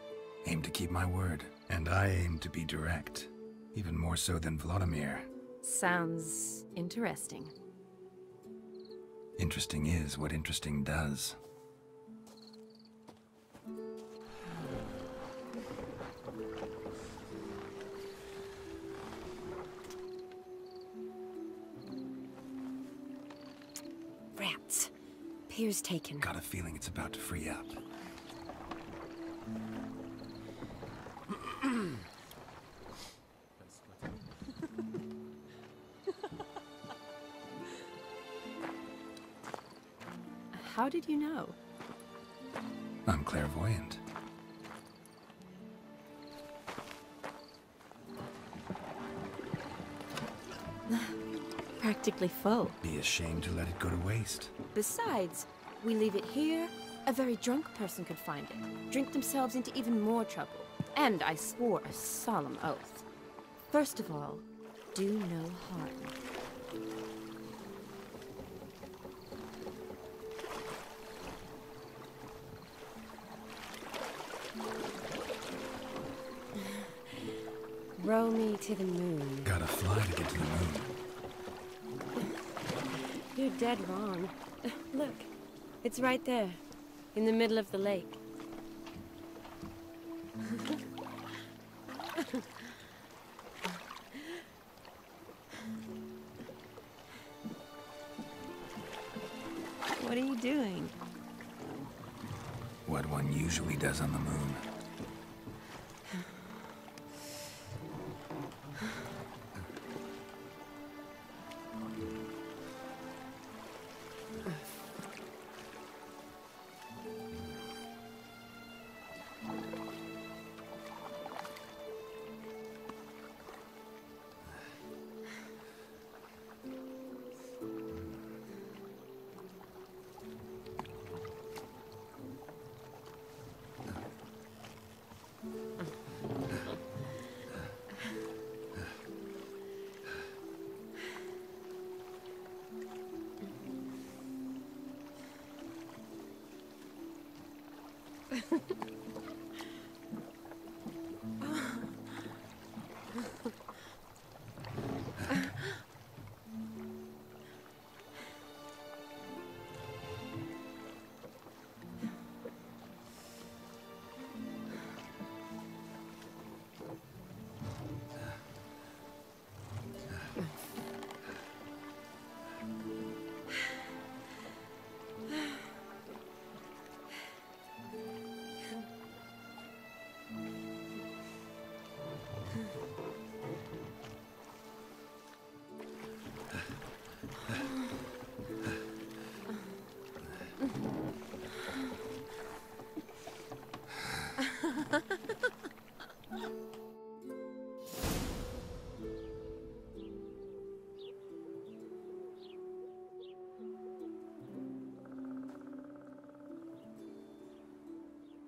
Aim to keep my word. And I aim to be direct. Even more so than Vladimir. Sounds interesting. Interesting is what interesting does. Rats. Pier's taken. Got a feeling it's about to free up. How did you know? I'm clairvoyant. Practically full. Be ashamed to let it go to waste. Besides, we leave it here, a very drunk person could find it, drink themselves into even more trouble. And I swore a solemn oath. First of all, do no harm. Row me to the moon. Gotta fly to get to the moon. You're dead wrong. Look, it's right there, in the middle of the lake. What are you doing? What one usually does on the moon.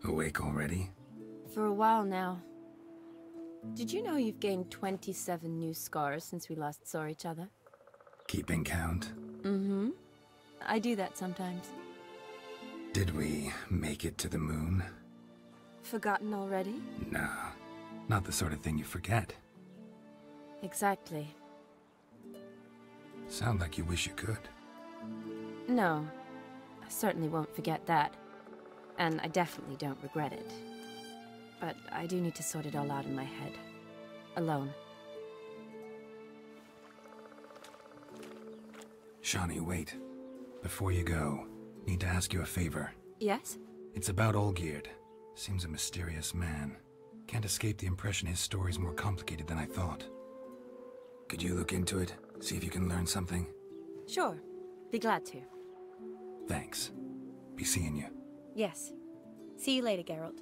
Awake already? For a while now. Did you know you've gained 27 new scars since we last saw each other? Keeping count? Mm-hmm. I do that sometimes. Did we make it to the moon? Forgotten already? Nah, not the sort of thing you forget. Exactly. Sound like you wish you could. No, I certainly won't forget that. And I definitely don't regret it. But I do need to sort it all out in my head. Alone. Shawnee, wait. Before you go, need to ask you a favor. Yes? It's about Olgierd. Seems a mysterious man. Can't escape the impression his story's more complicated than I thought. Could you look into it? See if you can learn something? Sure. Be glad to. Thanks. Be seeing you. Yes. See you later, Geralt.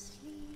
sleep.